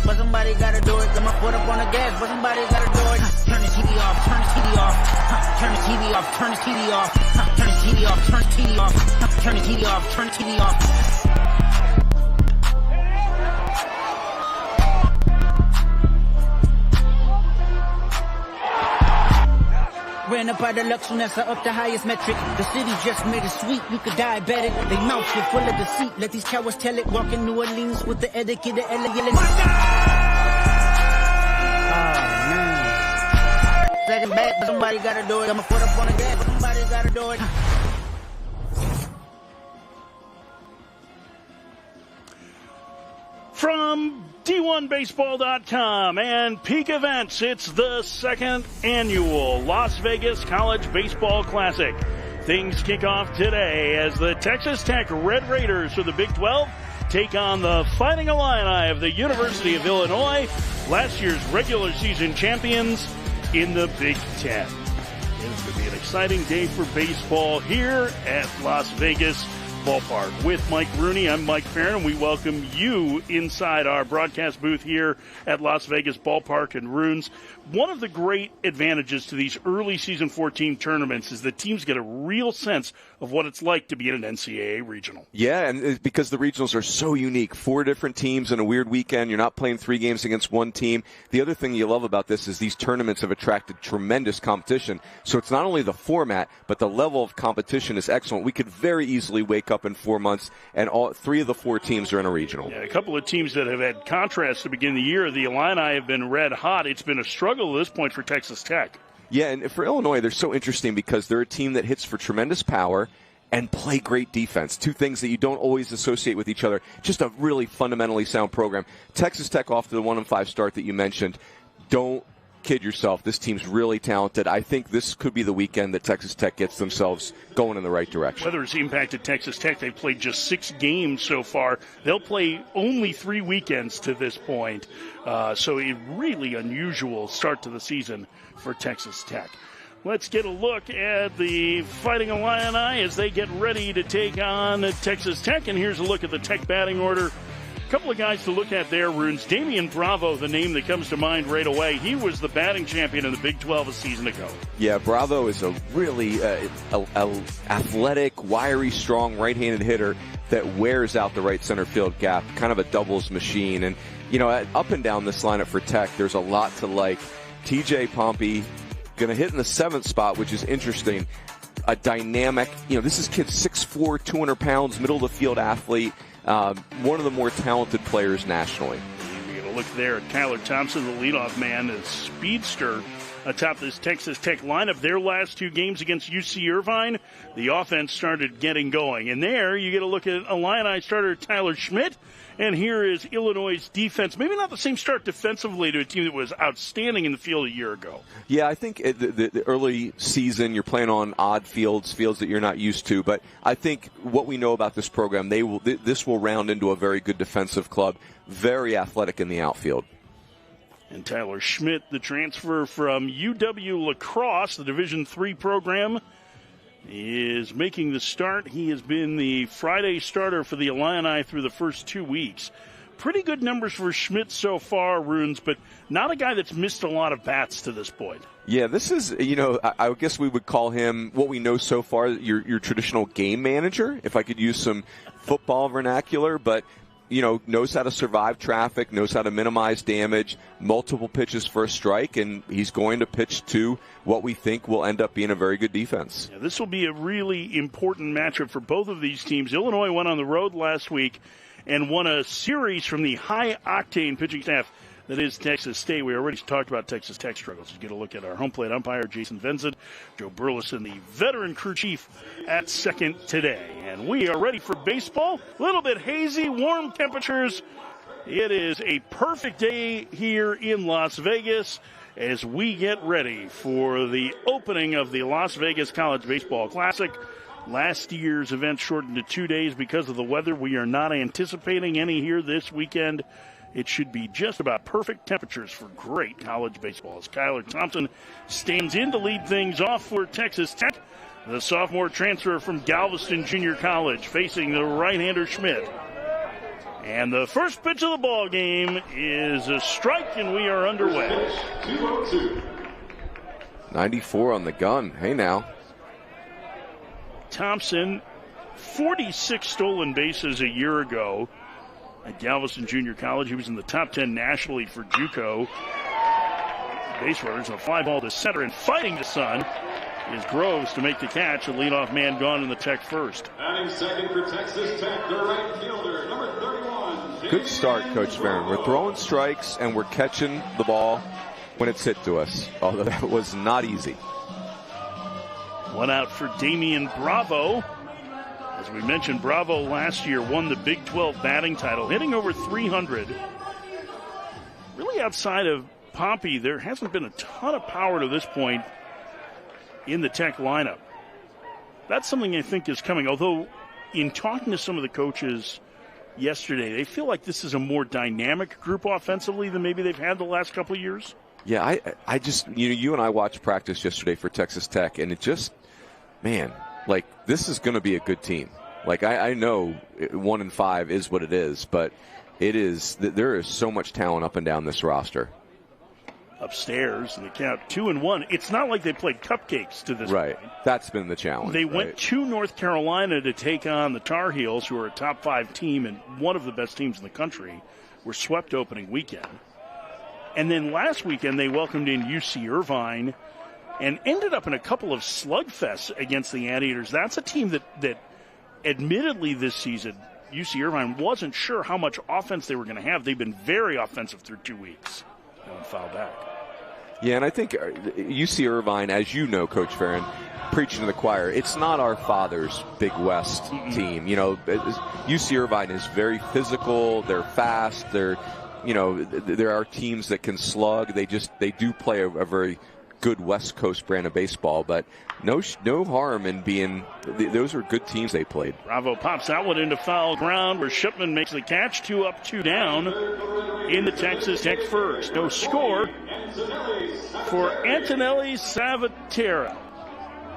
back, but somebody gotta do it. Got my foot up on the gas, but somebody gotta do it. Turn the TV off, turn the TV off. Turn the TV off, turn the TV off. Turn the TV off, turn the TV off. Turn the TV off, turn the TV off. Ran up out of Lux Nessa up the highest metric. The city just made it sweet, you could diabetic. They mouth shit full of deceit. Let these cowards tell it. Walk in New Orleans with the etiquette, the elegant. Oh man. Second back, but somebody gotta do it. Got my foot up on the gas, but somebody gotta do it. From D1Baseball.com and Peak Events, it's the second annual Las Vegas College Baseball Classic. Things kick off today as the Texas Tech Red Raiders of the Big 12 take on the Fighting Illini of the University of Illinois, last year's regular season champions in the Big Ten. It's going to be an exciting day for baseball here at Las Vegas Ballpark. With Mike Rooney, I'm Mike Farron, and we welcome you inside our broadcast booth here at Las Vegas Ballpark and Runes. One of the great advantages to these early season 14 tournaments is that teams get a real sense of what it's like to be in an NCAA regional. Yeah, and because the regionals are so unique, 4 different teams in a weird weekend, you're not playing 3 games against one team. The other thing you love about this is these tournaments have attracted tremendous competition. So it's not only the format, but the level of competition is excellent. We could very easily wake up in 4 months and all 3 of the 4 teams are in a regional. Yeah, a couple of teams that have had contrasts to begin the year. The Illini have been red hot. It's been a struggle at this point for Texas Tech. Yeah, and for Illinois, they're so interesting because they're a team that hits for tremendous power and play great defense. 2 things that you don't always associate with each other. Just a really fundamentally sound program. Texas Tech off to the 1-5 start that you mentioned. Don't kid yourself. This team's really talented. I think this could be the weekend that Texas Tech gets themselves going in the right direction. Weather's impacted Texas Tech. They've played just 6 games so far. They'll play only 3 weekends to this point. So a really unusual start to the season for Texas Tech. Let's get a look at the Fighting Illini as they get ready to take on Texas Tech. And here's a look at the Tech batting order. A couple of guys to look at there, Runes. Damian Bravo, the name that comes to mind right away. He was the batting champion in the Big 12 a season ago. Yeah, Bravo is a really athletic, wiry, strong right-handed hitter that wears out the right center field gap, kind of a doubles machine. And, you know, up and down this lineup for Tech, there's a lot to like. TJ Pompey going to hit in the 7th spot, which is interesting. A dynamic, this is kid 6'4", 200 pounds, middle of the field athlete. One of the more talented players nationally. You get a look there at Tyler Thompson, the leadoff man, a speedster atop this Texas Tech lineup. Their last 2 games against UC Irvine, the offense started getting going. And there you get a look at Illini starter Tyler Schmidt. And here is Illinois' defense. Maybe not the same start defensively to a team that was outstanding in the field a year ago. Yeah, I think the early season you're playing on odd fields that you're not used to. But I think what we know about this program, this will round into a very good defensive club, very athletic in the outfield. And Tyler Schmidt, the transfer from UW La Crosse, the Division III program, is making the start. He has been the Friday starter for the Illini through the first 2 weeks. Pretty good numbers for Schmidt so far, Runes, but not a guy that's missed a lot of bats to this point. Yeah, this is, I guess we would call him, what we know so far, your traditional game manager, if I could use some football vernacular, but knows how to survive traffic, knows how to minimize damage, multiple pitches for a strike, and he's going to pitch to what we think will end up being a very good defense. Yeah, this will be a really important matchup for both of these teams. Illinois went on the road last week and won a series from the high-octane pitching staff that is Texas State. We already talked about Texas Tech struggles. You get a look at our home plate umpire, Jason Vincent, Joe Burleson, the veteran crew chief at second today. And we are ready for baseball. A little bit hazy, warm temperatures. It is a perfect day here in Las Vegas as we get ready for the opening of the Las Vegas College Baseball Classic. Last year's event shortened to 2 days because of the weather. We are not anticipating any here this weekend. It should be just about perfect temperatures for great college baseball as Kyler Thompson stands in to lead things off for Texas Tech. The sophomore transfer from Galveston Junior College facing the right-hander Schmidt. And the first pitch of the ball game is a strike, and we are underway. 94 on the gun. Hey now. Thompson, 46 stolen bases a year ago at Galveston Junior College. He was in the top 10 nationally for JUCO base runners. A fly ball to center, and fighting the sun is Groves to make the catch. A leadoff man gone in the Tech first. Batting second for Texas Tech, the right fielder, number 31. Good start, Coach Barron. We're throwing strikes and we're catching the ball when it's hit to us, although that was not easy. One out for Damian Bravo. As we mentioned, Bravo last year won the Big 12 batting title, hitting over 300. Really outside of Pompey, there hasn't been a ton of power to this point in the Tech lineup. That's something I think is coming, although in talking to some of the coaches yesterday, they feel like this is a more dynamic group offensively than maybe they've had the last couple of years. Yeah, I just, you and I watched practice yesterday for Texas Tech, and it just, man, like, this is going to be a good team. Like, I know 1-5 is what it is, but there is so much talent up and down this roster. Upstairs, and they count 2-1. It's not like they played cupcakes to this right. point. That's been the challenge. They went to North Carolina to take on the Tar Heels, who are a top 5 team and one of the best teams in the country. Were swept opening weekend. And then last weekend they welcomed in UC Irvine and ended up in a couple of slugfests against the Anteaters. That's a team that admittedly this season, UC Irvine wasn't sure how much offense they were going to have. They've been very offensive through 2 weeks. And foul back. Yeah, and I think UC Irvine, as you know, Coach Farron, preaching to the choir, it's not our father's Big West team. You know, UC Irvine is very physical. They're fast. There are teams that can slug. They do play a very good West Coast brand of baseball, but no harm in being. Those are good teams they played. Bravo pops that one into foul ground where Shipman makes the catch. 2 up, 2 down in the Texas Tech first. No score for Antonelli Savateri.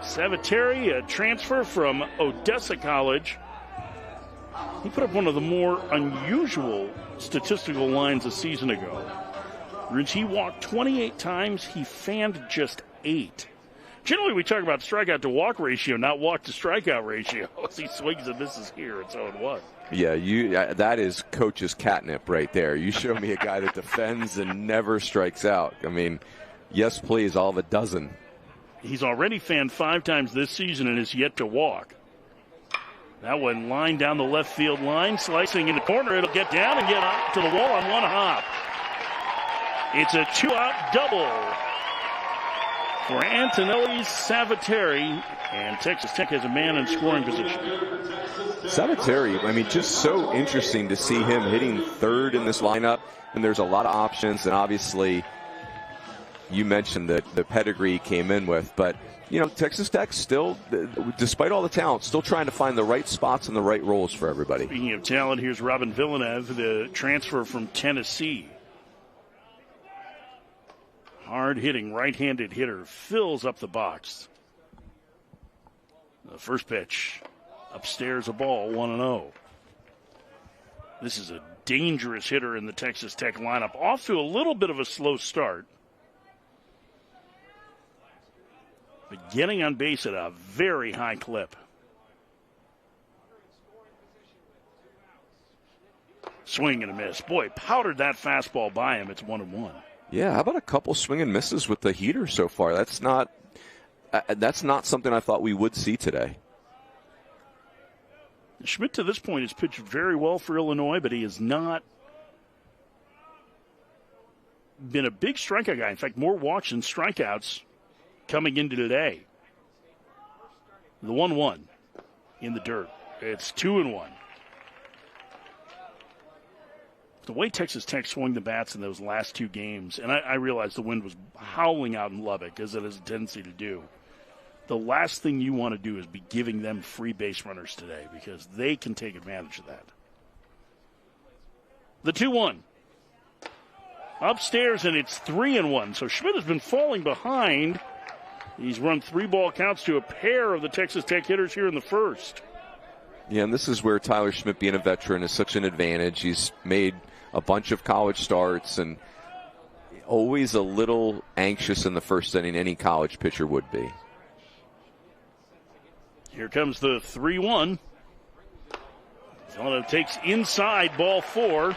Savateri, a transfer from Odessa College. He put up one of the more unusual statistical lines a season ago. He walked 28 times. He fanned just 8. Generally, we talk about strikeout to walk ratio, not walk to strikeout ratio. As he swings and misses here, it's 0-1. Yeah, that is coach's catnip right there. You show me a guy that defends and never strikes out. I mean, yes, please, all of a dozen. He's already fanned 5 times this season and is yet to walk. That one lined down the left field line, slicing in the corner. It'll get down and get up to the wall on one hop. It's a 2-out double for Antonelli Savateri, and Texas Tech has a man in scoring position. Savateri, I mean, just so interesting to see him hitting third in this lineup, and there's a lot of options, and obviously you mentioned that the pedigree came in with, but you know, Texas Tech still, despite all the talent, still trying to find the right spots and the right roles for everybody. Speaking of talent, here's Robin Villeneuve, the transfer from Tennessee. Hard-hitting right-handed hitter, fills up the box. The first pitch, upstairs a ball, 1-0. This is a dangerous hitter in the Texas Tech lineup. Off to a little bit of a slow start, but getting on base at a very high clip. Swing and a miss. Boy, powdered that fastball by him. It's 1-1. Yeah, how about a couple swing and misses with the heater so far? That's not something I thought we would see today. Schmidt to this point has pitched very well for Illinois, but he has not been a big strikeout guy. In fact, more walks than strikeouts coming into today. The 1-1 in the dirt. It's 2-1. The way Texas Tech swung the bats in those last 2 games, and I realized the wind was howling out in Lubbock, as it has a tendency to do. The last thing you want to do is be giving them free base runners today, because they can take advantage of that. The 2-1. Upstairs, and it's 3-1. So Schmidt has been falling behind. He's run 3 ball counts to a pair of the Texas Tech hitters here in the first. Yeah, and this is where Tyler Schmidt, being a veteran, is such an advantage. He's made a bunch of college starts and always a little anxious in the first inning, any college pitcher would be. Here comes the 3-1. Delano takes inside, ball 4.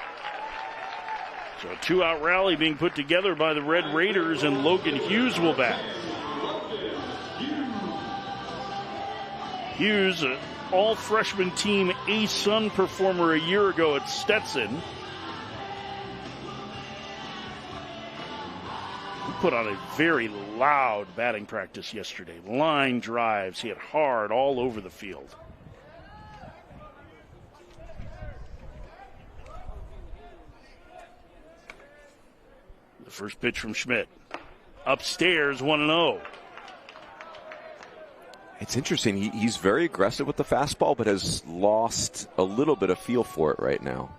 So a 2-out rally being put together by the Red Raiders, and Logan Hughes will bat. Hughes, an all-freshman team A-Sun performer a year ago at Stetson. He put on a very loud batting practice yesterday. Line drives, he hit hard all over the field. The first pitch from Schmidt. Upstairs, 1-0. It's interesting. He's very aggressive with the fastball, but has lost a little bit of feel for it right now.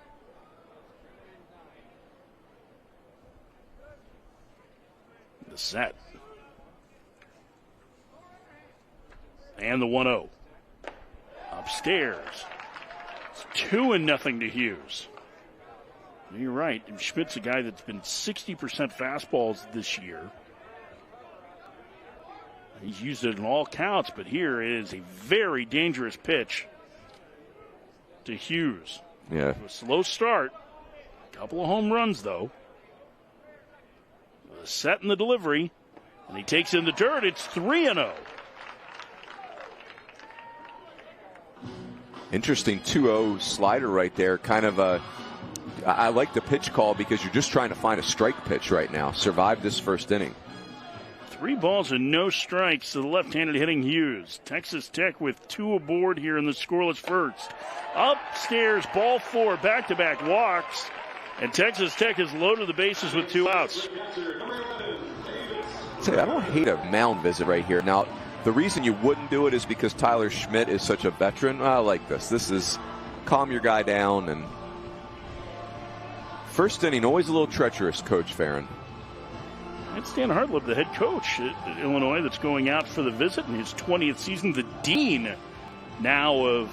The set. And the 1-0. Upstairs. It's 2-0 to Hughes. You're right. Schmidt's a guy that's been 60% fastballs this year. He's used it in all counts, but here it is a very dangerous pitch to Hughes. Yeah. A slow start. Couple of home runs, though. The set in the delivery, and he takes in the dirt. It's 3-0. Interesting 2-0 slider right there. Kind of a, I like the pitch call because you're just trying to find a strike pitch right now. Survive this first inning. 3 balls and no strikes to the left-handed hitting Hughes. Texas Tech with 2 aboard here in the scoreless first. Upstairs, ball 4, back-to-back walks. And Texas Tech has loaded the bases with 2 outs. I don't hate a mound visit right here. Now, the reason you wouldn't do it is because Tyler Schmidt is such a veteran. I like this. This is calm your guy down. And first inning, always a little treacherous, Coach Farron. It's Dan Hartleb, the head coach at Illinois, that's going out for the visit in his 20th season. The dean now of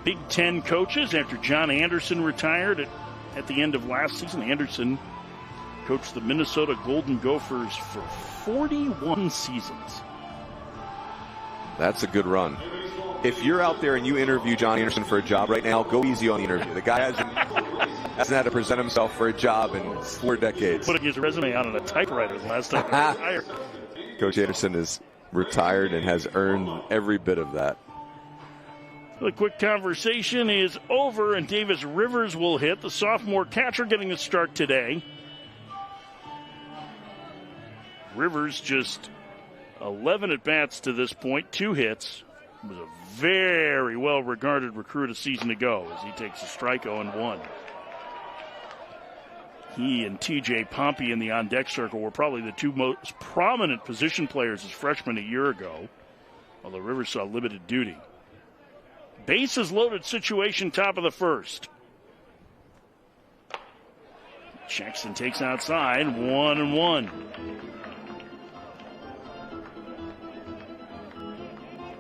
Big Ten coaches after John Anderson retired at the end of last season. Anderson coached the Minnesota Golden Gophers for 41 seasons. That's a good run. If you're out there and you interview John Anderson for a job right now, go easy on the interview. The guy hasn't had to present himself for a job in 4 decades. Putting his resume out on a typewriter the last time he retired. Coach Anderson is retired and has earned every bit of that. The quick conversation is over, and Davis Rivers will hit. The sophomore catcher getting the start today. Rivers just 11 at-bats to this point, 2 hits. Was a very well-regarded recruit a season ago as he takes a strike 0-1. He and T.J. Pompey in the on-deck circle were probably the 2 most prominent position players as freshmen a year ago, although Rivers saw limited duty. Bases loaded situation, top of the first. Checks and takes outside, 1-1.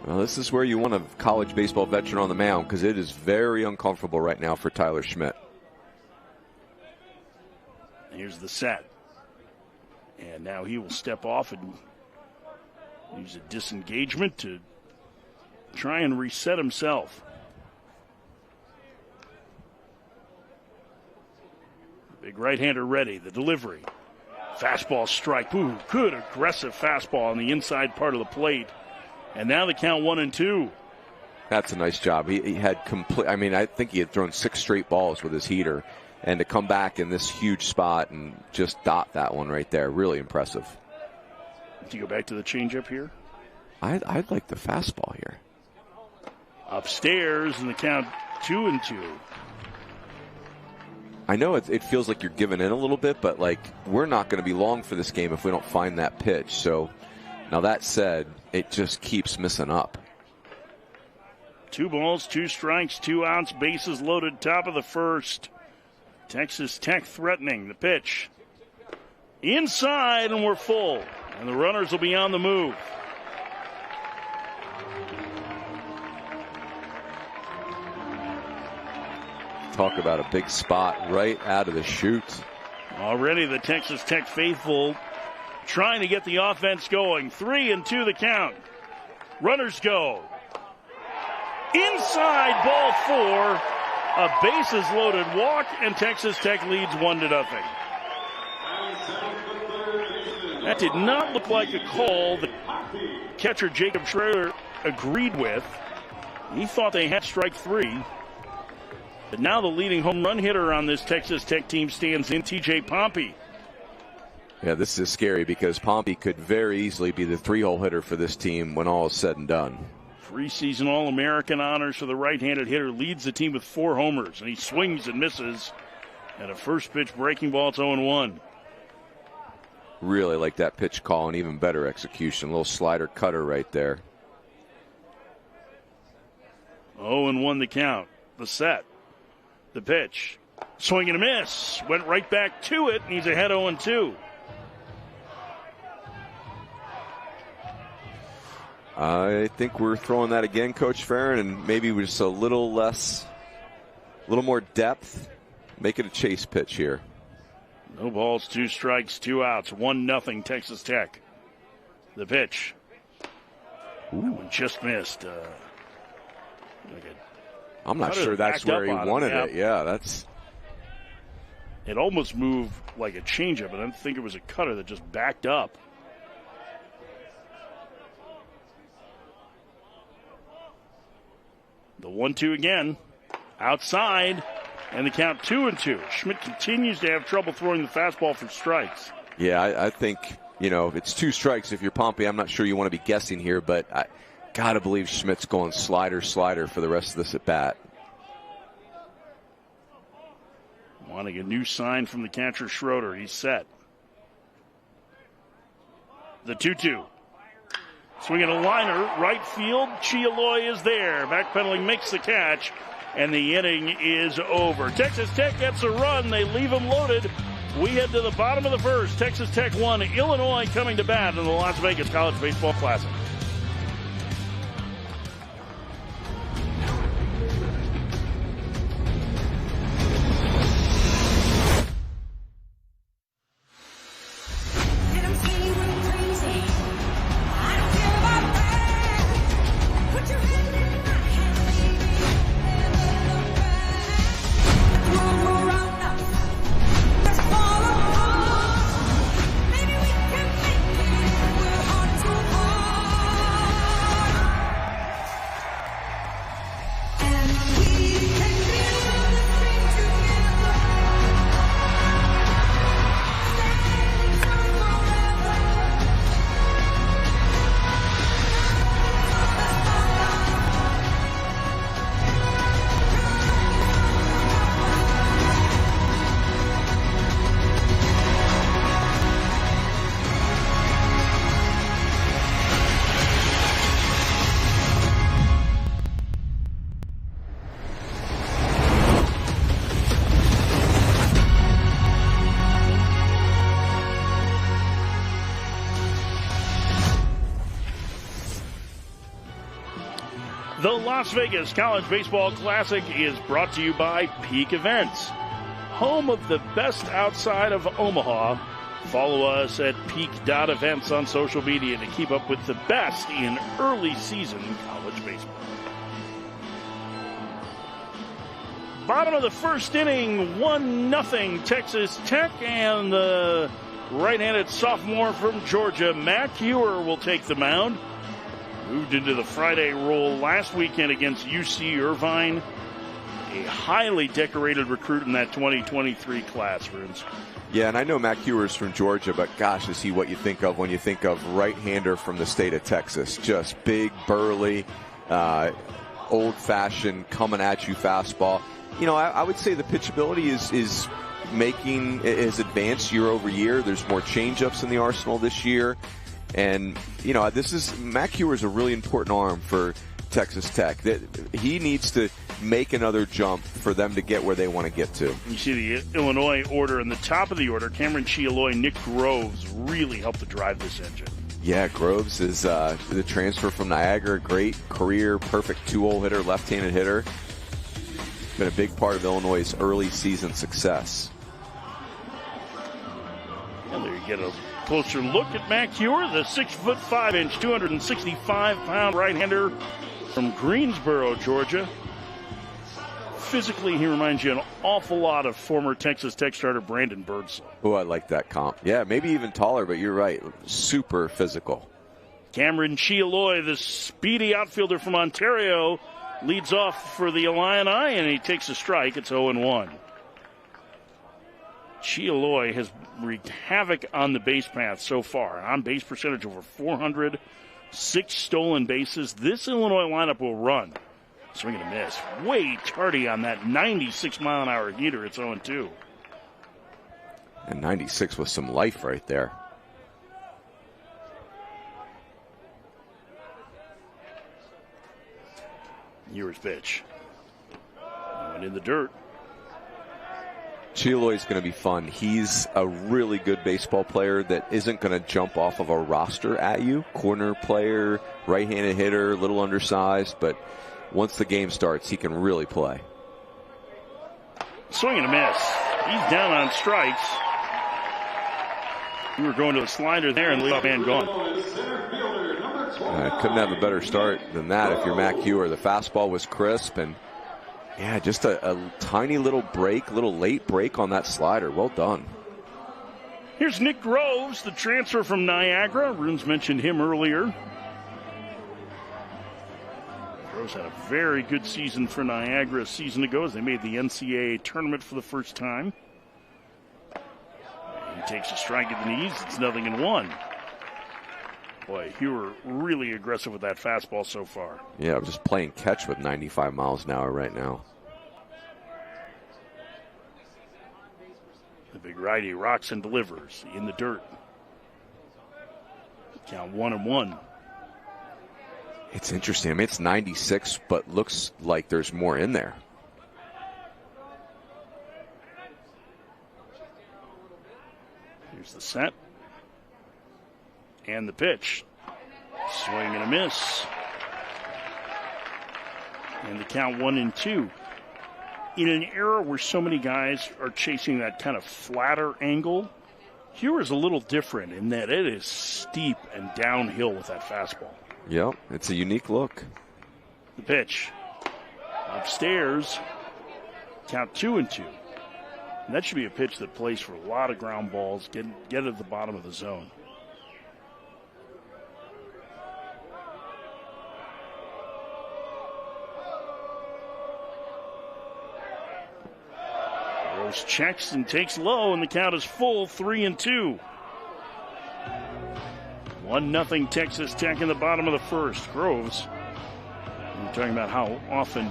Well, this is where you want a college baseball veteran on the mound because it is very uncomfortable right now for Tyler Schmidt. Here's the set. And now he will step off and use a disengagement to try and reset himself. Big right-hander ready. The delivery. Fastball strike. Ooh, good aggressive fastball on the inside part of the plate. And now the count 1-2. That's a nice job. He had complete. I mean, I think he had thrown 6 straight balls with his heater, and to come back in this huge spot and just dot that one right there, really impressive. Do you go back to the changeup here? I'd like the fastball here. Upstairs, and the count 2-2. I know it feels like you're giving in a little bit, but like we're not going to be long for this game if we don't find that pitch. So now that said, it just keeps missing up. 2 balls, 2 strikes, 2 outs, bases loaded, top of the first. Texas Tech threatening the pitch. Inside, and we're full. And the runners will be on the move. Talk about a big spot right out of the chute. Already the Texas Tech faithful trying to get the offense going. 3-2 the count. Runners go. Inside, ball 4. A bases loaded walk, and Texas Tech leads 1-0. That did not look like a call that catcher Jacob Schrader agreed with. He thought they had strike 3. But now the leading home run hitter on this Texas Tech team stands in T.J. Pompey. Yeah, this is scary because Pompey could very easily be the 3-hole hitter for this team when all is said and done. Preseason All-American honors for the right-handed hitter, leads the team with 4 homers, and he swings and misses at a first-pitch breaking ball. It's 0-1. Really like that pitch call and even better execution. Little slider cutter right there. 0-1 the count. The set. The pitch. Swing and a miss. Went right back to it, and he's ahead 0-2. I think we're throwing that again, Coach Farron, and maybe with just a little more depth. Make it a chase pitch here. No balls, 2 strikes, 2 outs. 1-0 Texas Tech. The pitch. That one just missed. I'm not sure that's where he wanted it. Yeah, that's. It almost moved like a changeup, but I don't think it was a cutter that just backed up. The 1-2 again. Outside. And the count 2-2. Schmidt continues to have trouble throwing the fastball for strikes. Yeah, I think, it's 2 strikes. If you're Pompey, I'm not sure you want to be guessing here, but I got to believe Schmidt's going slider for the rest of this at bat. Wanting a new sign from the catcher Schroeder. He's set. The 2-2. Swinging a liner, right field. Chialoy is there. Backpedaling makes the catch, and the inning is over. Texas Tech gets a run. They leave them loaded. We head to the bottom of the first. Texas Tech 1, Illinois coming to bat in the Las Vegas College Baseball Classic. The Las Vegas College Baseball Classic is brought to you by Peak Events, home of the best outside of Omaha. Follow us at peak.events on social media to keep up with the best in early season college baseball. Bottom of the first inning, 1-0 Texas Tech, and the right-handed sophomore from Georgia, Mac Ewer, will take the mound. Moved into the Friday role last weekend against UC Irvine. A highly decorated recruit in that 2023 class, Runes. Yeah, and I know Mac Ewer's from Georgia, but gosh, is he what you think of when you think of right-hander from the state of Texas. Just big, burly, old-fashioned, coming-at-you fastball. You know, I would say the pitchability is making is advanced year over year. There's more change-ups in the arsenal this year. And, you know, Mac Ewer's a really important arm for Texas Tech. He needs to make another jump for them to get where they want to get to. You see the Illinois order in the top of the order. Cameron Chialoy, Nick Groves really helped to drive this engine. Yeah, Groves is the transfer from Niagara. Great career, perfect 2-hole hitter, left-handed hitter. Been a big part of Illinois' early season success. And there you get a closer look at Mac Huer, the 6'5", 265-pound right-hander from Greensboro, Georgia. Physically, he reminds you an awful lot of former Texas Tech starter Brandon Birdsall. Oh, I like that comp. Yeah, maybe even taller, but you're right. Super physical. Cameron Chialoy, the speedy outfielder from Ontario, leads off for the Illini, and he takes a strike. It's 0-1. Chialoy has wreaked havoc on the base path so far. On base percentage over 400, 6 stolen bases. This Illinois lineup will run. Swing and a miss. Way tardy on that 96-mile-an-hour heater. It's 0-2. And 96 with some life right there. Huer's pitch. Went in the dirt. Chialoy's going to be fun. He's a really good baseball player that isn't going to jump off of a roster at you. Corner player, right-handed hitter, a little undersized, but once the game starts, he can really play. Swing and a miss. He's down on strikes. You were going to a slider there and the leadoff man gone. Couldn't have a better start than that if you're Mac Huer. The fastball was crisp and, yeah, just a tiny little break, little late break on that slider. Well done. Here's Nick Groves, the transfer from Niagara. Runes mentioned him earlier. Groves had a very good season for Niagara a season ago as they made the NCAA tournament for the first time. He takes a strike at the knees. It's 0-1. Boy, Huer really aggressive with that fastball so far. Yeah, I'm just playing catch with 95 miles an hour right now. The big righty rocks and delivers in the dirt. Count 1-1. It's interesting. I mean, it's 96, but looks like there's more in there. Here's the set. And the pitch. Swing and a miss. And the count 1-2. In an era where so many guys are chasing that kind of flatter angle, Huer is a little different in that it is steep and downhill with that fastball. Yep, it's a unique look. The pitch. Upstairs. Count 2-2. And that should be a pitch that plays for a lot of ground balls, get at the bottom of the zone. Rose checks and takes low, and the count is full, 3-2. 1-0 Texas Tech in the bottom of the first. Groves, we're talking about how often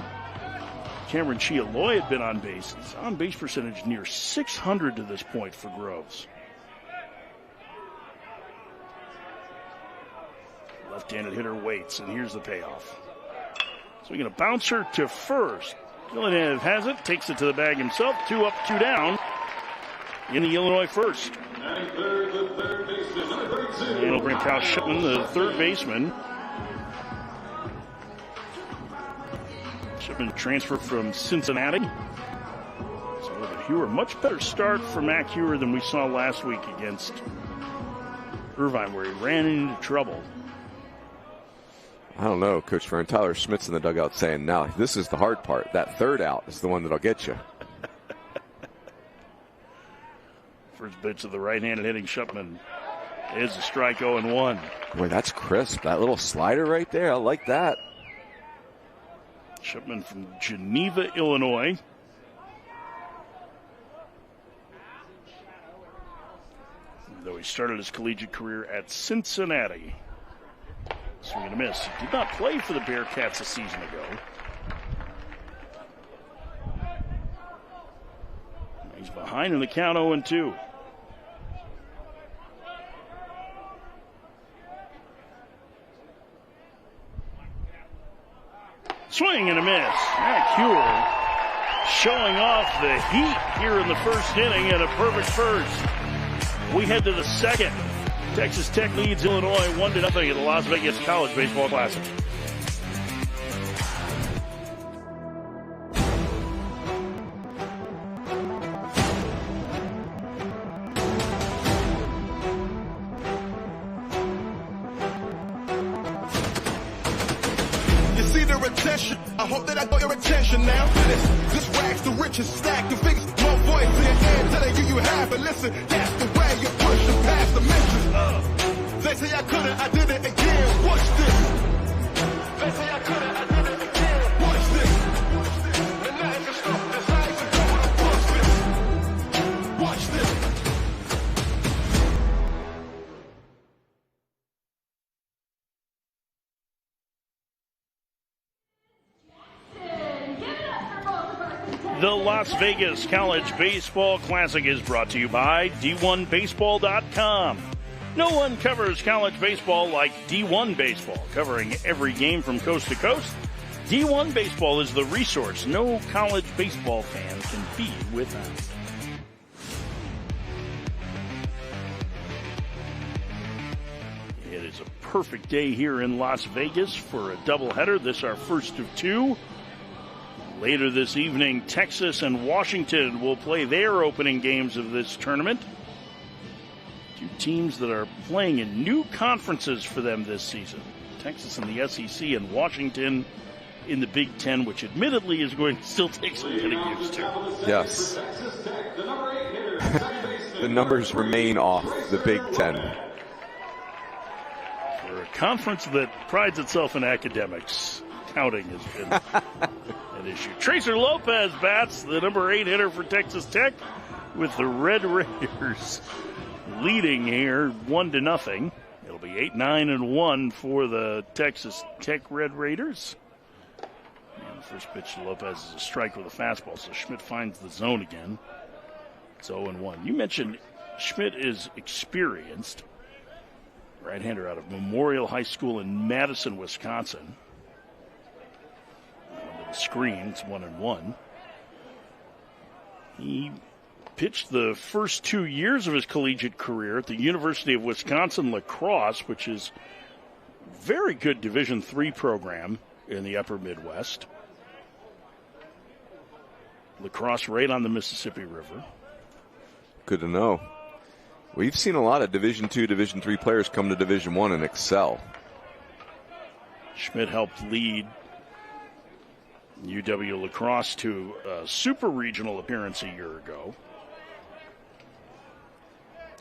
Cameron Chialoy had been on base. His on-base percentage near 600 to this point for Groves. Left-handed hitter waits, and here's the payoff. Swinging a bouncer to first. Villeneuve has it, takes it to the bag himself. 2 up, 2 down in the Illinois first. And it'll bring Kyle Shipman, the third baseman. Shipman transfer from Cincinnati. So with Huer, much better start for Mac Huer than we saw last week against Irvine, where he ran into trouble. I don't know, Coach Vern. Tyler Schmidt's in the dugout saying, now, this is the hard part. That third out is the one that'll get you. First pitch of the right-handed hitting Shipman is a strike, 0-1. Boy, that's crisp. That little slider right there, I like that. Shipman from Geneva, Illinois. Though he started his collegiate career at Cincinnati. Swing and a miss. He did not play for the Bearcats a season ago. He's behind in the count, 0-2. Swing and a miss. Mac Huer showing off the heat here in the first inning and a perfect first. We head to the second. Texas Tech leads Illinois 1-0 at the Las Vegas College Baseball Classic. your attention. I hope that I got your attention now. Listen, this rag's the richest stack. The figures, no voice in your head telling you have. And listen, that's the way you're pushing past the mentions. They say I couldn't, I did it again. Watch this. They say I couldn't, I did it again. Watch this. And now you can stop this. I can go. Watch this. Watch this. The Las Vegas College Baseball Classic is brought to you by D1Baseball.com. No one covers college baseball like D1 Baseball, covering every game from coast to coast. D1 Baseball is the resource no college baseball fan can be without. It is a perfect day here in Las Vegas for a doubleheader. This is our first of two. Later this evening, Texas and Washington will play their opening games of this tournament. Two teams that are playing in new conferences for them this season. Texas in the SEC and Washington in the Big Ten, which admittedly is going to still take some getting used to. Yes. The numbers remain off the Big Ten. For a conference that prides itself in academics, counting has been an issue. Tracer Lopez bats, the number 8 hitter for Texas Tech, with the Red Raiders leading here 1-0. It'll be 8-9-1 for the Texas Tech Red Raiders. And the first pitch to Lopez is a strike with a fastball, so Schmidt finds the zone again. It's 0-1. You mentioned Schmidt is experienced. Right-hander out of Memorial High School in Madison, Wisconsin. Under the screen, it's 1-1. He pitched the first 2 years of his collegiate career at the University of Wisconsin La Crosse, which is a very good Division III program in the upper Midwest. La Crosse right on the Mississippi River. Good to know. We've seen a lot of Division II, Division III players come to Division I and excel. Schmidt helped lead UW La Crosse to a super regional appearance a year ago.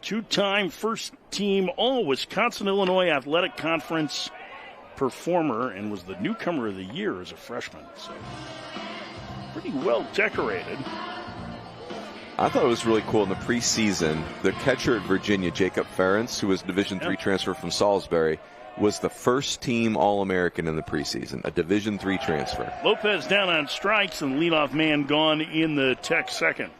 Two-time first-team All-Wisconsin-Illinois Athletic Conference performer and was the newcomer of the year as a freshman. So pretty well decorated. I thought it was really cool in the preseason. The catcher at Virginia, Jacob Ferentz, who was a Division III transfer from Salisbury, was the first-team All-American in the preseason, a Division III transfer. Lopez down on strikes and leadoff man gone in the Tech second.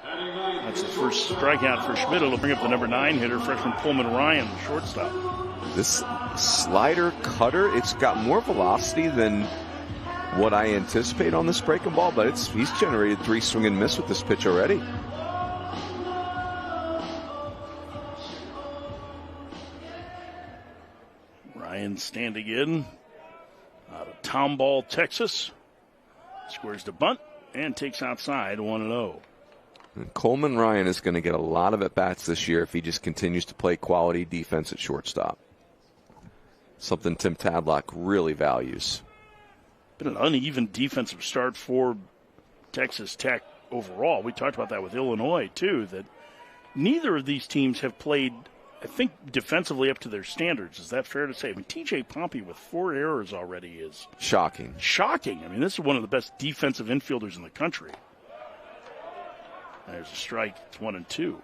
That's the first strikeout for Schmidt. It'll bring up the number 9 hitter, freshman Coleman Ryan, the shortstop. This slider cutter, it's got more velocity than what I anticipate on this breaking ball, but he's generated 3 swing and miss with this pitch already. Ryan standing in out of Tomball, Texas. Squares the bunt and takes outside 1-0. And Coleman Ryan is going to get a lot of at-bats this year if he just continues to play quality defense at shortstop. Something Tim Tadlock really values. Been an uneven defensive start for Texas Tech overall. We talked about that with Illinois, too, that neither of these teams have played, I think, defensively up to their standards. Is that fair to say? I mean, T.J. Pompey with 4 errors already is shocking. Shocking. I mean, this is one of the best defensive infielders in the country. There's a strike. It's 1-2.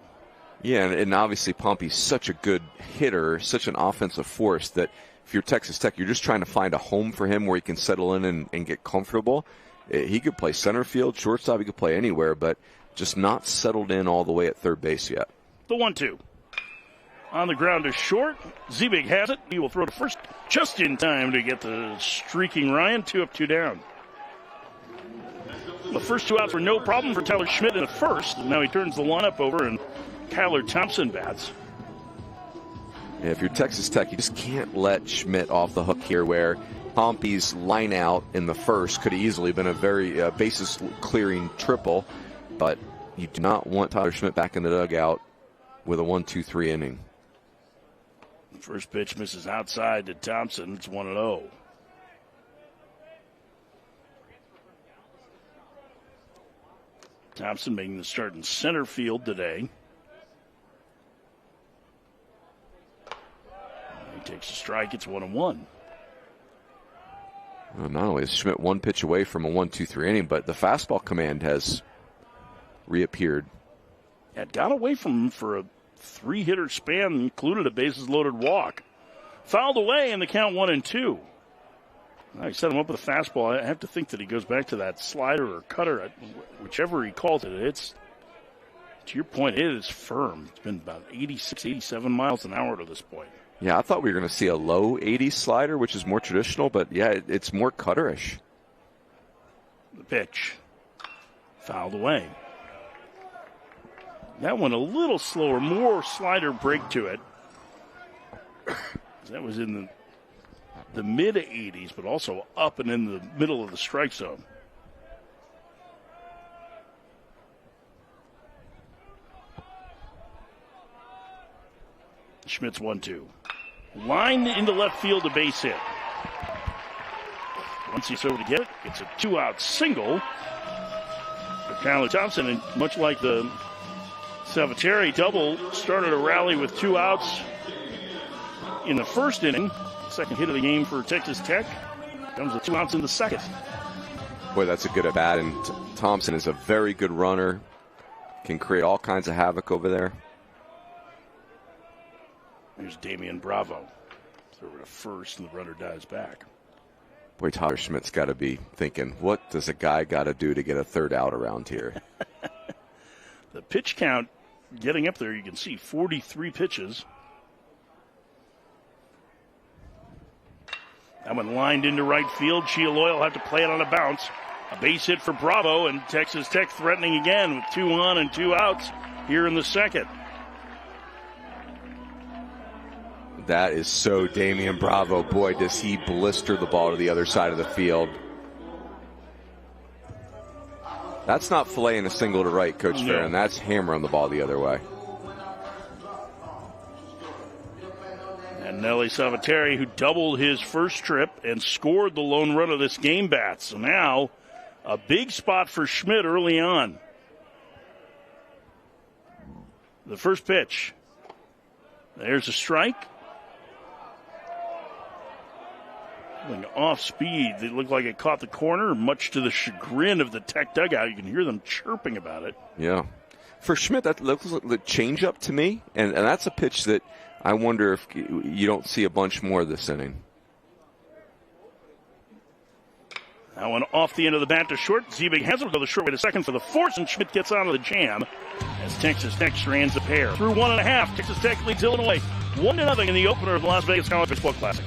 Yeah, and obviously Pompey's such a good hitter, such an offensive force that if you're Texas Tech, you're just trying to find a home for him where he can settle in and get comfortable. He could play center field, shortstop, he could play anywhere, but just not settled in all the way at third base yet. The 1-2. On the ground to short. Zebig has it. He will throw to first just in time to get the streaking Ryan. 2 up, 2 down. The first 2 outs were no problem for Tyler Schmidt in the first. And now he turns the lineup over and Kyler Thompson bats. Yeah, if you're Texas Tech, you just can't let Schmidt off the hook here, where Pompey's line out in the first could have easily been a very bases clearing triple, but you do not want Tyler Schmidt back in the dugout with a 1-2-3 inning. First pitch misses outside to Thompson. It's 1-0. Thompson making the start in center field today. He takes a strike. It's 1-1. Well, not only is Schmidt one pitch away from a 1-2-3 inning, but the fastball command has reappeared. It got away from him for a 3-hitter span, included a bases-loaded walk. Fouled away in the count 1-2. I set him up with a fastball. I have to think that he goes back to that slider or cutter, whichever he calls it. It's, to your point, it is firm. It's been about 86, 87 miles an hour to this point. Yeah, I thought we were going to see a low 80s slider, which is more traditional, but yeah, it's more cutterish. The pitch. Fouled away. That one a little slower, more slider break to it. That was in the mid-80s, but also up and in the middle of the strike zone. Schmidt's 1-2. Lined into left field, a base hit. Once he's over to get it, it's a 2-out single for Kyler Thompson, and much like the Salvatierra double, started a rally with 2 outs in the first inning. Second hit of the game for Texas Tech. Comes with 2 outs in the second. Boy, that's a good at bat, and Thompson is a very good runner. Can create all kinds of havoc over there. Here's Damian Bravo. Throw it to first, and the runner dives back. Boy, Tyler Schmidt's got to be thinking, what does a guy got to do to get a 3rd out around here? The pitch count getting up there, you can see 43 pitches. That one lined into right field. Chialoy will have to play it on a bounce. A base hit for Bravo, and Texas Tech threatening again with 2 on and 2 outs here in the second. That is so Damian Bravo. Boy, does he blister the ball to the other side of the field. That's not filleting a single to right, Coach Farron. That's hammering the ball the other way. And Nelly Salvatierra, who doubled his first trip and scored the lone run of this game, bats. So now a big spot for Schmidt early on. The first pitch. There's a strike. Off speed. It looked like it caught the corner, much to the chagrin of the Tech dugout. You can hear them chirping about it. Yeah. For Schmidt, that looks like the changeup to me, and that's a pitch that I wonder if you don't see a bunch more this inning. That one off the end of the bat to short. Ziebig has it to the short way to second for the force, and Schmidt gets out of the jam as Texas Tech strands the pair. Through 1.5, Texas Tech leads Illinois 1-0 in the opener of the Las Vegas College Baseball Classic.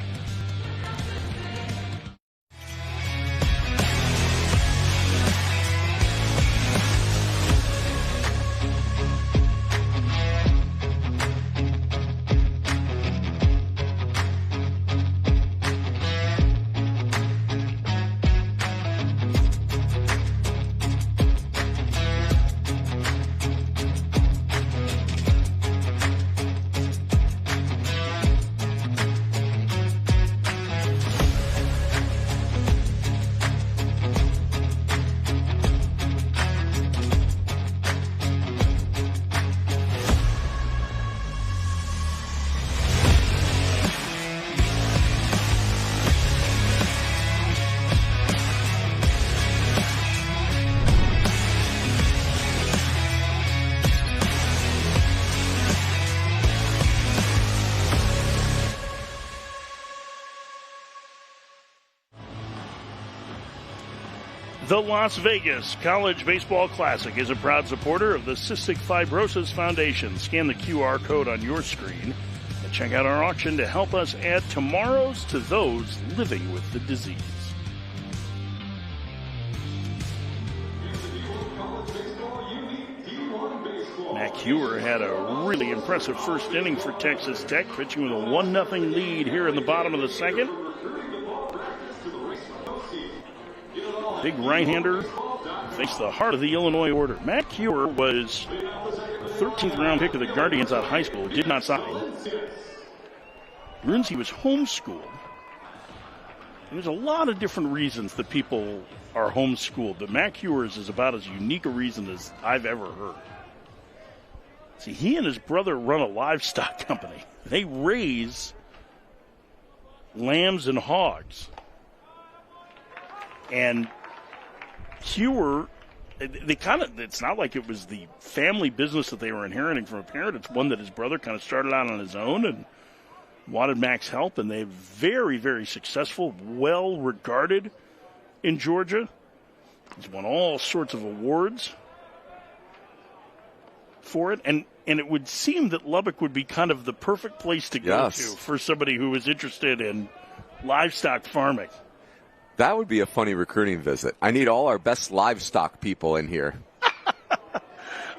The Las Vegas College Baseball Classic is a proud supporter of the Cystic Fibrosis Foundation. Scan the QR code on your screen and check out our auction to help us add tomorrows to those living with the disease. Mac Hewer had a really impressive first inning for Texas Tech, pitching with a 1-0 lead here in the bottom of the second. Big right-hander faced the heart of the Illinois order. Mac Hewer was the 13th round pick of the Guardians out of high school. Did not sign. Learns he was homeschooled. There's a lot of different reasons that people are homeschooled, but Mac Hewers is about as unique a reason as I've ever heard. See, he and his brother run a livestock company. They raise lambs and hogs. And Hewer, it's not like it was the family business that they were inheriting from a parent. It's one that his brother kind of started out on his own and wanted Mac's help, and they're very, very successful, well regarded in Georgia. He's won all sorts of awards for it, and it would seem that Lubbock would be kind of the perfect place to go to for somebody who was interested in livestock farming. That would be a funny recruiting visit. I need all our best livestock people in here.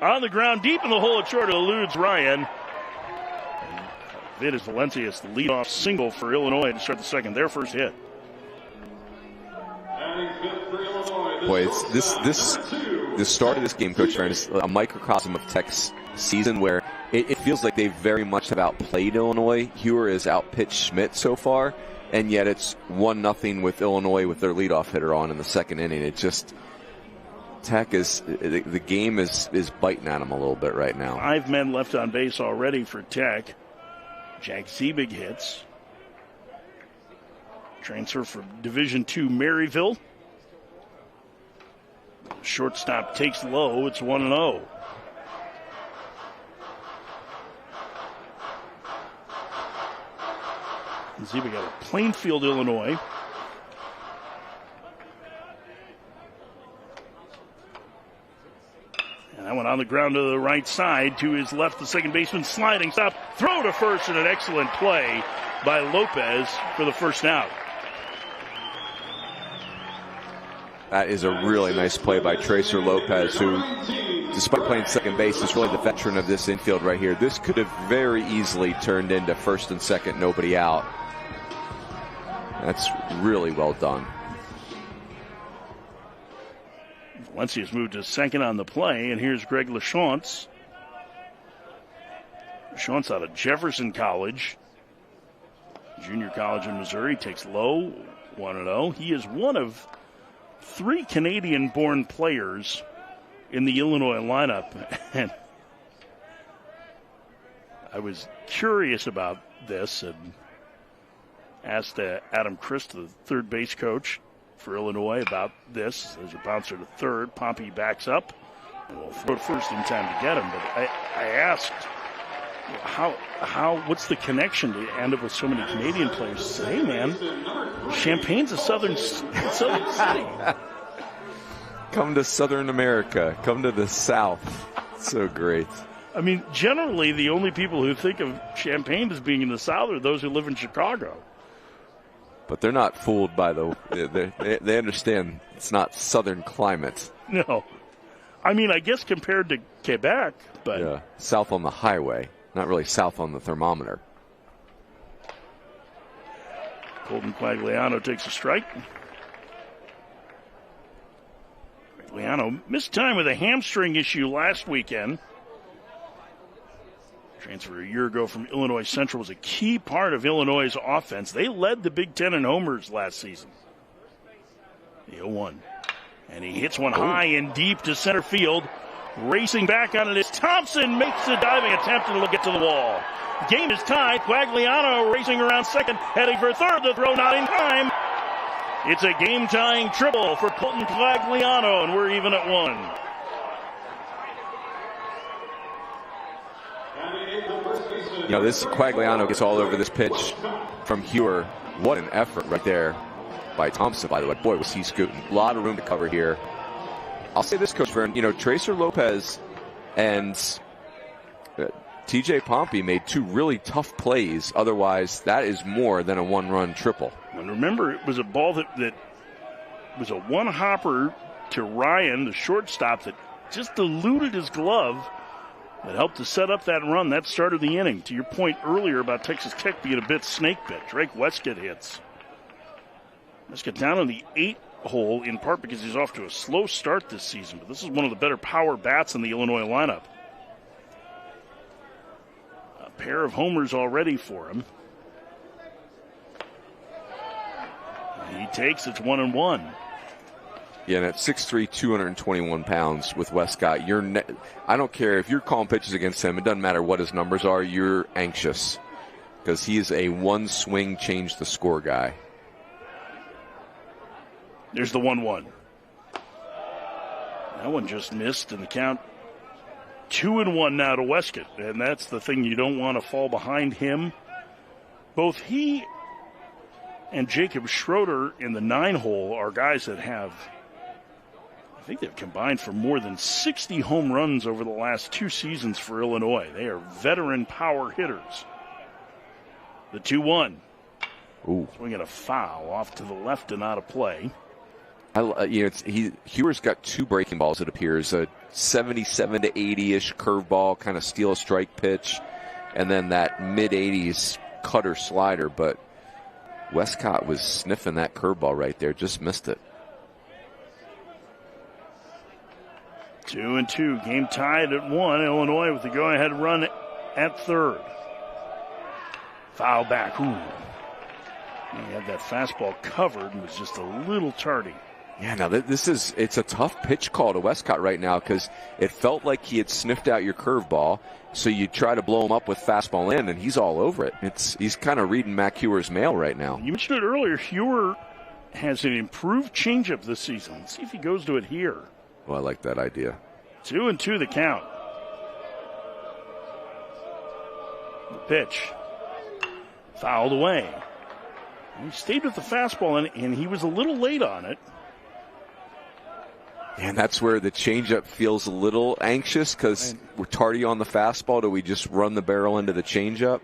On the ground, deep in the hole, it short eludes Ryan. Vidas Valencias, the leadoff single for Illinois to start the second, their first hit. Boy, this start of this game, Coach Farron, is a microcosm of Tech's season where it feels like they very much have outplayed Illinois. Hewer has outpitched Schmidt so far, and yet it's 1-0 with Illinois with their leadoff hitter on in the second inning. It just, Tech is, the game is biting at them a little bit right now. 5 men left on base already for Tech. Jack Ziebig hits. Transfer from Division II Maryville. Shortstop takes low. It's 1-0. Ziebig out of Plainfield, Illinois. And that one on the ground to the right side. To his left, the second baseman sliding stop. Throw to first, and an excellent play by Lopez for the first out. That is a really nice play by Tracer Lopez, who, despite playing second base, is really the veteran of this infield right here. This could have very easily turned into first and second, nobody out. That's really well done. Valencia's moved to second on the play, and here's Greg LaChance. LaChance out of Jefferson College, junior college in Missouri, takes low, 1-0. He is one of 3 Canadian-born players in the Illinois lineup, and I was curious about this and asked Adam Christ, the third base coach for Illinois, about this. There's a bouncer to third. Pompey backs up and will throw to first in time to get him. But I asked, what's the connection to end up with so many Canadian players? Say, hey, man, Champaign's a southern city. Come to Southern America. Come to the South. So great. I mean, generally, the only people who think of Champaign as being in the South are those who live in Chicago. But they're not fooled by they understand it's not Southern climate. No. I mean, I guess compared to Quebec, but... Yeah, south on the highway, not really south on the thermometer. Colton Quagliano takes a strike. Quagliano missed time with a hamstring issue last weekend. Transfer a year ago from Illinois Central, was a key part of Illinois' offense. They led the Big Ten in homers last season. The 0-1. And he hits one high and deep to center field. Racing back on it is Thompson, makes a diving attempt and will get to the wall. Game is tied. Quagliano racing around second, heading for third. The throw not in time. It's a game-tying triple for Colton Quagliano, and we're even at 1. You know, this Quagliano gets all over this pitch from Hewer. What an effort right there by Thompson, by the way. Boy, was he scooting. A lot of room to cover here. I'll say this, Coach Vern, Tracer Lopez and TJ Pompey made 2 really tough plays. Otherwise, that is more than a 1-run triple. And remember, it was a ball that was a one-hopper to Ryan, the shortstop, that just eluded his glove. That helped to set up that run. That started the inning. To your point earlier about Texas Tech being a bit snake-bit, Drake Westcott hits. Westcott down on the 8 hole, in part because he's off to a slow start this season. But this is one of the better power bats in the Illinois lineup. A pair of homers already for him. He takes it's 1-1. Yeah, and at 6'3", 221 pounds with Westcott, I don't care if you're calling pitches against him. It doesn't matter what his numbers are. You're anxious because he is a one-swing change the score guy. There's the 1-1. That one just missed, and the count 2-1 now to Westcott, and that's the thing. You don't want to fall behind him. Both he and Jacob Schroeder in the 9-hole are guys that have, I think they've combined for more than 60 home runs over the last 2 seasons for Illinois. They are veteran power hitters. The 2-1. Ooh. Swinging a foul off to the left and out of play. Hewer's got 2 breaking balls, it appears. A 77 to 80-ish curveball, kind of steal a strike pitch, and then that mid-80s cutter slider. But Westcott was sniffing that curveball right there, just missed it. 2-2. Game tied at 1. Illinois with the go-ahead run at third. Foul back. Ooh. He had that fastball covered and was just a little tardy. Yeah, now it's a tough pitch call to Westcott right now because it felt like he had sniffed out your curveball, so you try to blow him up with fastball in, and he's all over it. He's kind of reading Mac Hewer's mail right now. You mentioned it earlier. Hewer has an improved changeup this season. Let's see if he goes to it here. Well, I like that idea. 2-2 the count. The pitch. Fouled away. He stayed with the fastball, and he was a little late on it. And that's where the changeup feels a little anxious because we're tardy on the fastball. Do we just run the barrel into the changeup?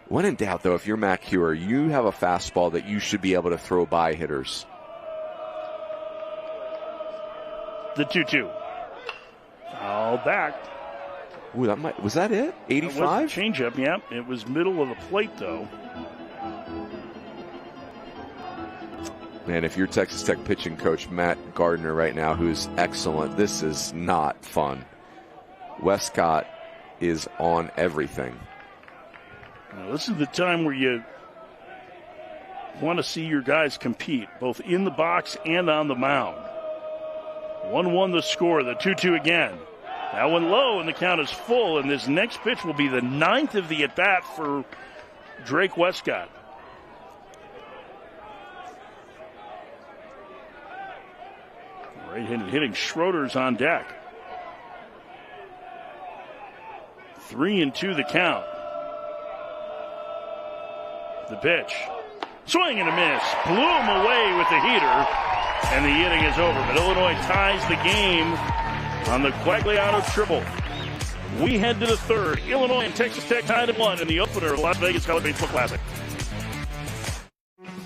When in doubt, though, if you're Mac Hewer, you have a fastball that you should be able to throw by hitters. The 2-2. Foul back. Ooh, was that it? 85? Changeup, yeah. It was middle of the plate, though. Man, if you're Texas Tech pitching coach Matt Gardner right now, who's excellent, this is not fun. Westcott is on everything. Now, this is the time where you want to see your guys compete, both in the box and on the mound. 1-1 the score, the 2-2 again. That one low, and the count is full, and this next pitch will be the 9th of the at-bat for Drake Westcott. Right-handed hitting Schroeder's on deck. 3-2 the count. The pitch. Swing and a miss. Blew him away with the heater, and the inning is over. But Illinois ties the game on the Quagliano triple. We head to the third. Illinois and Texas Tech tied at 1 in the opener of the Las Vegas College Baseball Classic.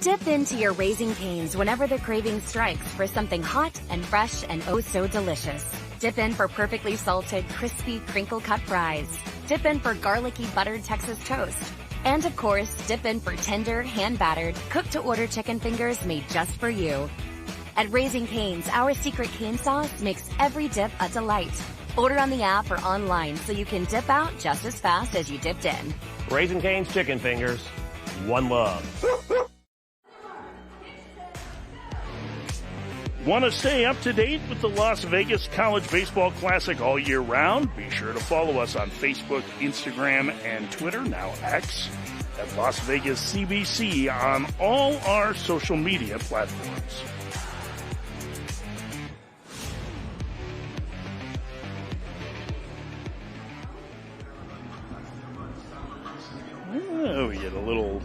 Dip into your Raising Cane's whenever the craving strikes for something hot and fresh and oh so delicious. Dip in for perfectly salted, crispy, crinkle-cut fries. Dip in for garlicky, buttered Texas toast. And of course, dip in for tender, hand-battered, cooked-to-order chicken fingers made just for you. At Raising Cane's, our secret cane sauce makes every dip a delight. Order on the app or online so you can dip out just as fast as you dipped in. Raising Cane's chicken fingers. One love. Want to stay up to date with the Las Vegas College Baseball Classic all year round? Be sure to follow us on Facebook, Instagram, and Twitter, now X, at Las Vegas CBC on all our social media platforms. Oh, we get a little,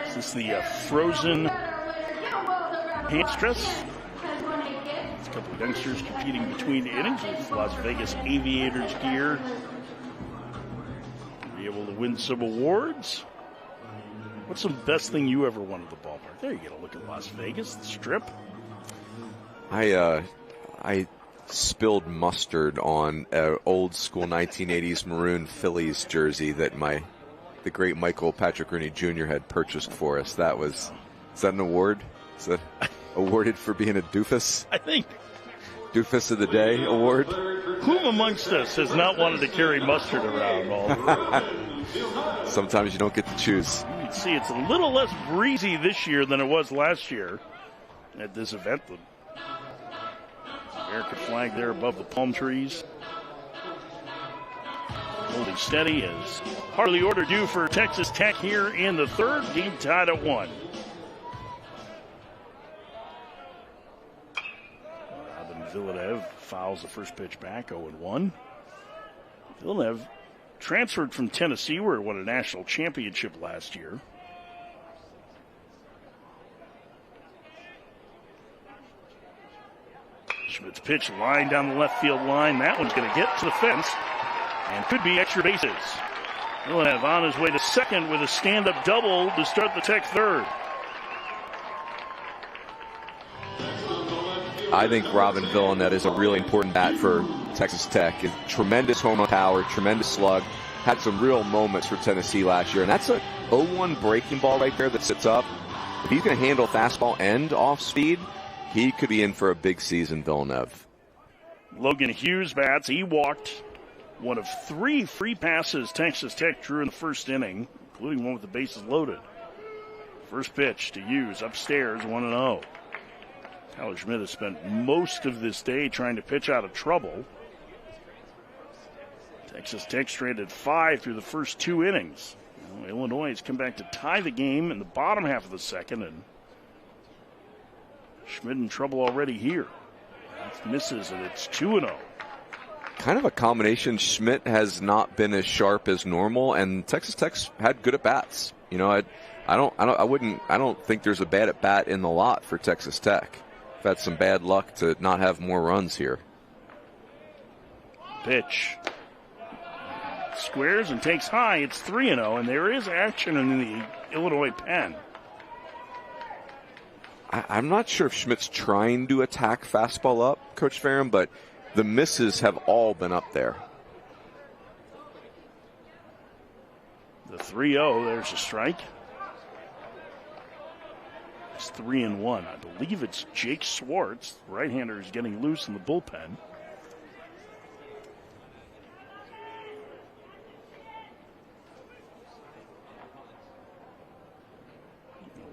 is this the frozen pants dress? It's a couple of youngsters competing between innings with Las Vegas Aviators gear. Be able to win some awards. What's the best thing you ever won at the ballpark? There you get a look at Las Vegas, the Strip. I spilled mustard on an old school 1980s maroon Phillies jersey that the great Michael Patrick Rooney Jr. had purchased for us. Is that an award? Is that awarded for being a doofus? I think. Doofus of the Day award? Whom amongst us has not wanted to carry mustard around all the time? Sometimes you don't get to choose. You Let's see, it's a little less breezy this year than it was last year at this event. The American flag there above the palm trees. Holding steady is part of the order due for Texas Tech here in the third. Game tied at 1. Robin Villeneuve fouls the first pitch back, 0-1. Villeneuve transferred from Tennessee, where he won a national championship last year. Schmidt's pitch line down the left field line. That one's going to get to the fence and could be extra bases. Villeneuve on his way to second with a stand-up double to start the Tech third. I think Robin Villeneuve is a really important bat for Texas Tech. Tremendous home run power, tremendous slug. Had some real moments for Tennessee last year. And that's a 0-1 breaking ball right there that sits up. If he's going to handle fastball and off speed, he could be in for a big season, Villeneuve. Logan Hughes bats. He walked one of 3 free passes Texas Tech drew in the first inning, including one with the bases loaded. First pitch to Hughes upstairs, 1-0. Tyler Schmidt has spent most of this day trying to pitch out of trouble. Texas Tech stranded 5 through the first 2 innings. Illinois has come back to tie the game in the bottom half of the second, and Schmidt in trouble already here. That misses, and it's 2-0. Kind of a combination. Schmidt has not been as sharp as normal, and Texas Tech's had good at bats. You know, I don't think there's a bad at bat in the lot for Texas Tech. I've had some bad luck to not have more runs here. Pitch. Squares and takes high. It's 3-0, and there is action in the Illinois pen. I'm not sure if Schmidt's trying to attack fastball up, Coach Farron, but the misses have all been up there. The 3-0, there's a strike. It's 3-1. I believe it's Jake Swartz. The right-hander is getting loose in the bullpen.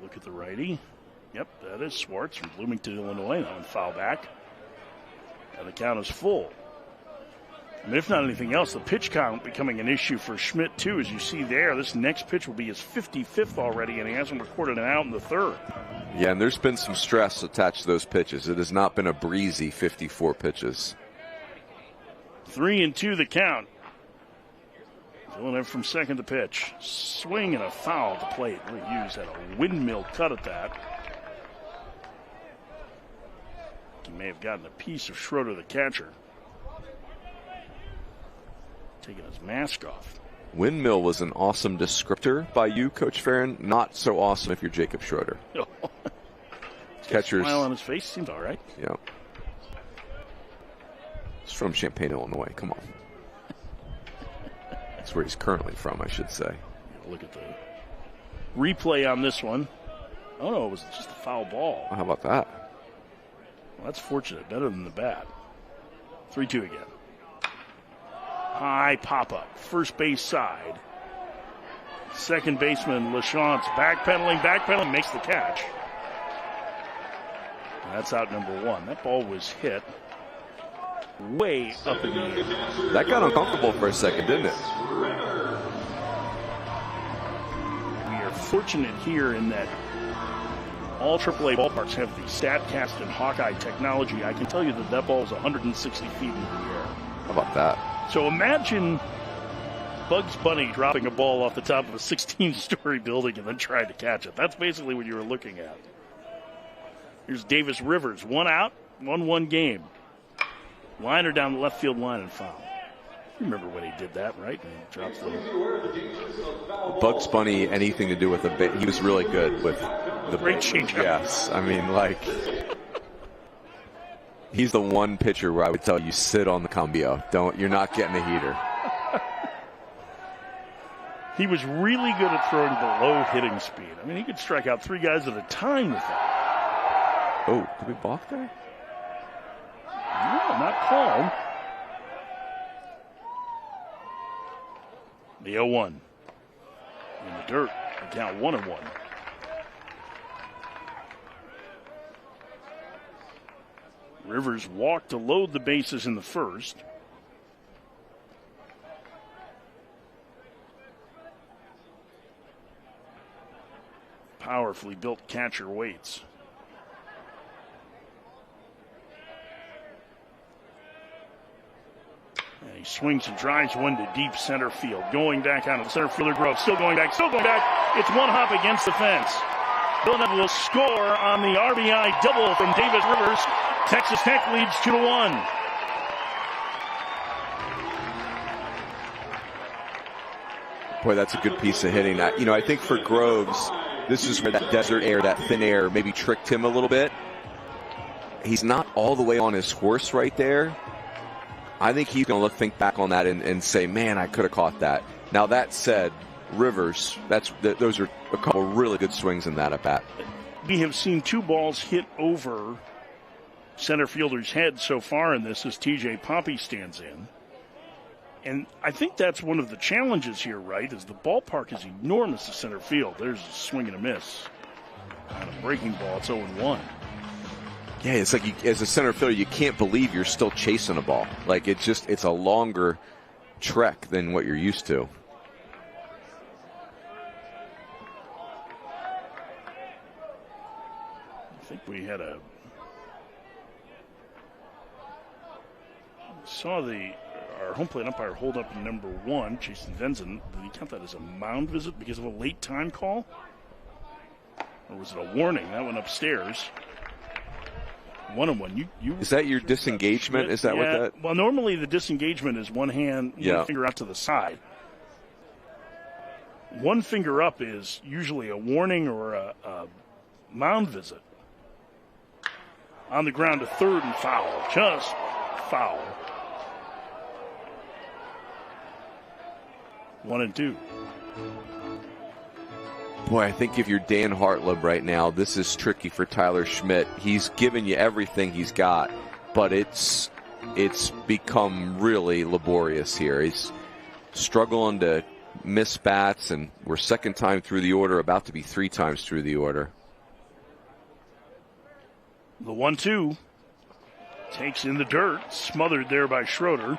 Look at the righty. Yep, that is Swartz from Bloomington, Illinois. That one foul back. And the count is full. I mean, if not anything else, the pitch count becoming an issue for Schmidt, too. As you see there, this next pitch will be his 55th already, and he hasn't recorded an out in the third. Yeah, and there's been some stress attached to those pitches. It has not been a breezy 54 pitches. 3-2 the count. Villeneuve from second to pitch. Swing and a foul at the plate. Really Hughes had a windmill cut at that. He may have gotten a piece of Schroeder, the catcher. Taking his mask off. Windmill was an awesome descriptor by you, Coach Farron. Not so awesome if you're Jacob Schroeder. Catcher's smile on his face seems all right. Yeah. He's from Champaign, Illinois. Come on. That's where he's currently from, I should say. Look at the replay on this one. Oh, no, it was just a foul ball. How about that? Well, that's fortunate. Better than the bat. 3-2 again. High pop-up. First base side. Second baseman LaChance backpedaling, makes the catch. And that's out number 1. That ball was hit way up in the air. That got uncomfortable for a second, didn't it? We are fortunate here in that all AAA ballparks have the StatCast and Hawkeye technology. I can tell you that ball is 160 feet in the air. How about that? So imagine Bugs Bunny dropping a ball off the top of a 16-story building and then trying to catch it. That's basically what you were looking at. Here's Davis Rivers. 1 out, 1-1 game. Liner down the left field line and foul. You remember when he did that, right? And he drops the Bugs Bunny, anything to do with a bit. He was really good with the great changeup. Yes, I mean, like, he's the one pitcher where I would tell you sit on the cambio. You're not getting a heater. He was really good at throwing below hitting speed. I mean, he could strike out 3 guys at a time with that. Oh, did we balk there? No, not called. The 0-1. In the dirt. Now 1-1. Rivers walked to load the bases in the first. Powerfully built catcher waits. And he swings and drives one to deep center field. Going back out of the center fielder Grove. Still going back, still going back. It's one hop against the fence. Villanova will score on the RBI double from Davis Rivers. Texas Tech leads 2-1. Boy, that's a good piece of hitting. You know, I think for Groves, this is where that desert air, that thin air maybe tricked him a little bit. He's not all the way on his horse right there. I think he's going to think back on that and say, man, I could have caught that. Now, that said, Rivers, those are a couple really good swings in that at bat. We have seen two balls hit over center fielder's head so far in this as TJ Poppy stands in. And I think that's one of the challenges here, right, is the ballpark is enormous to center field. There's a swing and a miss. On a breaking ball, it's 0-1. Yeah, it's like as a center fielder, you can't believe you're still chasing a ball. Like, it's a longer trek than what you're used to. I think we had saw our home plate umpire hold up number 1, Jason Venzen. Did he count that as a mound visit because of a late time call? Or was it a warning? That went upstairs. 1-1. You is that your disengagement? Is that what that? Well, normally the disengagement is one hand, one finger out to the side. One finger up is usually a warning or a mound visit. On the ground to third and foul. Just foul. 1-2. Boy, I think if you're Dan Hartleb right now, this is tricky for Tyler Schmidt. He's given you everything he's got, but it's become really laborious here. He's struggling to miss bats, and we're second time through the order, about to be 3 times through the order. The 1-2 takes in the dirt, smothered there by Schroeder.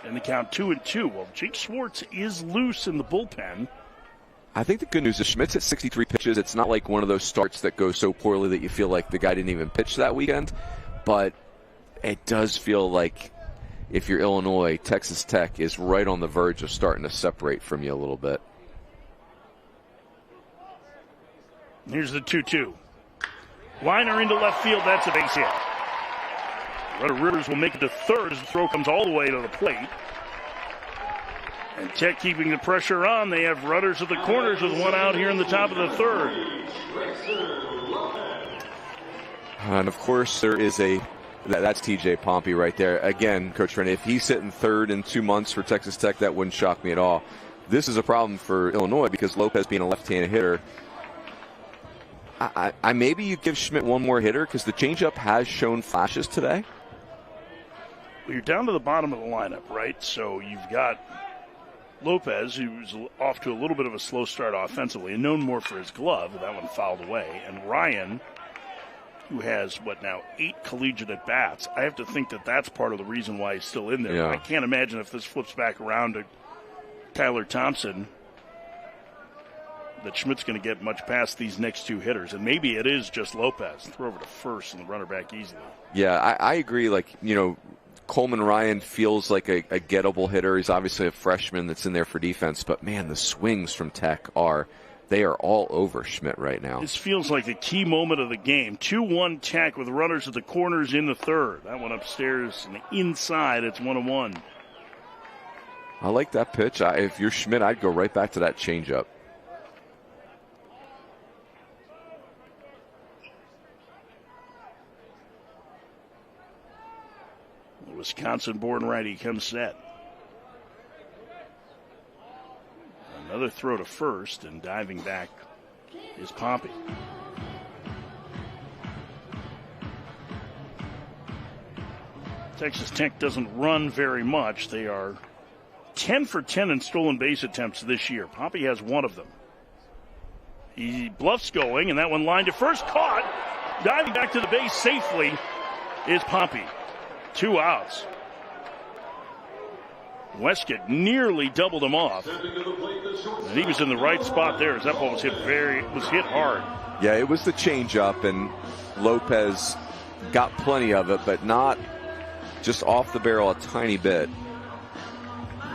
And the count 2-2. Well, Jake Schwartz is loose in the bullpen. I think the good news is Schmidt's at 63 pitches. It's not like one of those starts that go so poorly that you feel like the guy didn't even pitch that weekend. But it does feel like if you're Illinois, Texas Tech is right on the verge of starting to separate from you a little bit. Here's the 2-2. Liner into left field. That's a base hit. Rivers will make it to third as the throw comes all the way to the plate. And Tech keeping the pressure on. They have runners at the corners with one out here in the top of the third. And, of course, there is that's TJ Pompey right there. Again, Coach Rennie, if he's hitting third in 2 months for Texas Tech, that wouldn't shock me at all. This is a problem for Illinois because Lopez being a left-handed hitter. I maybe you give Schmidt one more hitter because the changeup has shown flashes today. Well, you're down to the bottom of the lineup, right? So you've got Lopez, who's off to a little bit of a slow start offensively and known more for his glove. That one fouled away. And Ryan, who has, 8 collegiate at-bats. I have to think that that's part of the reason why he's still in there. Yeah. I can't imagine if this flips back around to Tyler Thompson that Schmidt's going to get much past these next 2 hitters. And maybe it is just Lopez. Throw over to first and the runner back easily. Yeah, I agree. Coleman Ryan feels like a gettable hitter. He's obviously a freshman that's in there for defense. But, man, the swings from Tech are all over Schmidt right now. This feels like the key moment of the game. 2-1 Tech with runners at the corners in the third. That one upstairs and inside. It's 1-1. I like that pitch. If you're Schmidt, I'd go right back to that changeup. Wisconsin-born righty comes set. Another throw to first, and diving back is Pompey. Texas Tech doesn't run very much. They are 10 for 10 in stolen base attempts this year. Pompey has one of them. He bluffs going, and that one lined to first, caught. Diving back to the base safely is Pompey. 2 outs. Westcott nearly doubled him off. And he was in the right spot there as that ball was hit hard. Yeah, it was the changeup, and Lopez got plenty of it, but not just off the barrel a tiny bit.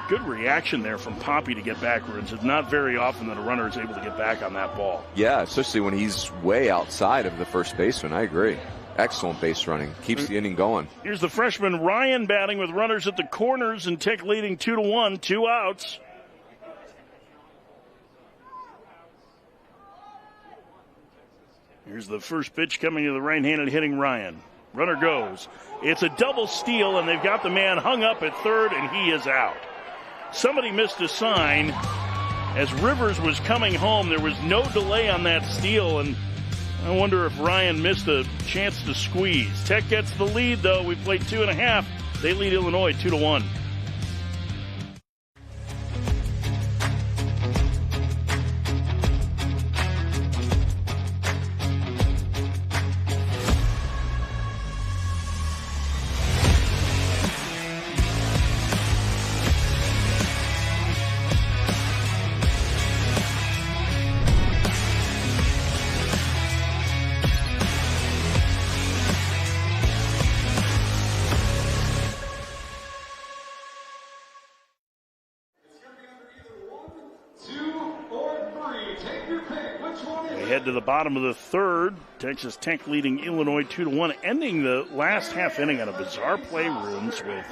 Good reaction there from Pompey to get backwards. It's not very often that a runner is able to get back on that ball. Yeah, especially when he's way outside of the first baseman. I agree. Excellent base running. Keeps the inning going. Here's the freshman Ryan batting with runners at the corners and Tech leading 2-1, 2 outs. Here's the first pitch coming to the right-handed hitting Ryan. Runner goes. It's a double steal, and they've got the man hung up at third, and he is out. Somebody missed a sign. As Rivers was coming home, there was no delay on that steal, and I wonder if Ryan missed a chance to squeeze. Tech gets the lead, though. We played 2.5. They lead Illinois 2-1. Head to the bottom of the third. Texas Tech leading Illinois 2-1, ending the last half inning on a bizarre play rooms with,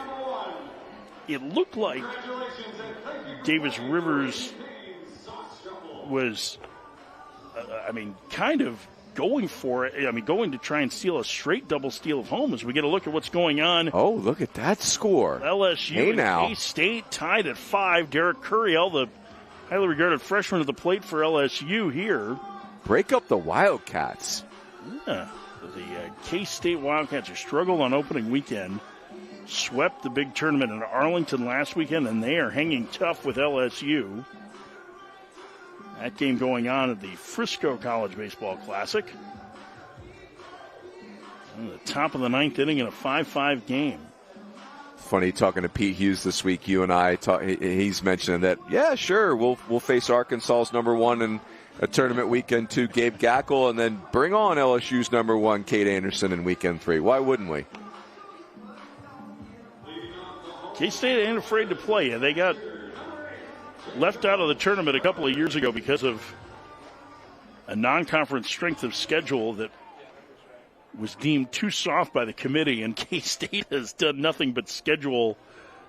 it looked like Davis Rivers was, kind of going for it. Going to try and steal a straight double steal of home as we get a look at what's going on. Oh, look at that score. LSU and K-State tied at 5. Derek Curiel, the highly regarded freshman at the plate for LSU here. Break up the Wildcats. Yeah, the K-State Wildcats have struggled on opening weekend. Swept the big tournament in Arlington last weekend, and they are hanging tough with LSU. That game going on at the Frisco College Baseball Classic. And the top of the 9th inning in a 5-5 game. Funny talking to Pete Hughes this week. You and I he's mentioning that. Yeah, sure, we'll face Arkansas's number 1 in a tournament weekend 2, Gabe Gackle, and then bring on LSU's number 1, Kate Anderson, in weekend 3. Why wouldn't we? K-State ain't afraid to play. They got left out of the tournament a couple of years ago because of a non-conference strength of schedule that was deemed too soft by the committee, and K-State has done nothing but schedule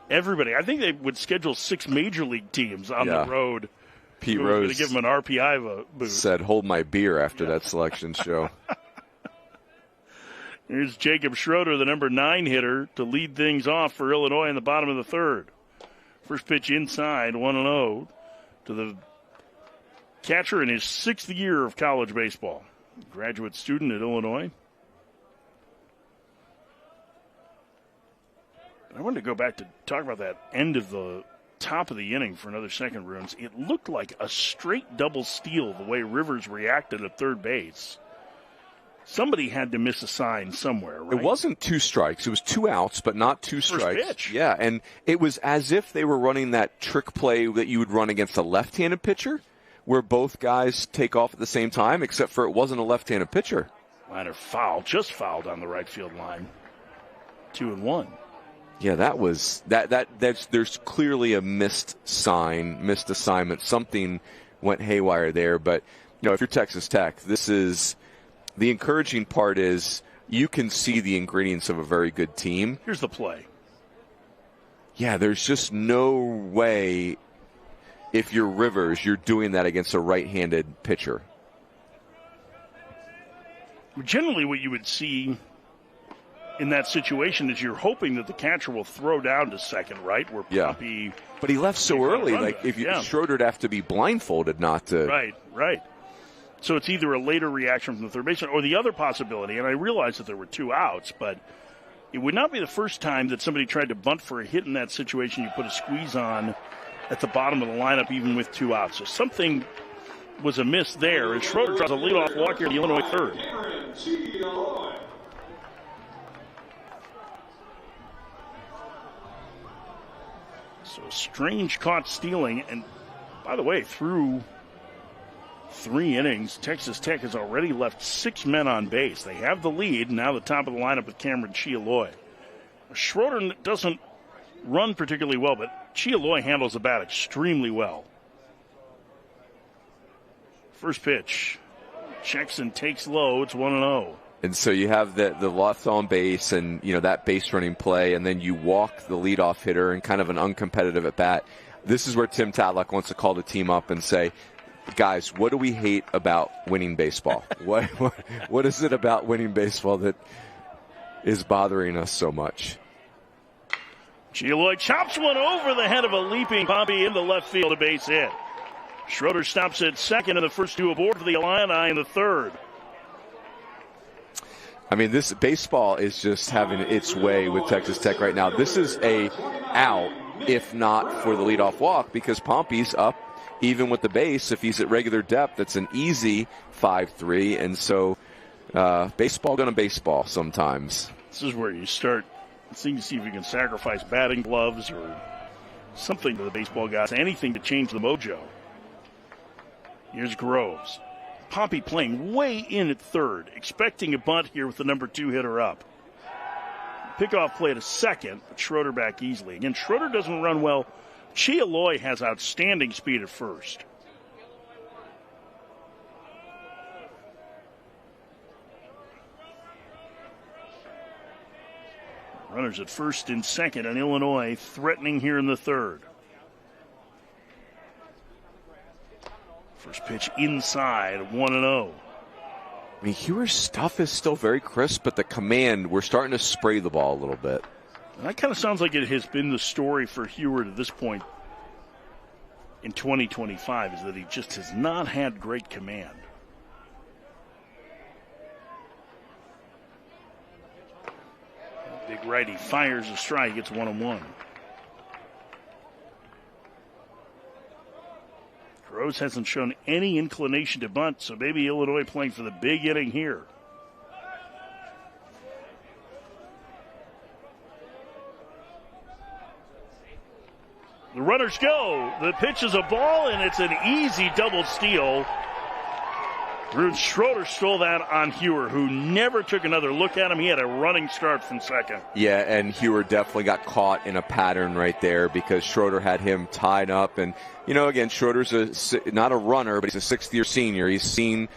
everybody. I think they would schedule 6 major league teams on the road. Pete Rose going to give him an RPI boost. Said, hold my beer after that selection show. Here's Jacob Schroeder, the number 9 hitter, to lead things off for Illinois in the bottom of the third. First pitch inside, 1-0 to the catcher in his 6th year of college baseball. Graduate student at Illinois. I wanted to go back to talk about that end of the top of the inning for another second, Runes. It looked like a straight double steal the way Rivers reacted at third base. Somebody had to miss a sign somewhere, right? It wasn't 2 strikes. It was 2 outs, but not 2 strikes. First pitch. Yeah, and it was as if they were running that trick play that you would run against a left-handed pitcher, where both guys take off at the same time, except for it wasn't a left-handed pitcher. Liner just fouled on the right field line. 2-1. Yeah, that was there's clearly a missed assignment. Something went haywire there. But if you're Texas Tech, this is the encouraging part is you can see the ingredients of a very good team. Here's the play. Yeah, there's just no way if you're Rivers, you're doing that against a right-handed pitcher. Generally, what you would see in that situation is you're hoping that the catcher will throw down to second, right? Where Pompey, but he left so early. Schroeder'd have to be blindfolded not to. Right. So it's either a later reaction from the third baseman or the other possibility. And I realize that there were 2 outs, but it would not be the first time that somebody tried to bunt for a hit in that situation. You put a squeeze on at the bottom of the lineup, even with 2 outs. So something was a miss there, and Schroeder draws a leadoff walk here, the Illinois third. So strange caught stealing, and by the way, through 3 innings, Texas Tech has already left 6 men on base. They have the lead, now the top of the lineup with Cameron Chialoy. Schroeder doesn't run particularly well, but Chialoy handles the bat extremely well. First pitch, checks and takes low, it's 1-0. And so you have the left on base and, that base running play, and then you walk the leadoff hitter in kind of an uncompetitive at bat. This is where Tim Tadlock wants to call the team up and say, guys, what do we hate about winning baseball? What is it about winning baseball that is bothering us so much? Chialoy chops one over the head of a leaping Pompey into left field, a base hit. Schroeder stops at second, and the first 2 aboard for the Illini in the third. I mean, this baseball is just having its way with Texas Tech right now. This is a out, if not for the leadoff walk, because Pompey's up even with the base. If he's at regular depth, it's an easy 5-3. And so baseball gonna baseball sometimes. This is where you start seeing to see if you can sacrifice batting gloves or something to the baseball guys, anything to change the mojo. Here's Groves. Pompey playing way in at third, expecting a bunt here with the number 2 hitter up. Pickoff play to second, but Schroeder back easily. Again, Schroeder doesn't run well. Chialoy has outstanding speed at first. Runners at first and second, and Illinois threatening here in the third. First pitch inside, 1-0. I mean, Hewer's stuff is still very crisp, but the command, we're starting to spray the ball a little bit. And that kind of sounds like it has been the story for Hewer to this point in 2025, is that he just has not had great command. Big righty fires a strike, gets 1-1. Groves hasn't shown any inclination to bunt, so maybe Illinois playing for the big inning here. The runners go. The pitch is a ball, and it's an easy double steal. Rune Schroeder stole that on Hewer, who never took another look at him. He had a running start from second. Yeah, and Hewer definitely got caught in a pattern right there because Schroeder had him tied up. And, again, Schroeder's not a runner, but he's a sixth-year senior. He's seen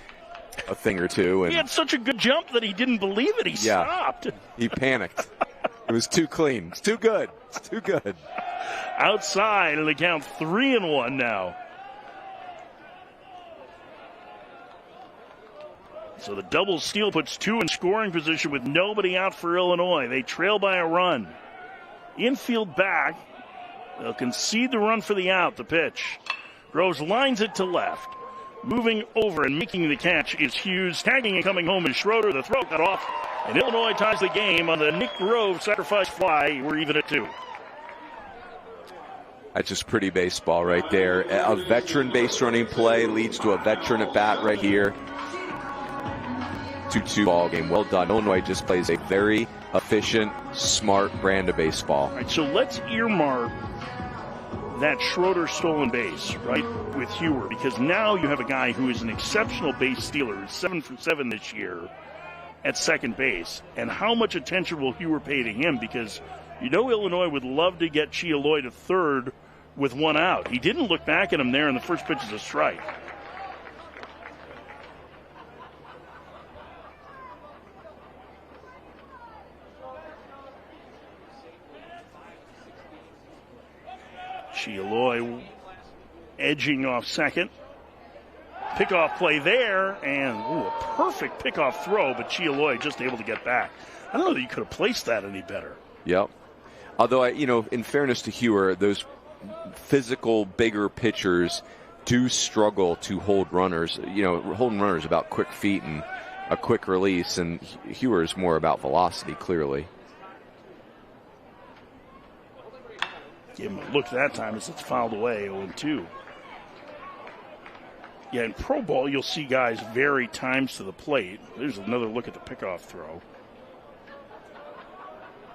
a thing or two. And he had such a good jump that he didn't believe it. He stopped. He panicked. It was too clean. It's too good. It's too good. Outside, and they count 3-1 now. So the double steal puts 2 in scoring position with nobody out for Illinois. They trail by a run. Infield back. They'll concede the run for the out. The pitch. Groves lines it to left. Moving over and making the catch is Hughes. Tagging and coming home is Schroeder. The throw cut off. And Illinois ties the game on the Nick Groves sacrifice fly. We're even at 2. That's just pretty baseball right there. A veteran base running play leads to a veteran at bat right here. 2-2 ball game. Well done. Illinois just plays a very efficient, smart brand of baseball. All right, so let's earmark that Schroeder stolen base, right, with Hewer, because now you have a guy who is an exceptional base stealer, who's 7 for 7 this year at second base. And how much attention will Hewer pay to him? Because Illinois would love to get Chialoy to third with 1 out. He didn't look back at him there, and the first pitch is a strike. Chialoy edging off second. Pickoff play there, and a perfect pickoff throw, but Chialoy just able to get back. I don't know that you could have placed that any better. Yep. Although, in fairness to Hewer, those physical, bigger pitchers do struggle to hold runners. Holding runners about quick feet and a quick release, and Hewer is more about velocity, clearly. Give him a look that time as it's fouled away, 0-2. Yeah, in pro ball, you'll see guys vary times to the plate. There's another look at the pickoff throw.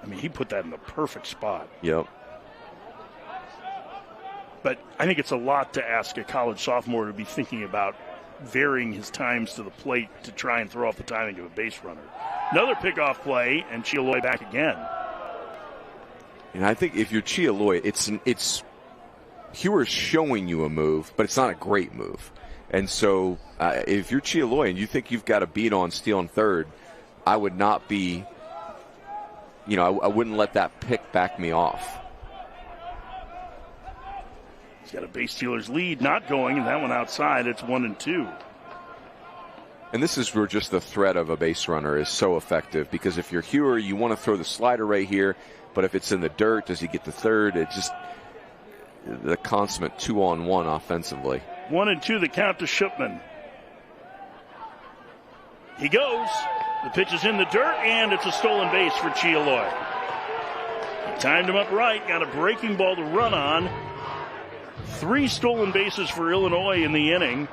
I mean, he put that in the perfect spot. Yep. But I think it's a lot to ask a college sophomore to be thinking about varying his times to the plate to try and throw off the timing of a base runner. Another pickoff play, and Chialoy back again. And I think if you're Chialoy, it's Hewer's showing you a move, but it's not a great move. And so if you're Chialoy and you think you've got a beat on stealing third, I would not be, I wouldn't let that pick back me off. He's got a base stealer's lead not going, and that one outside. It's 1-2. And this is where just the threat of a base runner is so effective, because if you're Hewer, you want to throw the slider right here, but if it's in the dirt, does he get the third? It just the consummate 2-on-1 offensively. 1-2 the count to Shipman. He goes. The pitch is in the dirt, and it's a stolen base for Chialoy. He timed him up right, got a breaking ball to run on. 3 stolen bases for Illinois in the inning.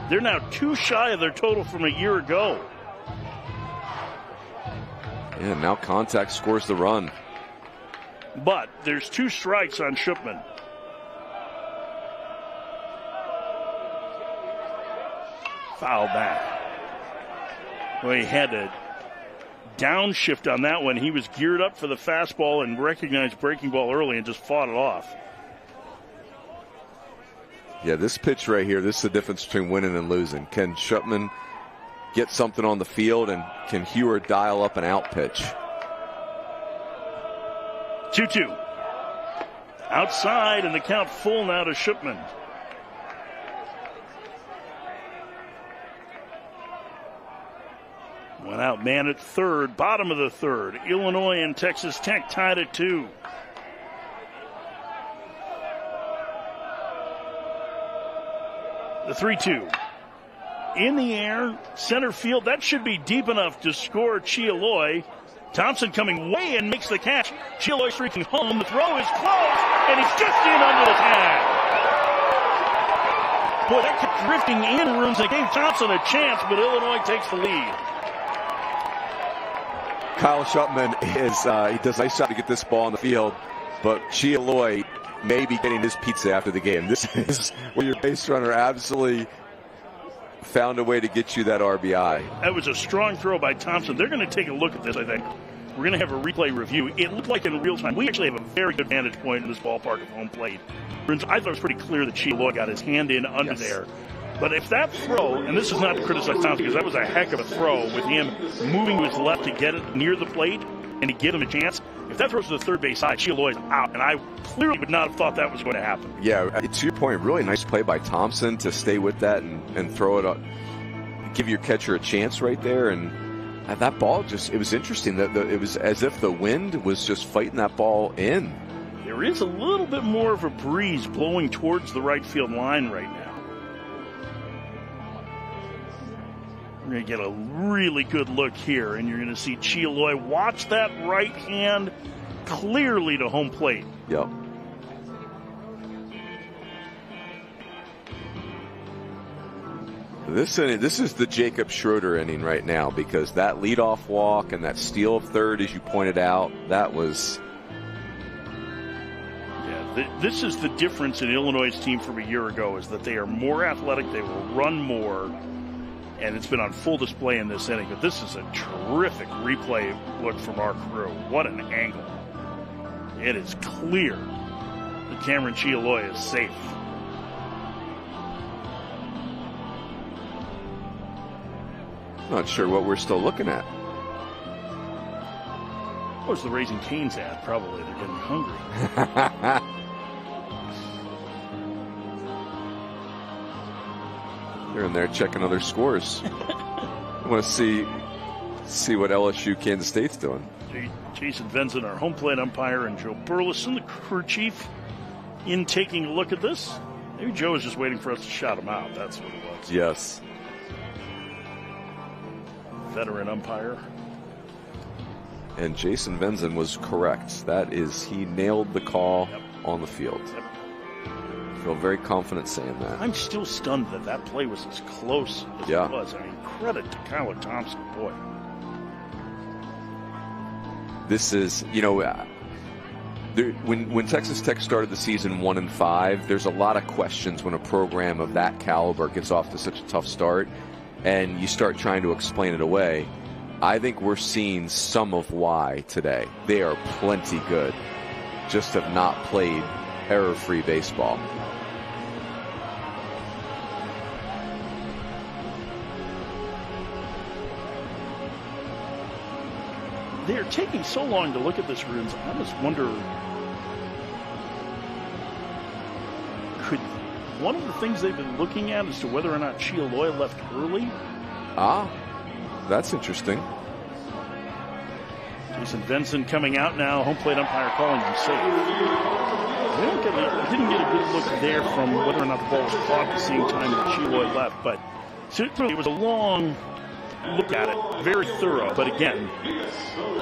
They're now 2 shy of their total from a year ago. Yeah, now contact scores the run. But there's 2 strikes on Shipman. Foul back. Well, he had to downshift on that one. He was geared up for the fastball and recognized breaking ball early and just fought it off. Yeah, this pitch right here, this is the difference between winning and losing. Can Shipman get something on the field, and can Hewer dial up an out pitch? 2-2. Outside, and the count full now to Shipman. One out, man at third, bottom of the third. Illinois and Texas Tech tied at 2. The 3-2. In the air, center field. That should be deep enough to score Chialoy. Thompson coming way in, makes the catch. Chialoy streaking home. The throw is close, and he's just in under the tag. Boy, that kept drifting in rooms. It gave Thompson a chance, but Illinois takes the lead. Kyle Shipman he does a nice job to get this ball on the field, but Chialoy may be getting his pizza after the game. This is where your base runner absolutely found a way to get you that RBI. That was a strong throw by Thompson. They're going to take a look at this, I think. We're going to have a replay review. It looked like in real time. We actually have a very good vantage point in this ballpark of home plate. I thought it was pretty clear that Chialoy got his hand in under there. But if that throw, and this is not to criticize Thompson, because that was a heck of a throw with him moving to his left to get it near the plate and to give him a chance. If that throws to the third base side, Chialoy's out, and I clearly would not have thought that was going to happen. Yeah, to your point, really nice play by Thompson to stay with that and throw it up, give your catcher a chance right there. And that ball it was interesting. That it was as if the wind was just fighting that ball in. There is a little bit more of a breeze blowing towards the right field line right now. We're going to get a really good look here, and you're going to see Chialoy watch that right hand clearly to home plate. Yep. This is the Jacob Schroeder inning right now, because that leadoff walk and that steal of third, as you pointed out, that was... Yeah, this is the difference in Illinois' team from a year ago, is that they are more athletic, they will run more, and it's been on full display in this inning. But this is a terrific replay look from our crew. What an angle. It is clear that Cameron Chialoy is safe. Not sure what we're still looking at. What's the Raising Cane's ad? Probably they're getting hungry. They're in there checking other scores. I want to see what LSU Kansas State's doing. Jason Venson, our home plate umpire, and Joe Burleson, the crew chief, in taking a look at this. Maybe Joe was just waiting for us to shout him out. That's what it was. Yes. Veteran umpire. And Jason Venson was correct. That is, he nailed the call on the field. Yep. Feel very confident saying that. I'm still stunned that that play was as close as Yeah. it was. I mean, credit to Kyler Thompson, boy. This is, when Texas Tech started the season 1-5, there's a lot of questions when a program of that caliber gets off to such a tough start, and you start trying to explain it away. I think we're seeing some of why today. They are plenty good, just have not played error-free baseball. They're taking so long to look at this, Runes. I almost wonder, could one of the things they've been looking at as to whether or not Chialoy left early? That's interesting. Jason Venson coming out now, home plate umpire calling him safe. Didn't get a good look there from whether or not the ball was caught at the same time that Chialoy left, but certainly it was a long look at it, very thorough. But again,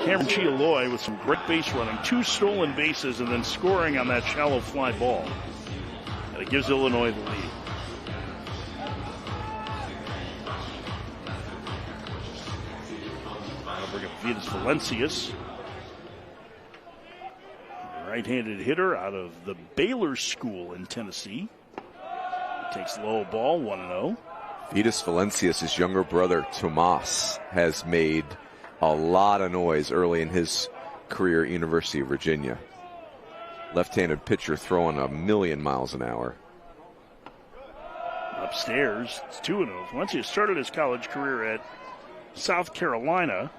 Cameron Chialoy with some great base running, 2 stolen bases, and then scoring on that shallow fly ball. And it gives Illinois the lead. I'll bring up Vitas Valencius, right-handed hitter out of the Baylor School in Tennessee. Takes low ball, 1-0. Vitas Valencius' younger brother, Tomas, has made a lot of noise early in his career at University of Virginia. Left-handed pitcher throwing 1,000,000 miles an hour. Upstairs, it's 2-0. Valencius started his college career at South Carolina.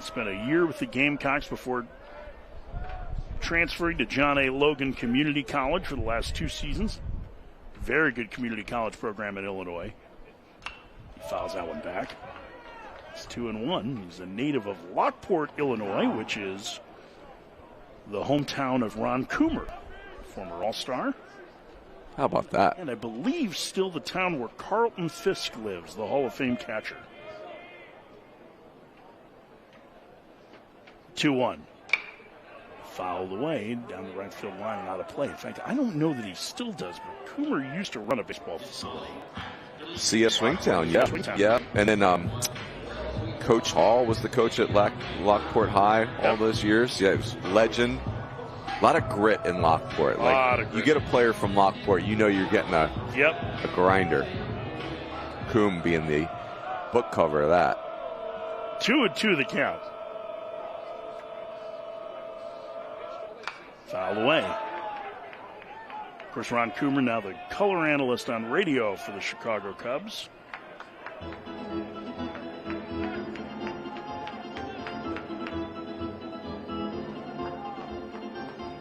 Spent a year with the Gamecocks before transferring to John A. Logan Community College for the last 2 seasons. Very good community college program in Illinois. He fouls that one back. It's 2-1. He's a native of Lockport, Illinois, which is the hometown of Ron Coomer, former All-Star. How about that? And I believe still the town where Carlton Fisk lives, the Hall of Fame catcher. 2-1. Fouled away down the right field line and out of play. In fact, I don't know that he still does, but Coomer used to run a baseball facility. CS Swingtown, yeah. Swingtown. Yeah. And then Coach Hall was the coach at Lockport High all those years. Yeah, he was legend. A lot of grit in Lockport. You get a player from Lockport, you know you're getting a grinder. Coombe being the book cover of that. 2-2 the count. Fouled away. Of course, Ron Coomer now the color analyst on radio for the Chicago Cubs.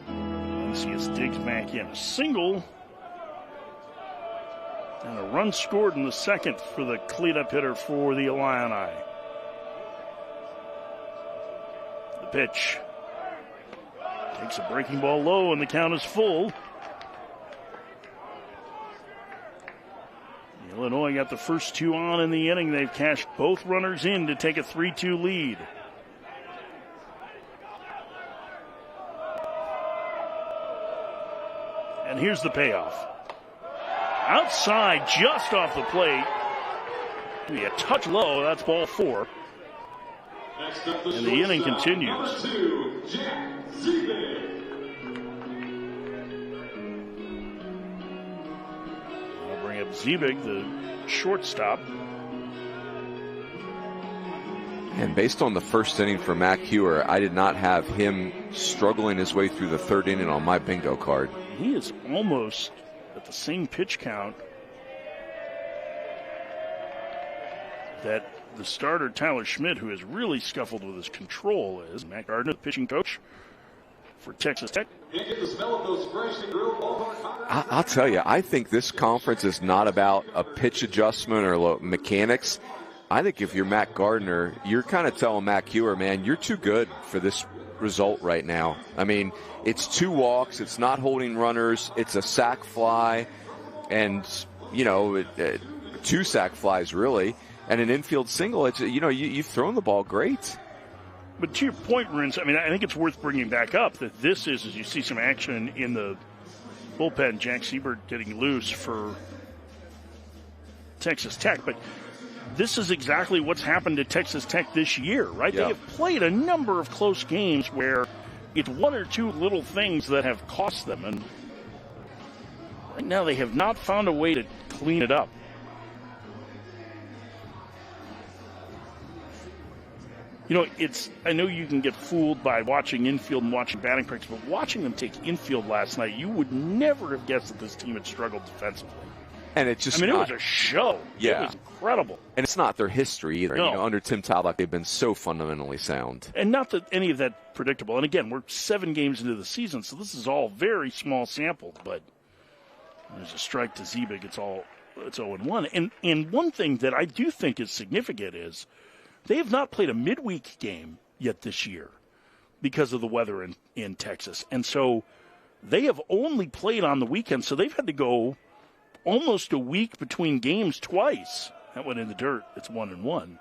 Valencius digs back in. A single and a run scored in the second for the cleanup hitter for the Illini. The pitch. Takes a breaking ball low, and the count is full. Illinois got the first 2 on in the inning. They've cashed both runners in to take a 3-2 lead. And here's the payoff. Outside, just off the plate. Be a touch low. That's ball 4. And the inning continues. I'll bring up Ziebig, the shortstop. And based on the first inning for Mac Hewer, I did not have him struggling his way through the 3rd inning on my bingo card. He is almost at the same pitch count that the starter Tyler Schmidt, who has really scuffled with his control, is. Matt Gardner, the pitching coach for Texas Tech. I'll tell you, I think this conference is not about a pitch adjustment or mechanics. I think if you're Matt Gardner, you're kind of telling Mac Hewer, man, you're too good for this result right now. I mean, it's 2 walks, it's not holding runners, it's a sac fly, and, 2 sac flies really, and an infield single. It's, you've thrown the ball great. But to your point, Rins, I mean, I think it's worth bringing back up that this is, as you see some action in the bullpen, Jack Siebert getting loose for Texas Tech. But this is exactly what's happened to Texas Tech this year, right? Yeah. They have played a number of close games where it's one or two little things that have cost them. And right now they have not found a way to clean it up. You know, I know you can get fooled by watching infield and watching batting practice, but watching them take infield last night, you would never have guessed that this team had struggled defensively. And it's just it was a show. Yeah. It was incredible. And it's not their history either. No. You know, under Tim Talbot, they've been so fundamentally sound. And not that any of that predictable. And again, we're 7 games into the season, so this is all very small sample, but there's a strike to Zebig. It's 0-1. And one thing that I do think is significant is they have not played a midweek game yet this year because of the weather in Texas. And so they have only played on the weekend, so they've had to go almost a week between games twice. That went in the dirt. It's 1-1.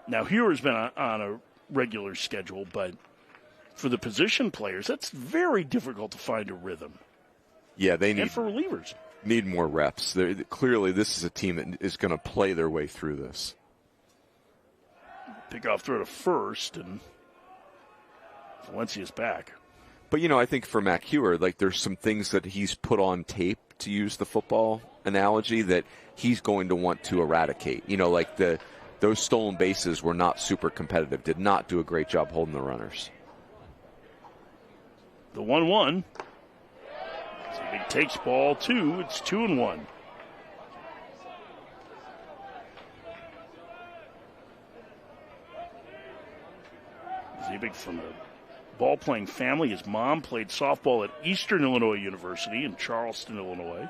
Now, Hewer's been on a regular schedule, but for the position players, that's very difficult to find a rhythm. Yeah, they and for relievers. Need more reps. Clearly, this is a team that is going to play their way through this. Pick off throw to first, and Valencia's back. But, you know, I think for Mac Hewer, like, there's some things that he's put on tape, to use the football analogy, that he's going to want to eradicate. You know, like those stolen bases were not super competitive, did not do a great job holding the runners. The 1-1. He takes ball 2. It's 2-1. Zebig from a ball-playing family. His mom played softball at Eastern Illinois University in Charleston, Illinois.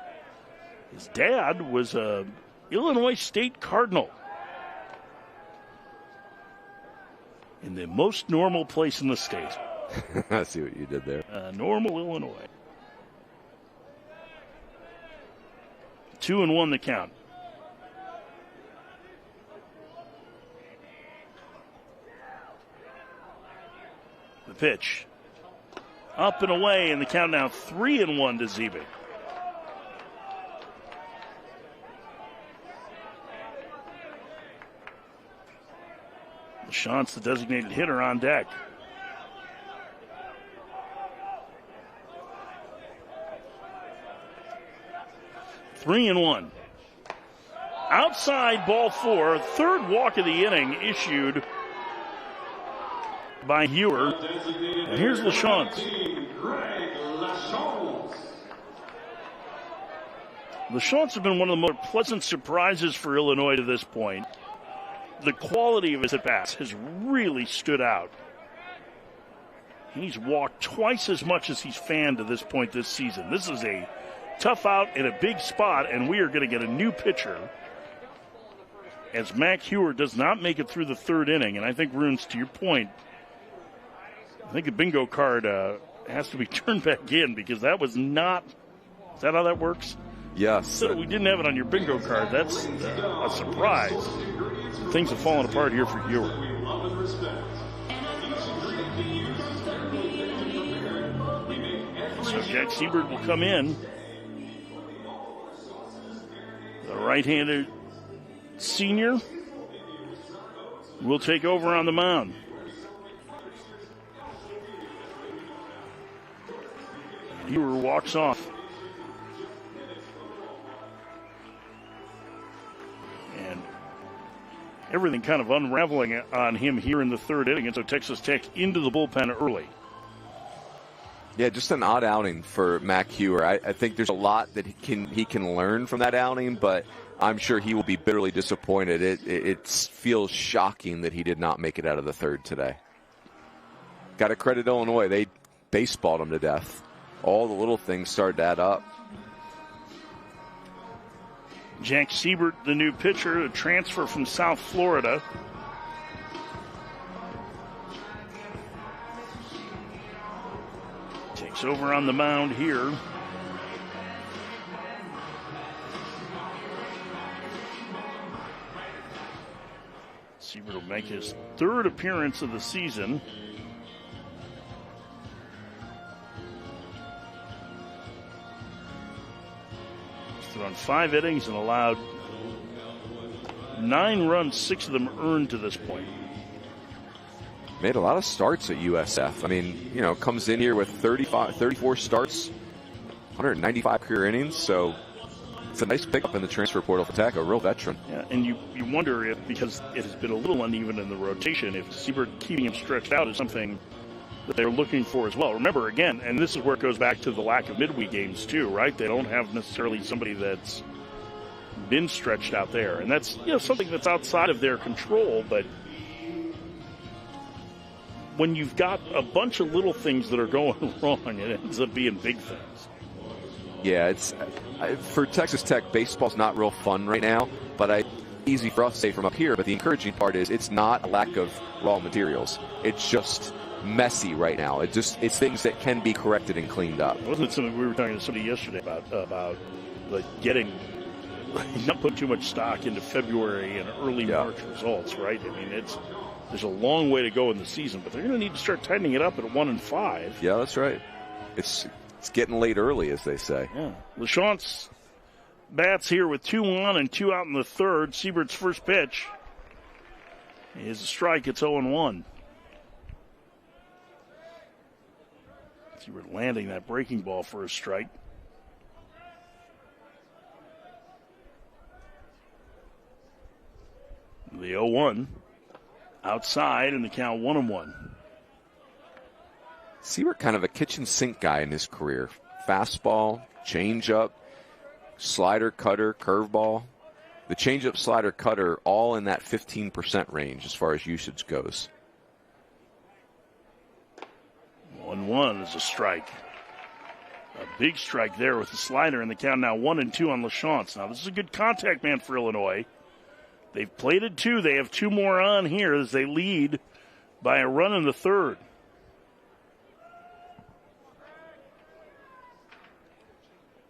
His dad was a Illinois State Cardinal in the most normal place in the state. I see what you did there. Normal, Illinois. 2-1 the count. The pitch. Up and away, and the count now 3-1 to Zebig. LaChance, the designated hitter, on deck. Three and one. Outside, ball 4. Third walk of the inning issued by Hewer. And here's LaChance. LaChance has been one of the more pleasant surprises for Illinois to this point. The quality of his at-bats has really stood out. He's walked twice as much as he's fanned to this point this season. This is a tough out in a big spot, and we are going to get a new pitcher as Mac Hewer does not make it through the third inning. And I think, Runes, to your point, I think the bingo card has to be turned back in because that was not. Is that how that works? Yes. So we didn't have it on your bingo card. That's a surprise. Things have fallen apart here for Hewer. So Jack Siebert will come in. The right-handed senior will take over on the mound. Hewer walks off. And everything kind of unraveling on him here in the third inning. And so Texas Tech into the bullpen early. Yeah, just an odd outing for Mac Hewer. I think there's a lot that he can learn from that outing, but I'm sure he will be bitterly disappointed. It feels shocking that he did not make it out of the third today. Got to credit Illinois. They baseballed him to death. All the little things started to add up. Jack Siebert, the new pitcher, a transfer from South Florida. Takes over on the mound here. Siebert will make his third appearance of the season. He's thrown 5 innings and allowed 9 runs, 6 of them earned to this point. Made a lot of starts at USF. I mean, you know, comes in here with 34 starts, 195 career innings, so it's a nice pickup in the transfer portal for Tech, a real veteran. Yeah, and you wonder if, because it has been a little uneven in the rotation, if Siebert keeping him stretched out is something that they're looking for as well. Remember, again, and this is where it goes back to the lack of midweek games too, right? They don't have necessarily somebody that's been stretched out there, and that's, you know, something that's outside of their control, but when you've got a bunch of little things that are going wrong, it ends up being big things. Yeah, it's for Texas Tech, baseball's not real fun right now, but easy for us to say from up here, but the encouraging part is it's not a lack of raw materials. It's just messy right now. It's things that can be corrected and cleaned up. Wasn't it something we were talking to somebody yesterday about like not putting too much stock into February and early March results, right? I mean, there's a long way to go in the season, but they're going to need to start tightening it up at 1-5. Yeah, that's right. It's getting late early, as they say. Yeah. LaChance bats here with 2 on and 2 out in the third. Siebert's first pitch is a strike. It's 0-1. Siebert landing that breaking ball for a strike. The 0-1 outside, and the count 1-1. Siebert kind of a kitchen sink guy in his career. Fastball, changeup, slider, cutter, curveball. The changeup, slider, cutter, all in that 15% range as far as usage goes. 1-1 is a strike. A big strike there with the slider, and the count now 1-2 on LaChance. Now, this is a good contact man for Illinois. They've plated 2. They have 2 more on here as they lead by a run in the third.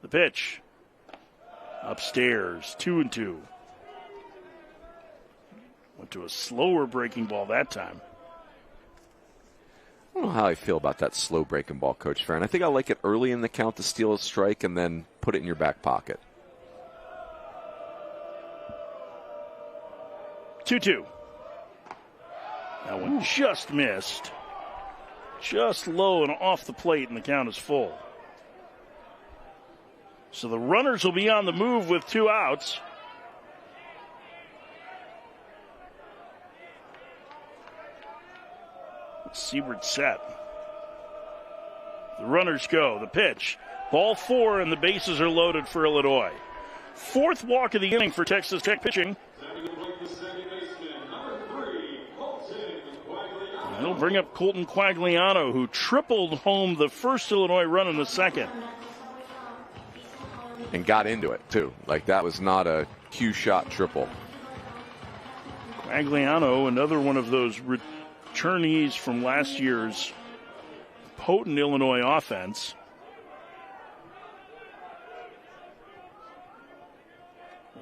The pitch. Upstairs, 2-2. Went to a slower breaking ball that time. I don't know how I feel about that slow breaking ball, Coach Farron. I think I like it early in the count to steal a strike and then put it in your back pocket. 2-2. That one just missed. Just low and off the plate, and the count is full. So the runners will be on the move with 2 outs. Siebert set. The runners go. The pitch. Ball 4, and the bases are loaded for Illinois. 4th walk of the inning for Texas Tech pitching. He'll bring up Colton Quagliano, who tripled home the first Illinois run in the second. And got into it, too. Like, that was not a cue shot triple. Quagliano, another one of those returnees from last year's potent Illinois offense.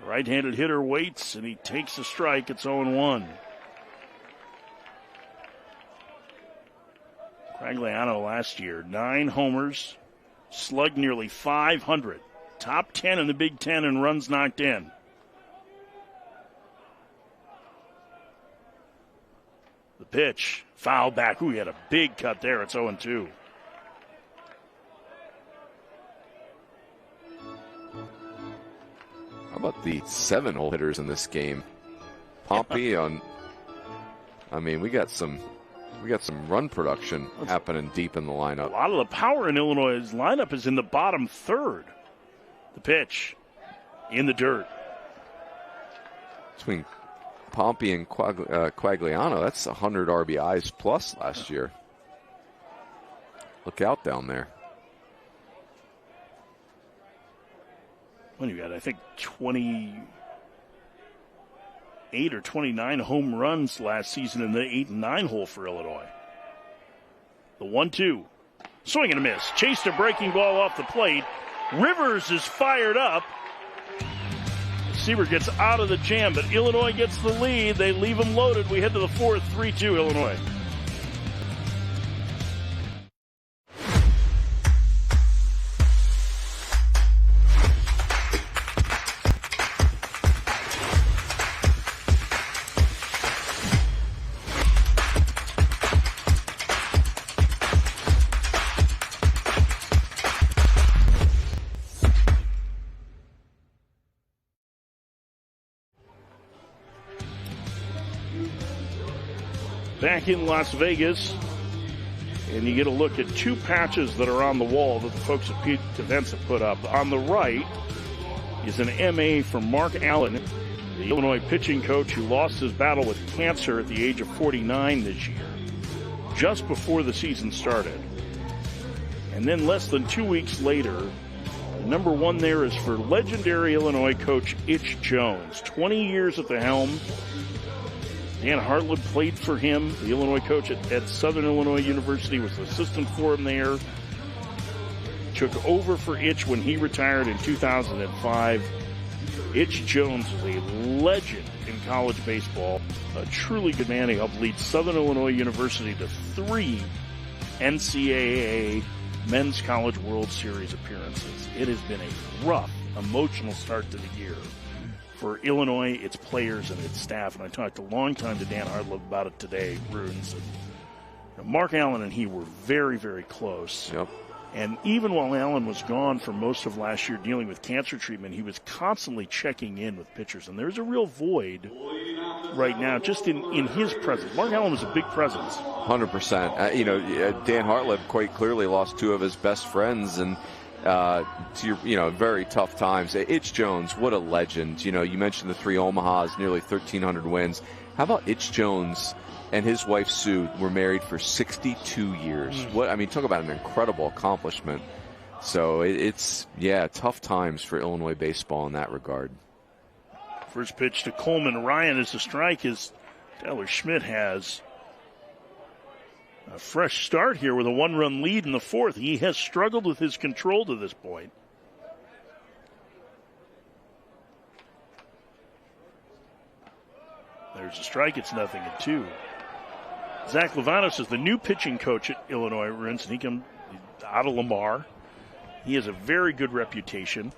The right-handed hitter waits, and he takes a strike. It's 0-1. Quagliano last year, 9 homers, slugged nearly 500. Top 10 in the Big Ten in runs knocked in. The pitch, foul back. Ooh, he had a big cut there. It's 0-2. How about the 7-hole hitters in this game? Pompey on. I mean, we got some run production happening deep in the lineup. A lot of the power in Illinois' lineup is in the bottom third. The pitch in the dirt. Between Pompey and Quagliano, that's 100 RBIs plus last year. Look out down there. When you got, I think, 28 or 29 home runs last season in the 8 and 9 hole for Illinois. The 1-2. Swing and a miss. Chased a breaking ball off the plate. Rivers is fired up. Siebert gets out of the jam, but Illinois gets the lead. They leave him loaded. We head to the fourth, 3-2 Illinois. Back in Las Vegas, and you get a look at two patches that are on the wall that the folks at Peak Events have put up. On the right is an MA from Mark Allen, the Illinois pitching coach who lost his battle with cancer at the age of 49 this year, just before the season started. And then less than 2 weeks later, number one there is for legendary Illinois coach Itch Jones. 20 years at the helm. Dan Hartleb played for him. The Illinois coach at Southern Illinois University was an assistant for him there. Took over for Itch when he retired in 2005. Itch Jones is a legend in college baseball. A truly good man. He helped lead Southern Illinois University to 3 NCAA Men's College World Series appearances. It has been a rough, emotional start to the year for Illinois, its players, and its staff. And I talked a long time to Dan Hartleb about it today, Runes. And Mark Allen and he were very, very close. Yep. And even while Allen was gone for most of last year dealing with cancer treatment, he was constantly checking in with pitchers. And there's a real void right now just in his presence. Mark Allen was a big presence. 100%. Dan Hartleb quite clearly lost 2 of his best friends, and to your, very tough times. Itch Jones, what a legend. You mentioned the 3 Omahas, nearly 1,300 wins. How about Itch Jones and his wife Sue were married for 62 years? Talk about an incredible accomplishment. So it's tough times for Illinois baseball in that regard. First pitch to Coleman Ryan as the strike as Tyler Schmidt has a fresh start here with a 1-run lead in the fourth. He has struggled with his control to this point. There's a strike. It's 0-2. Zach Levanos is the new pitching coach at Illinois, and he comes out of Lamar. He has a very good reputation,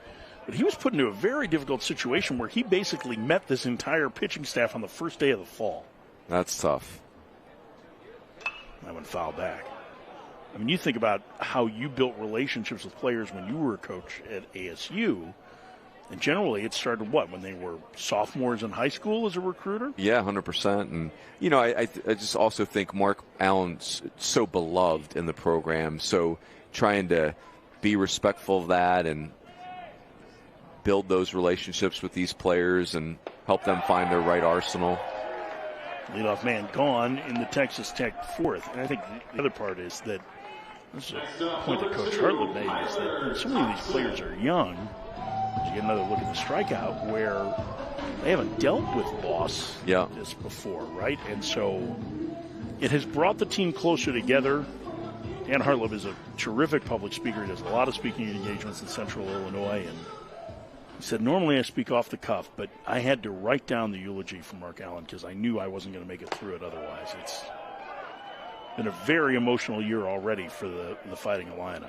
but he was put into a very difficult situation where he basically met this entire pitching staff on the first day of the fall. That's tough. I went foul back. You think about how you built relationships with players when you were a coach at ASU, and generally it started when they were sophomores in high school as a recruiter? Yeah, 100%. And, I just also think Mark Allen's so beloved in the program, so trying to be respectful of that and build those relationships with these players and help them find their right arsenal. Leadoff man gone in the Texas Tech fourth. And I think the other part is that, this is a point that Coach Hartleb made, is that so many of these players are young. You get another look at the strikeout where they haven't dealt with loss this before, right? And so it has brought the team closer together. Dan Hartleb is a terrific public speaker. He does a lot of speaking engagements in Central Illinois, and he said, normally I speak off the cuff, but I had to write down the eulogy for Mark Allen because I knew I wasn't going to make it through it otherwise. It's been a very emotional year already for the Fighting Illini.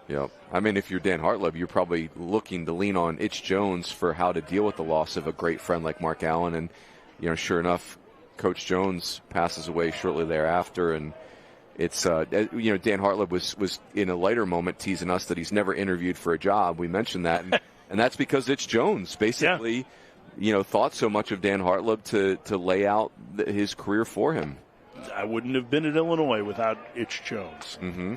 Yep. If you're Dan Hartleb, you're probably looking to lean on Itch Jones for how to deal with the loss of a great friend like Mark Allen. And, sure enough, Coach Jones passes away shortly thereafter. And it's, Dan Hartleb was in a lighter moment teasing us that he's never interviewed for a job. We mentioned that. And that's because Itch Jones basically, thought so much of Dan Hartleb to lay out his career for him. I wouldn't have been at Illinois without Itch Jones. Mm-hmm.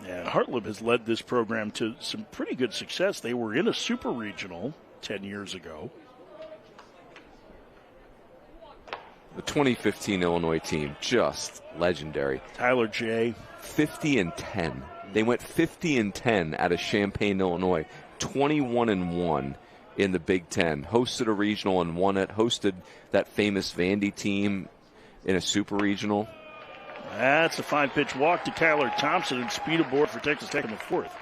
And Hartleb has led this program to some pretty good success. They were in a super regional 10 years ago. The 2015 Illinois team, just legendary. Tyler J. 50-10. They went 50-10 out of Champaign, Illinois. 21-1 in the Big Ten. Hosted a regional and won it. Hosted that famous Vandy team in a super regional. That's a 5-pitch walk to Kyler Thompson and speed aboard for Texas Tech in the fourth.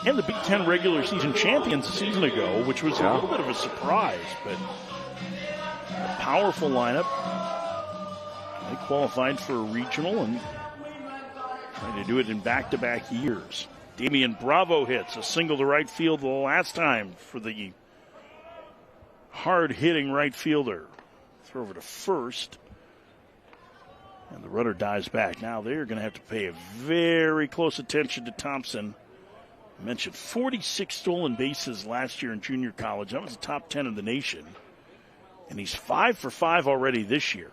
and the Big Ten regular season champions a season ago, which was a little bit of a surprise, but a powerful lineup. They qualified for a regional and trying to do it in back-to-back years. Damian Bravo hits a single to right field the last time for the hard-hitting right fielder. Throw over to first. And the runner dives back. Now they're going to have to pay a very close attention to Thompson. I mentioned 46 stolen bases last year in junior college. That was the top 10 in the nation. And he's 5 for 5 already this year.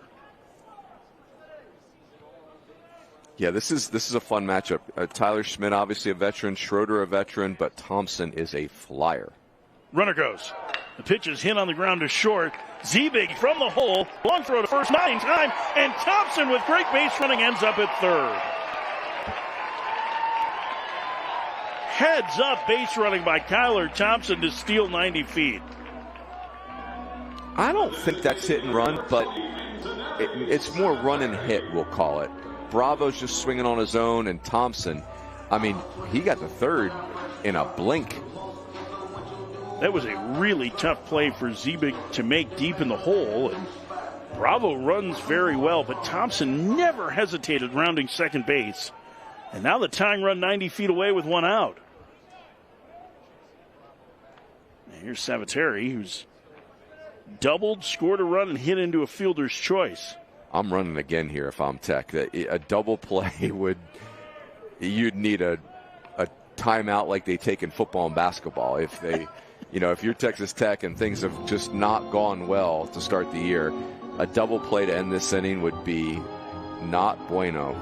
Yeah, this is a fun matchup. Tyler Schmidt, obviously a veteran, Schroeder a veteran, but Thompson is a flyer. Runner goes. The pitch is hit on the ground to short. Ziebig from the hole. Long throw to first, not in time. And Thompson with great base running ends up at third. Heads up base running by Kyler Thompson to steal 90 feet. I don't think that's hit and run, but it's more run and hit, we'll call it. Bravo's just swinging on his own, and Thompson, I mean, he got the third in a blink. That was a really tough play for Ziebig to make deep in the hole, and Bravo runs very well, but Thompson never hesitated rounding second base. And now the tying run 90 feet away with one out. And here's Savateri, who's doubled, scored a run, and hit into a fielder's choice. I'm running again here if I'm Tech. A double play you'd need a timeout like they take in football and basketball. If they, if you're Texas Tech and things have just not gone well to start the year, a double play to end this inning would be not bueno.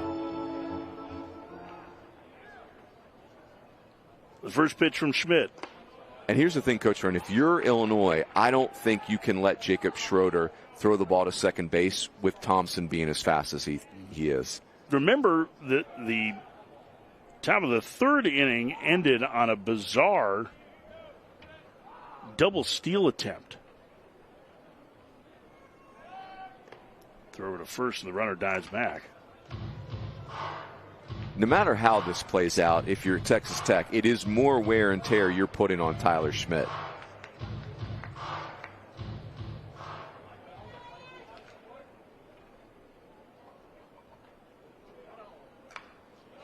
The first pitch from Schmidt. And here's the thing, Coach Ryan, if you're Illinois, I don't think you can let Jacob Schroeder throw the ball to second base with Thompson being as fast as he is. Remember that the top of the third inning ended on a bizarre double steal attempt. Throw it to first and the runner dives back. No matter how this plays out, if you're Texas Tech, it is more wear and tear you're putting on Tyler Schmidt.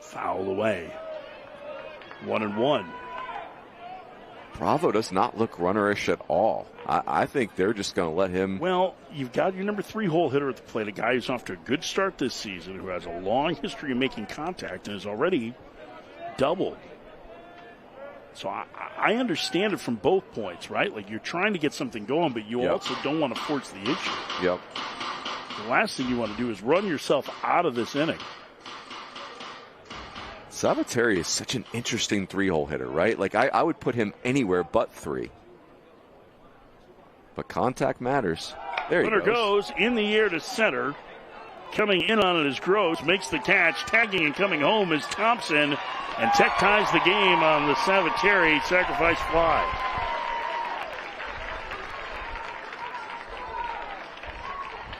Foul away. 1-1. Bravo does not look runnerish at all. I think they're just going to let him. Well, you've got your number 3 hole hitter at the plate, a guy who's off to a good start this season, who has a long history of making contact and has already doubled. So I understand it from both points, right? Like, you're trying to get something going, but you also don't want to force the issue. Yep. The last thing you want to do is run yourself out of this inning. Savateri is such an interesting 3-hole hitter, right? Like, I would put him anywhere but 3. But contact matters. There he Runner goes in the air to center. Coming in on it is Gross. Makes the catch. Tagging and coming home is Thompson. And Tech ties the game on the Savateri sacrifice fly.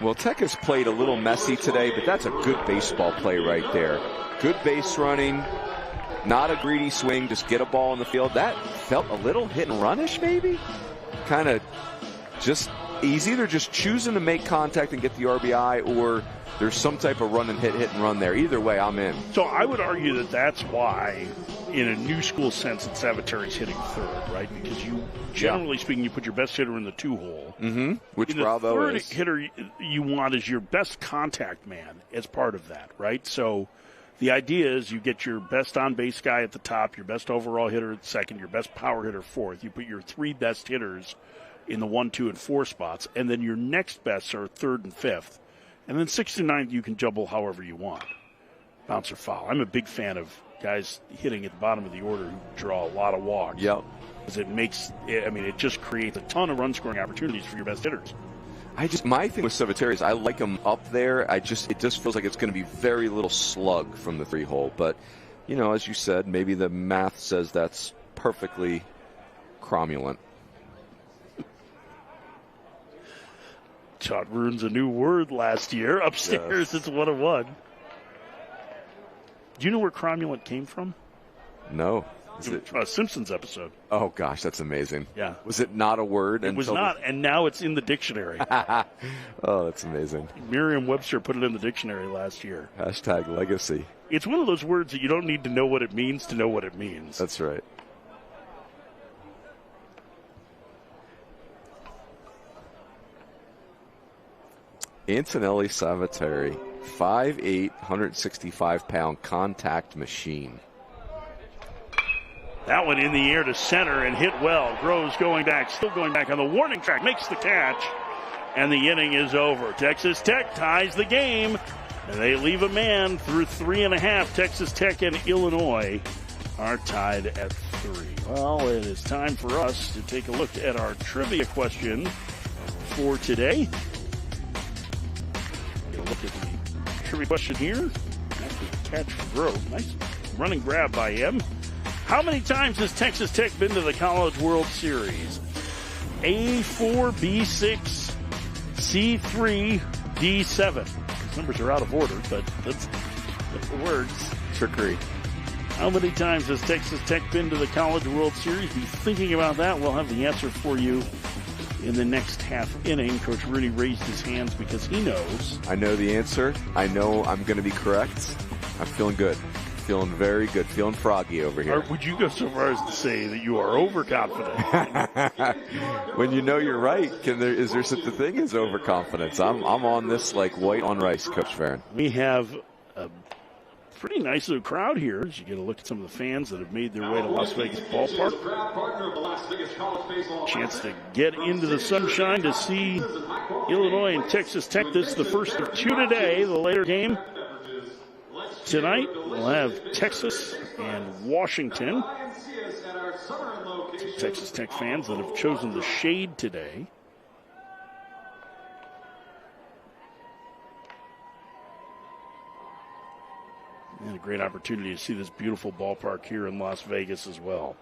Well, Tech has played a little messy today, but that's a good baseball play right there. Good base running, not a greedy swing, just get a ball in the field. That felt a little hit and run-ish maybe. Kind of just, he's either just choosing to make contact and get the RBI, or there's some type of run and hit and run there. Either way, I'm in. So I would argue that that's why, in a new school sense, that Savateri's hitting third, right? Because you, generally speaking, you put your best hitter in the 2-hole. Mm-hmm. Which Bravo third is. Hitter you want is your best contact man as part of that, right? So the idea is you get your best on-base guy at the top, your best overall hitter at second, your best power hitter fourth. You put your 3 best hitters in the 1, 2, and 4 spots, and then your next best are third and fifth. And then 6th and 9th you can jumble however you want. Bounce or foul. I'm a big fan of guys hitting at the bottom of the order who draw a lot of walks. Yep. Because it just creates a ton of run-scoring opportunities for your best hitters. My thing with Savateri is I like him up there. It just feels like it's going to be very little slug from the 3-hole. But, as you said, maybe the math says that's perfectly cromulent. Todd ruins a new word last year. Upstairs, It's 1-1. Do you know where cromulent came from? No. A Simpsons episode. Oh, gosh, that's amazing. Yeah. Was it not a word? It was not, and now it's in the dictionary. Oh, that's amazing. Merriam-Webster put it in the dictionary last year. Hashtag legacy. It's one of those words that you don't need to know what it means to know what it means. That's right. Antonelli Salvatore, 5'8", 165-pound contact machine. That one in the air to center and hit well. Groves going back, still going back on the warning track, makes the catch, and the inning is over. Texas Tech ties the game, and they leave a man through 3.5. Texas Tech and Illinois are tied at 3. Well, it is time for us to take a look at our trivia question for today. Look at the trivia question here. That's a catch for Grove. Nice running grab by him. How many times has Texas Tech been to the College World Series? A4, B6, C3, D7. These numbers are out of order, but that's the words. Trickery. How many times has Texas Tech been to the College World Series? Be thinking about that. We'll have the answer for you in the next half inning. Coach Rudy raised his hands because he knows. I know the answer. I know I'm going to be correct. I'm feeling good. Feeling very good. Feeling froggy over here. Or would you go so far as to say that you are overconfident? When you know you're right, is there such a thing as overconfidence? I'm on this like white on rice, Coach Farron. We have a pretty nice little crowd here as you get a look at some of the fans that have made their way to Las Vegas Ballpark. Chance to get into the sunshine to see Illinois and Texas Tech. This is the first of 2 today. The later game tonight, we'll have Texas and Washington. Texas Tech fans that have chosen the shade today. And a great opportunity to see this beautiful ballpark here in Las Vegas as well.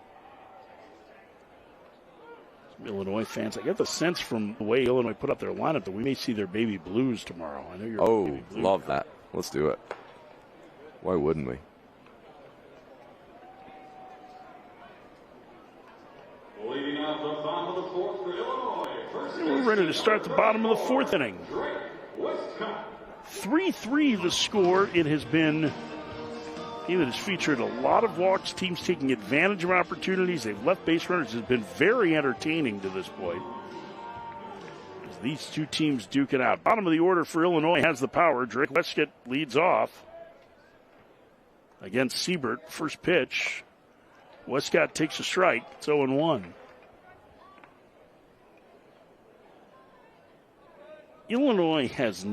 Some Illinois fans, I get the sense from the way Illinois put up their lineup that we may see their baby blues tomorrow. I know you're a baby blue love guy. that. Let's do it. Why wouldn't we? Leading out the bottom of the fourth for Illinois. And we're ready to start the bottom of the fourth inning. 3-3 the score. It has been a game that has featured a lot of walks, teams taking advantage of opportunities. They've left base runners. It's been very entertaining to this point. As these two teams duke it out. Bottom of the order for Illinois has the power. Drake Westcott leads off against Siebert. First pitch. Westcott takes a strike. It's 0-1. Illinois has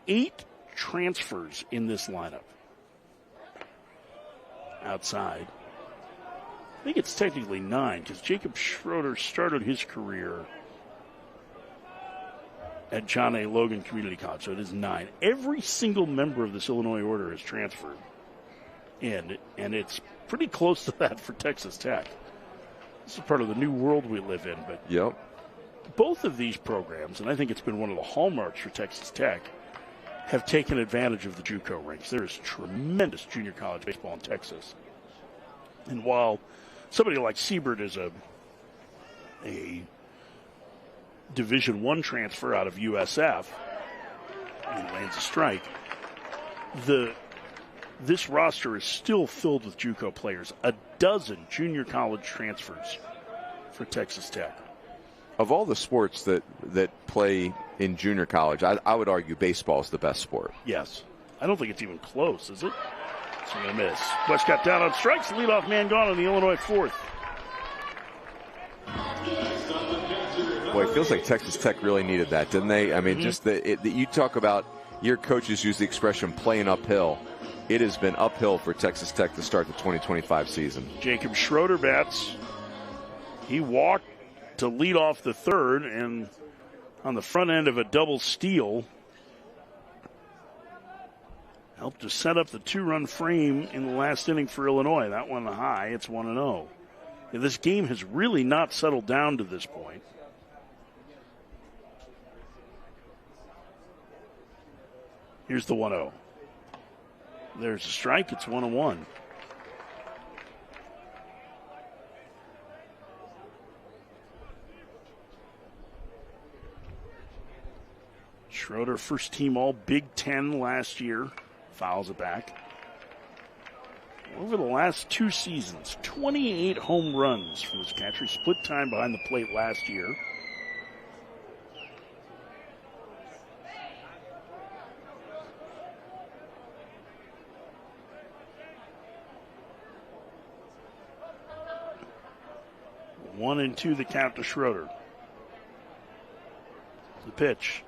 8 transfers in this lineup. Outside. I think it's technically 9 because Jacob Schroeder started his career at John A. Logan Community College, so it is 9. Every single member of this Illinois order is transferred. And it's pretty close to that for Texas Tech. This is part of the new world we live in. But Yep. both of these programs, and I think it's been one of the hallmarks for Texas Tech, have taken advantage of the JUCO ranks. There is tremendous junior college baseball in Texas. And while somebody like Siebert is a Division I transfer out of USF and lands a strike, this roster is still filled with JUCO players. A dozen junior college transfers for Texas Tech. Of all the sports that play in junior college, I would argue baseball is the best sport. Yes. I don't think it's even close, is it? Swing and a miss. Westcott down on strikes. Leadoff man gone on the Illinois fourth. Boy, it feels like Texas Tech really needed that, didn't they? I mean, just you talk about, your coaches use the expression playing uphill. It has been uphill for Texas Tech to start the 2025 season. Jacob Schroeder bats. He walked to lead off the third, and on the front end of a double steal, helped to set up the 2-run frame in the last inning for Illinois. That one high. It's 1-0. This game has really not settled down to this point. Here's the 1-0. There's a strike. It's 1-1. Schroeder, first team all Big Ten last year, fouls it back. Over the last 2 seasons, 28 home runs from this catcher. He split time behind the plate last year. One and two, the count to Schroeder. The pitch.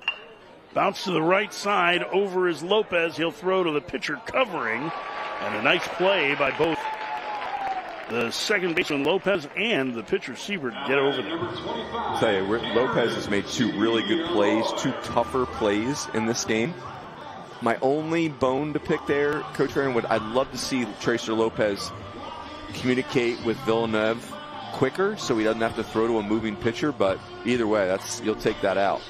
Bounce to the right side, over is Lopez. He'll throw to the pitcher covering. And a nice play by both the second baseman Lopez and the pitcher Siebert to get over there. I'll tell you, Lopez has made 2 really good plays, 2 tougher plays in this game. My only bone to pick there, Coach Aaron, I'd love to see Tracer Lopez communicate with Villeneuve quicker so he doesn't have to throw to a moving pitcher, but either way, you'll take that out.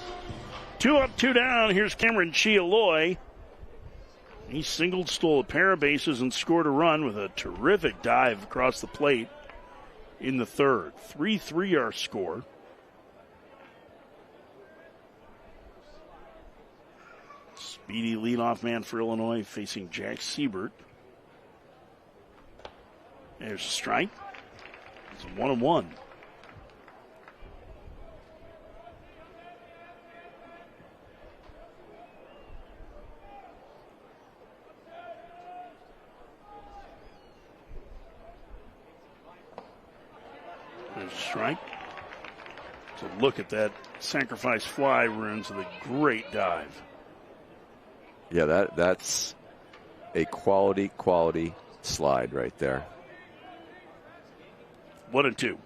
2 up, 2 down. Here's Cameron Chialoy. He singled, stole a pair of bases, and scored a run with a terrific dive across the plate in the third. 3-3 our score. Speedy leadoff man for Illinois facing Jack Siebert. There's a strike. It's a 1-1. There's a strike. So look at that sacrifice fly runs with a great dive. Yeah, that's a quality slide right there. 1-2.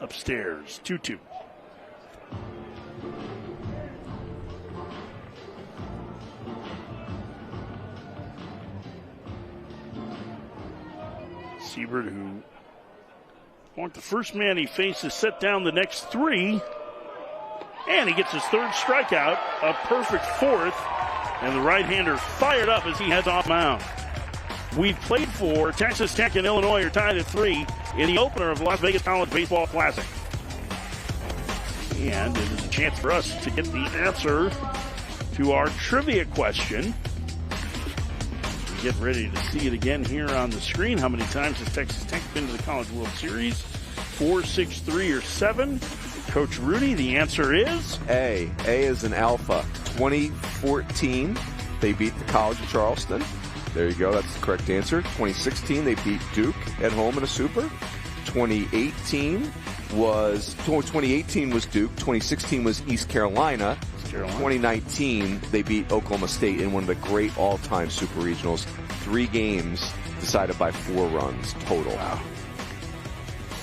Upstairs, 2-2. Siebert, who the first man he faces, set down the next 3. And he gets his 3rd strikeout, a perfect 4th. And the right-hander fired up as he heads off mound. We've played for Texas Tech and Illinois are tied at 3 in the opener of the Las Vegas College Baseball Classic. And it is a chance for us to get the answer to our trivia question. We get ready to see it again here on the screen. How many times has Texas Tech been to the College World Series? 4, 6, 3, or 7? Coach Rudy, the answer is? A is an alpha. 2014, they beat the College of Charleston. There you go. That's the correct answer. 2016, they beat Duke at home in a super. 2018 was Duke. 2016 was East Carolina. 2019, they beat Oklahoma State in one of the great all-time super regionals. 3 games decided by 4 runs total. Wow.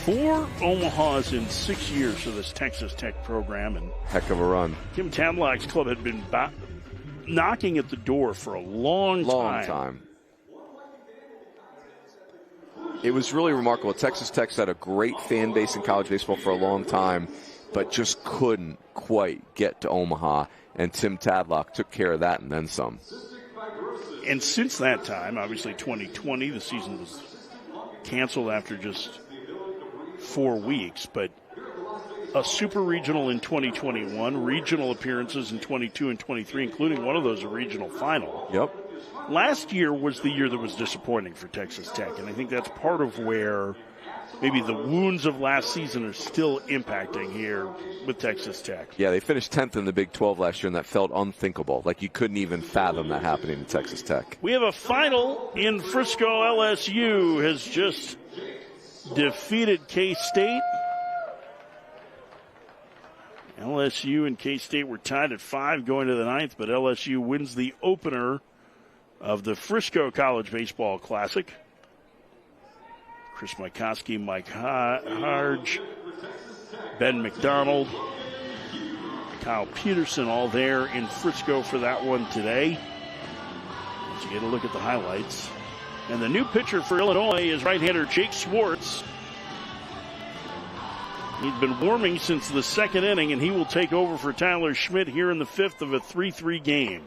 4 Omahas in 6 years for this Texas Tech program. And heck of a run. Tim Tadlock's club had been knocking at the door for a long time. It was really remarkable. Texas Tech's had a great fan base in college baseball for a long time, but just couldn't quite get to Omaha. And Tim Tadlock took care of that and then some. And since that time, obviously 2020, the season was canceled after just 4 weeks, but a super regional in 2021, regional appearances in 22 and 23, including one of those a regional final. Yep. Last year was the year that was disappointing for Texas Tech, and I think that's part of where maybe the wounds of last season are still impacting here with Texas Tech. Yeah, they finished 10th in the Big 12 last year, and that felt unthinkable. Like you couldn't even fathom that happening to Texas Tech. We have a final in Frisco. LSU has just defeated K-State. LSU and K-State were tied at 5 going to the 9th, but LSU wins the opener of the Frisco College Baseball Classic. Chris Mikoski, Mike Harge, Ben McDonald, Kyle Peterson, all there in Frisco for that one today. Let's get a look at the highlights. And the new pitcher for Illinois is right-hander Jake Swartz. He's been warming since the 2nd inning, and he will take over for Tyler Schmidt here in the 5th of a 3-3 game.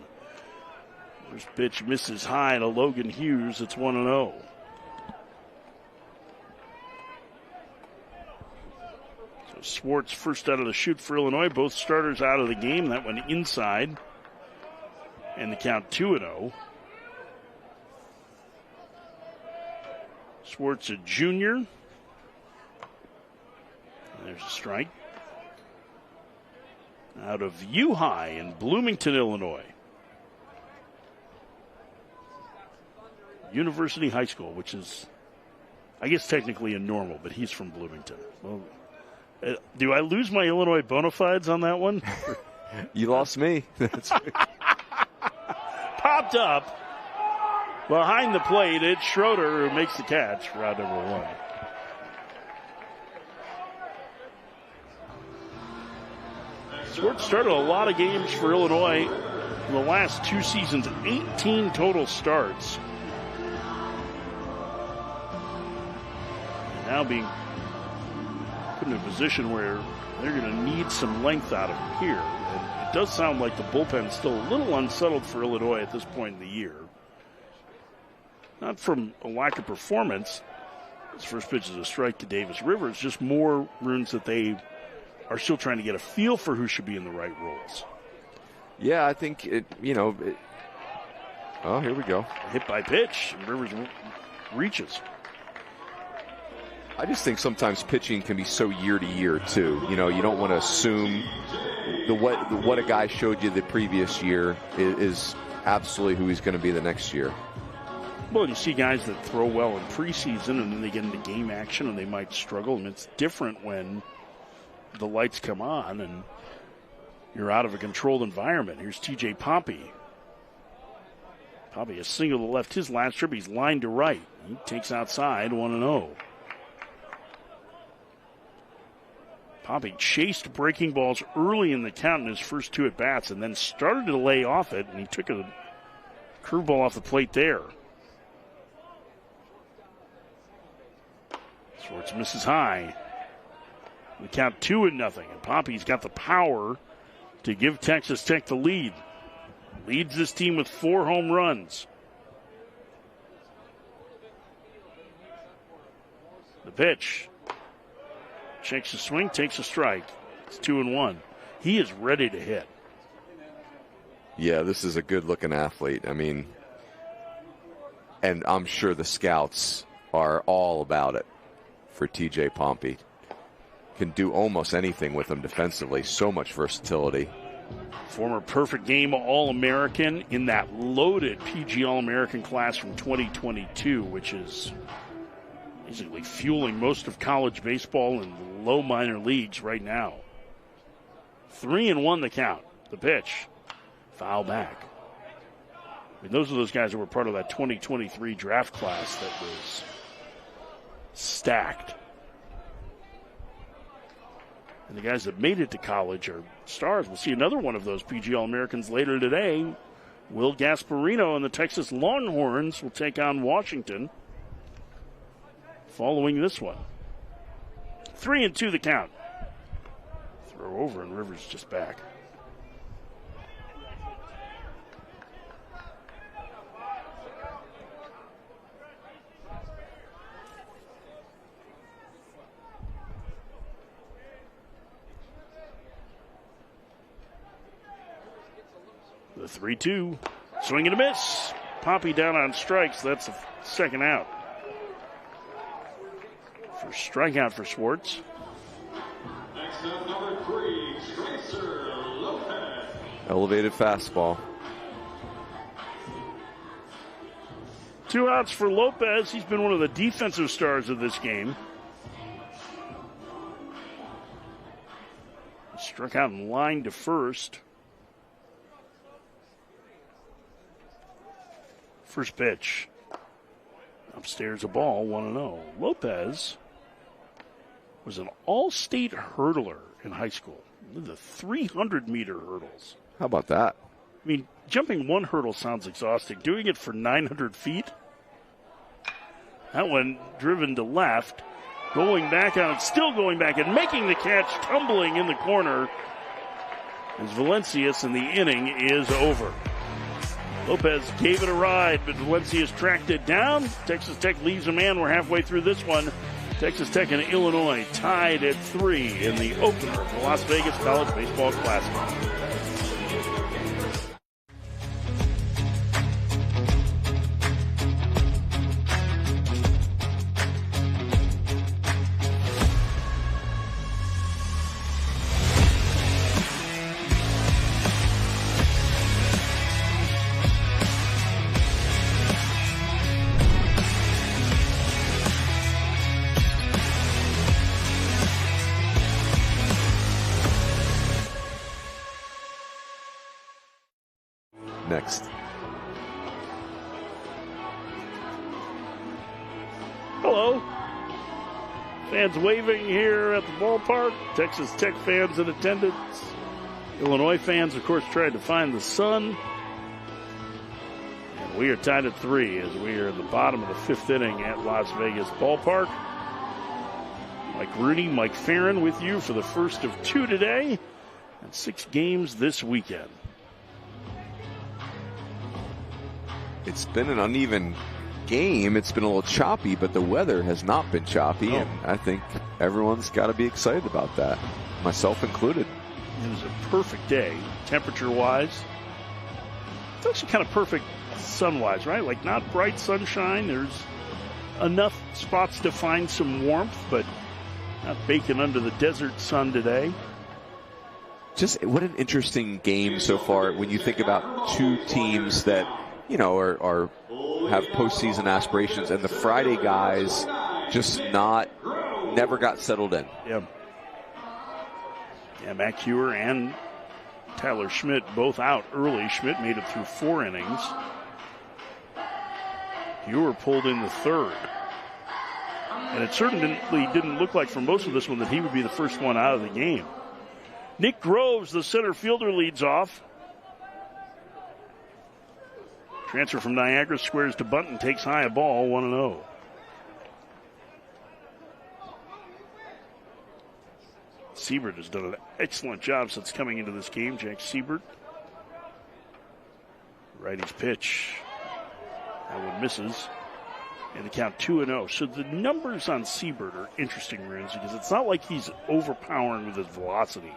First pitch misses high to Logan Hughes. It's 1-0. So Swartz first out of the chute for Illinois. Both starters out of the game. That went inside. And the count 2-0. Swartz, a junior. There's a strike. Out of U-High in Bloomington, Illinois. University High School, which is, I guess, technically a normal, but he's from Bloomington. Well, do I lose my Illinois bona fides on that one? You lost me. Popped up behind the plate. It's Schroeder who makes the catch for out number 1. Swartz started a lot of games for Illinois in the last 2 seasons, 18 total starts. And now being put in a position where they're going to need some length out of him here. And it does sound like the bullpen's still a little unsettled for Illinois at this point in the year. Not from a lack of performance. His first pitch is a strike to Davis Rivers, just more runs that they are still trying to get a feel for who should be in the right roles. Yeah, I think oh, here we go. Hit by pitch. Rivers reaches. I just think sometimes pitching can be so year to year too. You don't want to assume what a guy showed you the previous year is absolutely who he's going to be the next year. Well, you see guys that throw well in preseason and then they get into game action and they might struggle. And it's different when the lights come on and you're out of a controlled environment. Here's TJ Pompey. Pompey a single to left his last trip. He's lined to right. He takes outside 1-0. Pompey chased breaking balls early in the count in his first 2 at-bats and then started to lay off it, and he took a curveball off the plate there. Swartz misses high. We count 2-0, and Pompey's got the power to give Texas Tech the lead. Leads this team with 4 home runs. The pitch. Checks the swing, takes a strike. It's 2-1. He is ready to hit. Yeah, this is a good-looking athlete. I mean, and I'm sure the scouts are all about it for TJ Pompey. Can do almost anything with him defensively. So much versatility. Former perfect game All-American in that loaded PG All-American class from 2022, which is basically fueling most of college baseball and low minor leagues right now. 3-1 the count. The pitch. Foul back. I mean, those are those guys that were part of that 2023 draft class that was stacked. And the guys that made it to college are stars. We'll see another one of those PG All-Americans later today. Will Gasparino and the Texas Longhorns will take on Washington following this one. 3-2 the count. Throw over and Rivers just back. The 3-2. Swing and a miss. Pompey down on strikes. That's the second out. First strikeout for Swartz. Next up, number 3, Tracer Lopez. Elevated fastball. 2 outs for Lopez. He's been one of the defensive stars of this game. Struck out in line to first. First pitch. Upstairs a ball, 1-0. Lopez was an all-state hurdler in high school. The 300-meter hurdles. How about that? I mean, jumping one hurdle sounds exhausting. Doing it for 900 feet? That one driven to left. Going back on it, still going back and making the catch, tumbling in the corner. As Valencius, and the inning is over. Lopez gave it a ride, but Valencius tracked it down. Texas Tech leaves a man. We're halfway through this one. Texas Tech and Illinois tied at 3 in the opener of the Las Vegas College Baseball Classic. Next. Hello. Fans waving here at the ballpark. Texas Tech fans in attendance. Illinois fans, of course, tried to find the sun. And we are tied at 3 as we are at the bottom of the 5th inning at Las Vegas Ballpark. Mike Rooney, Mike Farron with you for the first of 2 today and 6 games this weekend. It's been an uneven game. It's been a little choppy, but the weather has not been choppy, and I think everyone's got to be excited about that, myself included. It was a perfect day, temperature-wise. It's actually kind of perfect sun-wise, right? Like, not bright sunshine. There's enough spots to find some warmth, but not baking under the desert sun today. Just what an interesting game so far when you think about 2 teams that, you know, are have postseason aspirations, and the Friday guys just never got settled in. Yeah. Yeah, Matt Hewer and Tyler Schmidt both out early. Schmidt made it through 4 innings. Hewer pulled in the 3rd. And it certainly didn't look like for most of this one that he would be the first one out of the game. Nick Groves, the center fielder, leads off. Transfer from Niagara, squares to bunt and takes high a ball, 1-0. Siebert has done an excellent job since coming into this game. Jack Siebert. Righty's pitch. That one misses. And the count 2-0. So the numbers on Siebert are interesting, Runes, because it's not like he's overpowering with his velocity.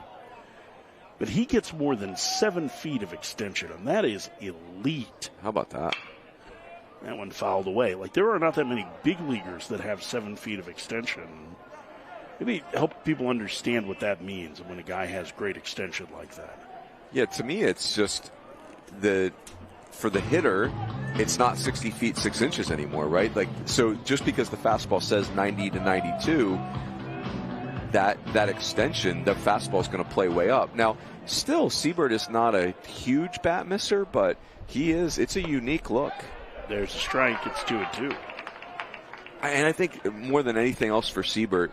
But he gets more than 7 feet of extension, and that is elite. How about that? That one fouled away. Like, there are not that many big leaguers that have 7 feet of extension. Maybe help people understand what that means when a guy has great extension like that. Yeah, to me, it's just for the hitter, it's not 60 feet 6 inches anymore, right? Like, so just because the fastball says 90 to 92, that extension, the fastball is going to play way up. Now, still, Siebert is not a huge bat misser, but it's a unique look. There's a strike. It's 2-2. And I think more than anything else for Siebert,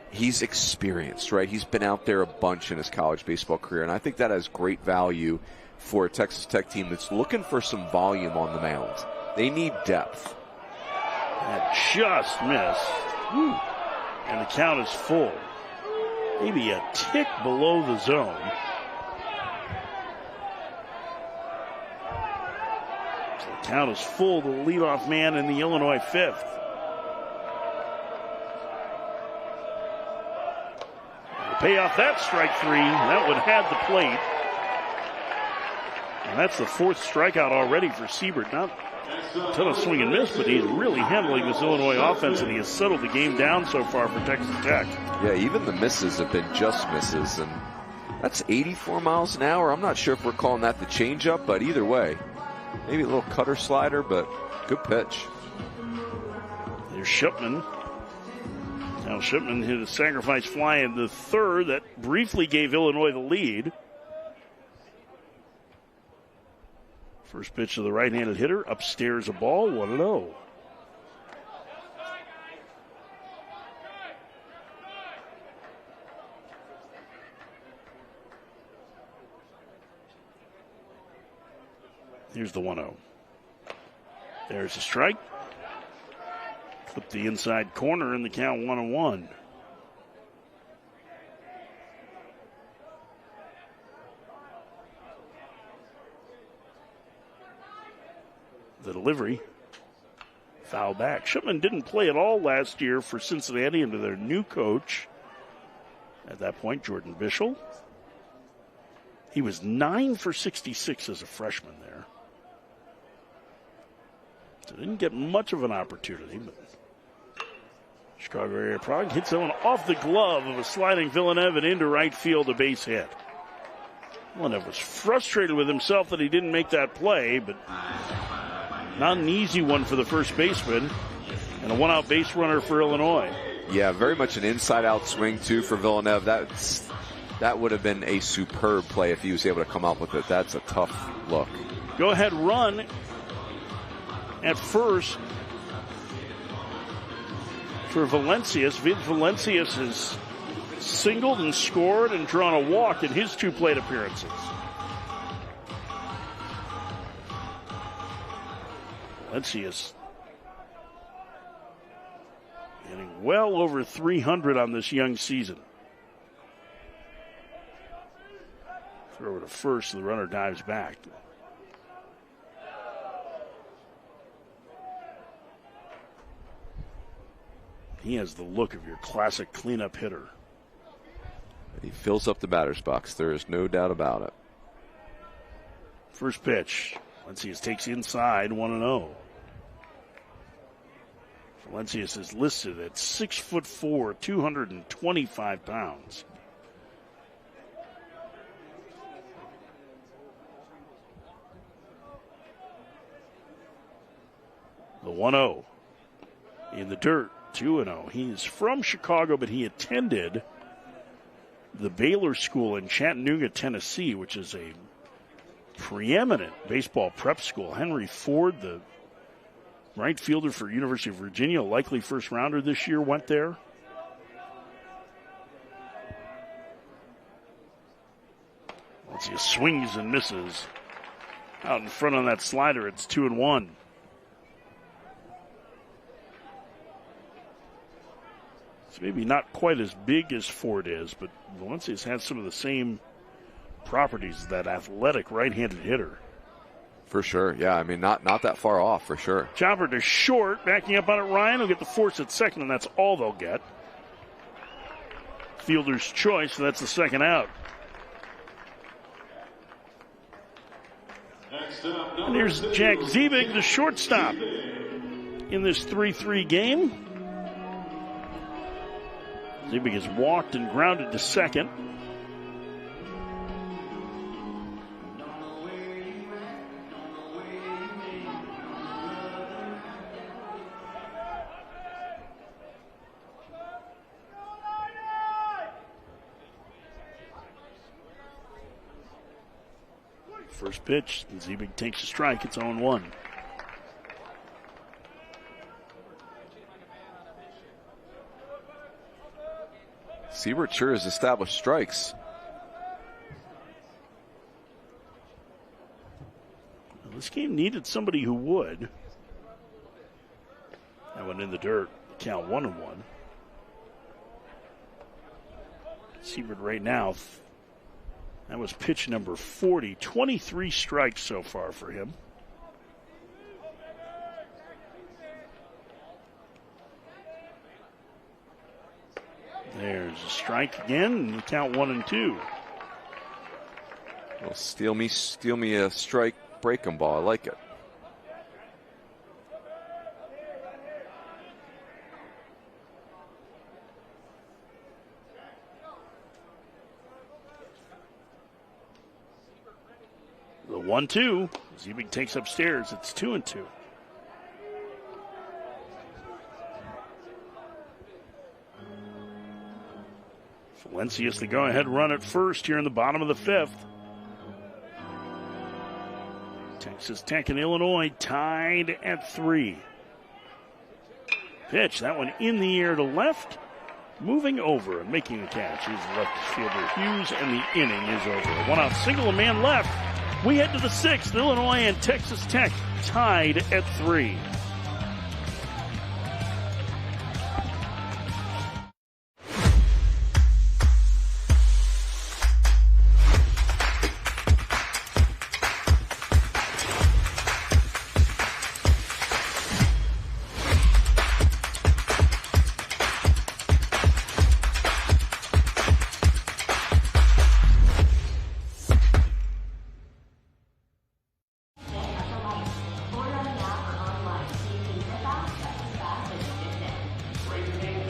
he's experienced, right? He's been out there a bunch in his college baseball career, and I think that has great value for a Texas Tech team that's looking for some volume on the mound. They need depth. That just missed. Woo. And the count is full. Maybe a tick below the zone. So the count is full. The leadoff man in the Illinois 5th. To pay off that strike 3, that would have the plate. And that's the 4th strikeout already for Siebert. Not a ton of swing and miss, but he's really handling this Illinois offense, and he has settled the game down so far for Texas Tech. Yeah, even the misses have been just misses, and that's 84 miles an hour. I'm not sure if we're calling that the changeup, but either way, maybe a little cutter slider, but good pitch. There's Shipman. Now Shipman hit a sacrifice fly in the 3rd that briefly gave Illinois the lead. First pitch to the right-handed hitter, upstairs a ball, 1-0. Here's the 1-0. There's a strike. Clip the inside corner in the count, 1-1. The delivery. Foul back. Shipman didn't play at all last year for Cincinnati under their new coach. At that point, Jordan Bischel. He was 9 for 66 as a freshman there. So didn't get much of an opportunity, but Chicago area product hits that one off the glove of a sliding Villeneuve and into right field, a base hit. Villeneuve was frustrated with himself that he didn't make that play, but not an easy one for the first baseman, and a one-out base runner for Illinois. Yeah, very much an inside-out swing, too, for Villeneuve. That would have been a superb play if he was able to come out with it. That's a tough look. Go-ahead run at first for Valencius. Valencius has singled and scored and drawn a walk in his 2 plate appearances. Valencius getting well over 300 on this young season. Throw to first, the runner dives back. He has the look of your classic cleanup hitter. He fills up the batter's box. There is no doubt about it. First pitch. Valencius takes inside, 1-0. Valencius is listed at 6'4", 225 pounds. The 1-0 in the dirt, 2-0. He's from Chicago, but he attended the Baylor School in Chattanooga, Tennessee, which is a preeminent baseball prep school. Henry Ford, the right fielder for University of Virginia, likely first rounder this year, went there. Let's see, swings and misses. Out in front on that slider, it's 2-1. It's maybe not quite as big as Ford is, but Valencius has some of the same properties as that athletic right-handed hitter. For sure, yeah. I mean, not that far off, for sure. Chopper to short, backing up on it. Ryan will get the force at second, and that's all they'll get. Fielder's choice, so that's the second out. And here's Jack Ziebig, the shortstop, in this 3-3 game. Ziebig has walked and grounded to second. First pitch, Ziebig takes a strike. It's 0-1. Siebert sure has established strikes. Well, this game needed somebody who would. That one in the dirt. Count 1-1. Siebert right now. That was pitch number 40. 23 strikes so far for him. There's a strike again, and you count 1-2. Well, steal me a strike, break 'em ball. I like it. The 1-2. Ziebig takes upstairs. It's 2-2. Valencius the go-ahead run at first here in the bottom of the 5th. Texas Tech and Illinois tied at 3. Pitch, that one in the air to left. Moving over and making the catch is left fielder Hughes, and the inning is over. One out, single, a man left. We head to the 6th. Illinois and Texas Tech tied at 3.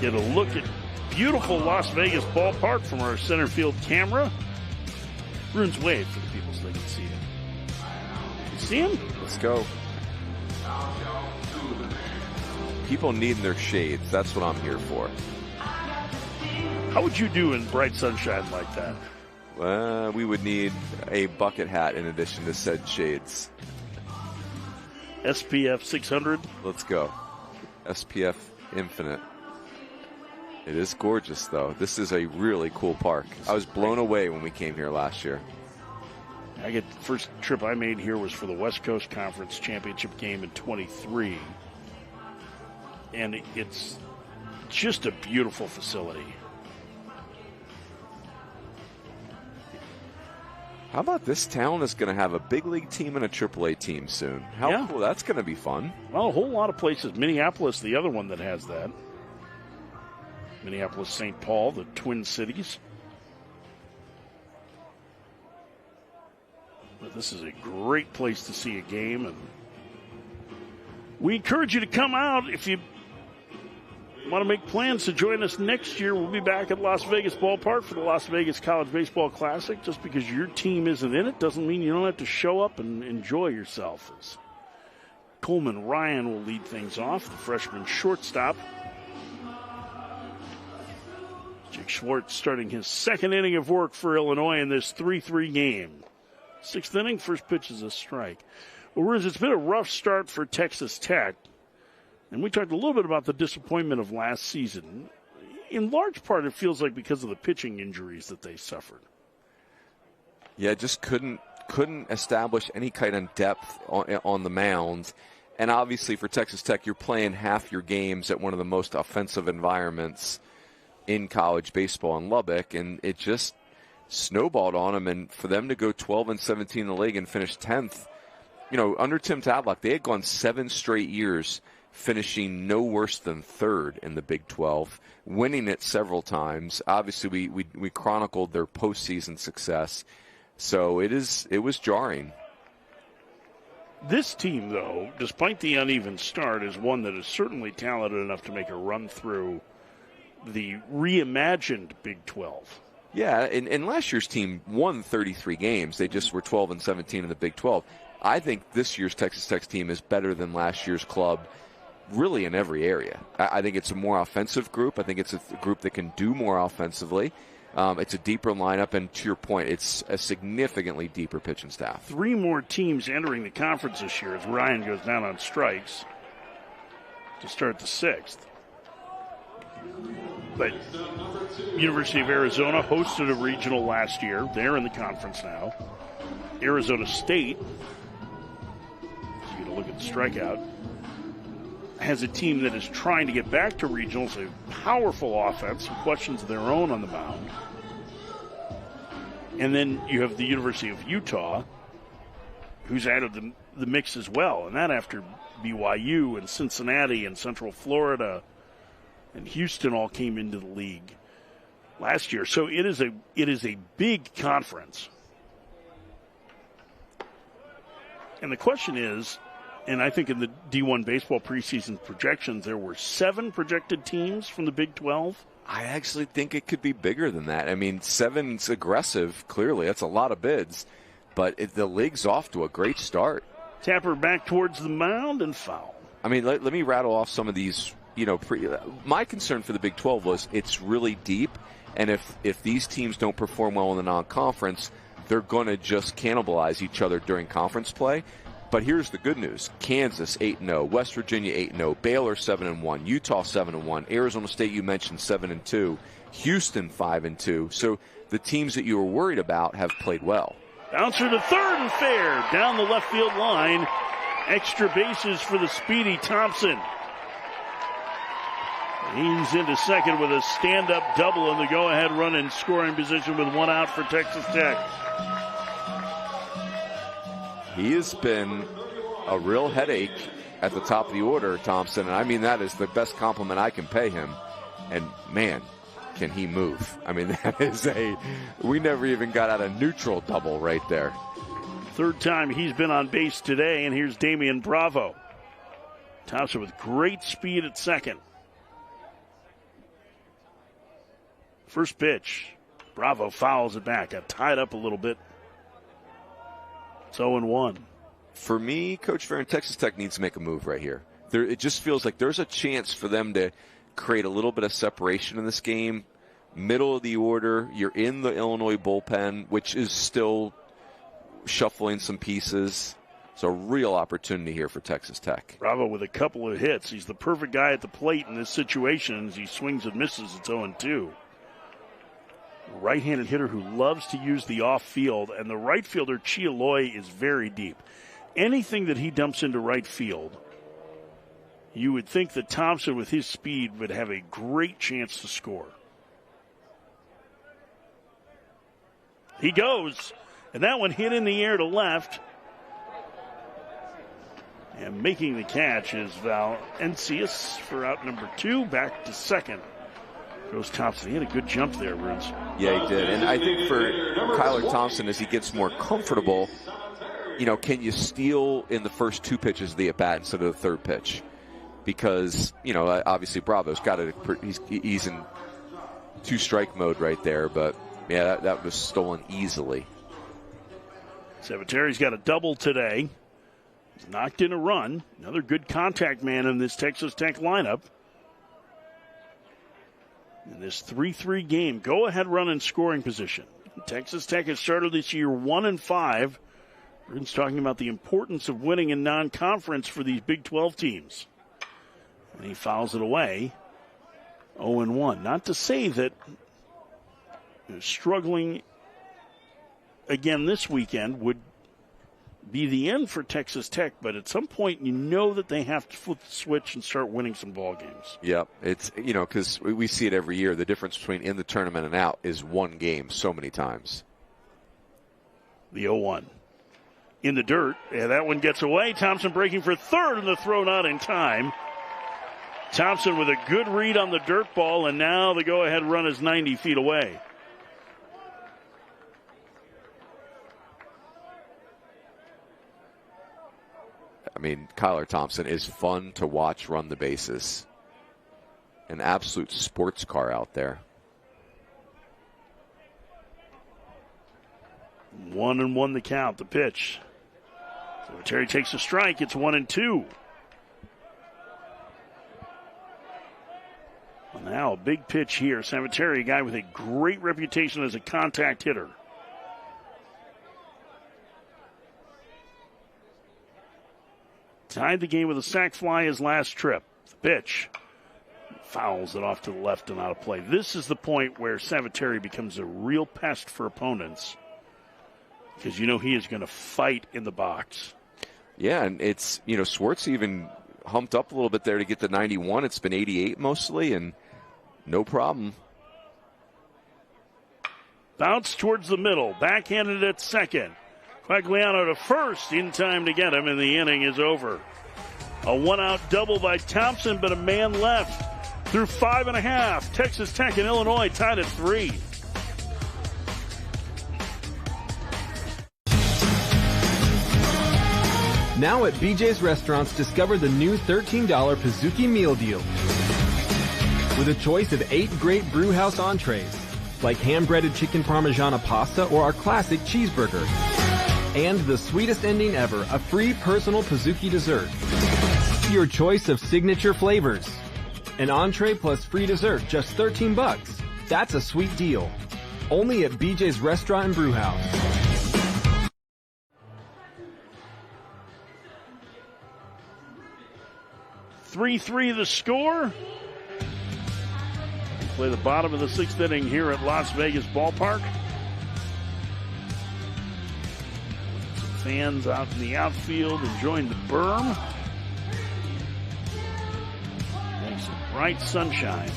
Get a look at beautiful Las Vegas ballpark from our center field camera. Bruins wave for the people so they can see him. You see him? Let's go. People needing their shades. That's what I'm here for. How would you do in bright sunshine like that? We would need a bucket hat in addition to said shades. SPF 600. Let's go. SPF Infinite. It is gorgeous, though. This is a really cool park. I was blown away when we came here last year. The first trip I made here was for the West Coast Conference Championship game in 23. And it's just a beautiful facility. How about this town is going to have a big league team and a AAA team soon? How cool. That's going to be fun. Well, a whole lot of places. Minneapolis, the other one that has that. Minneapolis, St. Paul, the Twin Cities. But this is a great place to see a game, and we encourage you to come out if you want to make plans to join us next year. We'll be back at Las Vegas Ballpark for the Las Vegas College Baseball Classic. Just because your team isn't in it doesn't mean you don't have to show up and enjoy yourself. As Coleman Ryan will lead things off, the freshman shortstop. Jake Schwartz starting his second inning of work for Illinois in this 3-3 game. Sixth inning, first pitch is a strike. Well, Riz, it's been a rough start for Texas Tech. And we talked a little bit about the disappointment of last season. In large part, it feels like because of the pitching injuries that they suffered. Yeah, just couldn't establish any kind of depth on the mound. And obviously for Texas Tech, you're playing half your games at one of the most offensive environments in college baseball in Lubbock, and it just snowballed on them. And for them to go 12-17 in the league and finish 10th, under Tim Tadlock, they had gone 7 straight years finishing no worse than third in the Big 12, winning it several times. Obviously, we chronicled their postseason success, so it was jarring. This team, though, despite the uneven start, is one that is certainly talented enough to make a run through the reimagined Big 12. Yeah, and last year's team won 33 games. They just were 12-17 in the Big 12. I think this year's Texas Tech team is better than last year's club really in every area. I think it's a more offensive group. I think it's a group that can do more offensively. It's a deeper lineup, and to your point, it's a significantly deeper pitching staff. 3 more teams entering the conference this year as Ryan goes down on strikes to start the 6th. But University of Arizona hosted a regional last year. They're in the conference now. Arizona State, you get a look at the strikeout, has a team that is trying to get back to regionals, a powerful offense, some questions of their own on the mound. And then you have the University of Utah, who's added the mix as well, and that after BYU and Cincinnati and Central Florida and Houston all came into the league last year. So it is a big conference. And the question is, and I think in the D1 baseball preseason projections, there were 7 projected teams from the Big 12. I actually think it could be bigger than that. I mean, 7's aggressive, clearly. That's a lot of bids. But the league's off to a great start. Tapper back towards the mound and foul. I mean, let me rattle off some of these. My concern for the Big 12 was it's really deep, and if these teams don't perform well in the non-conference, they're going to just cannibalize each other during conference play. But here's the good news. Kansas 8-0, West Virginia 8-0, Baylor 7-1, Utah 7-1, Arizona State you mentioned 7-2, Houston 5-2. So the teams that you were worried about have played well. Bouncer to third and fair down the left field line. Extra bases for the speedy Thompson. He's into second with a stand-up double in the go-ahead run in scoring position with 1 out for Texas Tech. He has been a real headache at the top of the order, Thompson, and I mean that is the best compliment I can pay him. And, man, can he move. I mean, that is we never even got out a neutral double right there. Third time he's been on base today, and here's Damian Bravo. Thompson with great speed at second. First pitch. Bravo fouls it back. Got tied up a little bit. It's 0-1. For me, Coach Farron, Texas Tech needs to make a move right here. It just feels like there's a chance for them to create a little bit of separation in this game. Middle of the order, you're in the Illinois bullpen, which is still shuffling some pieces. It's a real opportunity here for Texas Tech. Bravo with a couple of hits. He's the perfect guy at the plate in this situation. As he swings and misses, it's 0-2. Right-handed hitter who loves to use the off-field, and the right fielder, Chialoy, is very deep. Anything that he dumps into right field, you would think that Thompson, with his speed, would have a great chance to score. He goes, and that one hit in the air to left. And making the catch is Val Encias for out number 2, back to second. Goes Thompson. He had a good jump there, Bruce. Yeah, he did. And I think for Kyler Thompson, as he gets more comfortable, can you steal in the first 2 pitches of the at-bat instead of the third pitch? Because, obviously Bravo's got it. He's in 2-strike mode right there, but yeah, that was stolen easily. Sabatteri's got a double today. He's knocked in a run. Another good contact man in this Texas Tech lineup. In this 3-3 game, go-ahead run in scoring position. Texas Tech has started this year 1-5. Bruins talking about the importance of winning in non-conference for these Big 12 teams. And he fouls it away. 0-1. Not to say that struggling again this weekend would be the end for Texas Tech, but at some point you know that they have to flip the switch and start winning some ball games. Yeah, it's, because we see it every year. The difference between in the tournament and out is one game so many times. The 0-1. In the dirt, yeah, that one gets away. Thompson breaking for third, and the throw not in time. Thompson with a good read on the dirt ball, and now the go-ahead run is 90 feet away. I mean, Kyler Thompson is fun to watch run the bases. An absolute sports car out there. 1-1 the count, the pitch. So Terry takes a strike. It's 1-2. Well, now a big pitch here. Sabateri, a guy with a great reputation as a contact hitter. Tied the game with a sac fly his last trip. The pitch. Fouls it off to the left and out of play. This is the point where Sabateri becomes a real pest for opponents, because he is going to fight in the box. Yeah, and it's, Swartz even humped up a little bit there to get the 91. It's been 88 mostly, and no problem. Bounce towards the middle. Backhanded at second. Quagliano to first in time to get him, and the inning is over. A one-out double by Thompson, but a man left. Through 5.5, Texas Tech and Illinois tied at 3. Now at BJ's Restaurants, discover the new $13 Pizookie Meal Deal. With a choice of 8 great brewhouse entrees, like hand-breaded chicken parmigiana pasta or our classic cheeseburger. And the sweetest ending ever, a free personal Pizookie dessert. Your choice of signature flavors. An entree plus free dessert, just $13. That's a sweet deal. Only at BJ's Restaurant and Brewhouse. .3 the score. We play the bottom of the 6th inning here at Las Vegas Ballpark. Fans out in the outfield enjoying the berm. Getting some bright sunshine.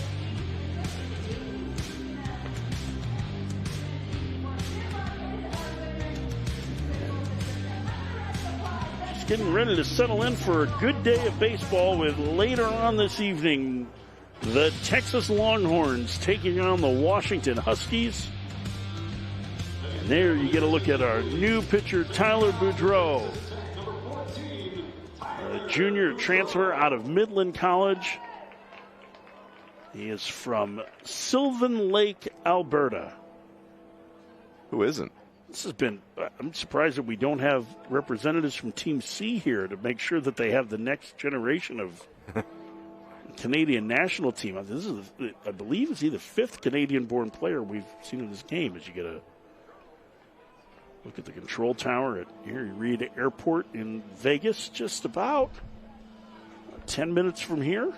Just getting ready to settle in for a good day of baseball, with later on this evening the Texas Longhorns taking on the Washington Huskies. And there you get a look at our new pitcher, Tyler Boudreau, a junior transfer out of Midland College. He is from Sylvan Lake, Alberta. Who isn't? This has been, I'm surprised that we don't have representatives from Team C here to make sure that they have the next generation of Canadian national team. This is, I believe, it's the fifth Canadian-born player we've seen in this game. As you get a look at the control tower at Harry Reid Airport in Vegas, just about 10 minutes from here.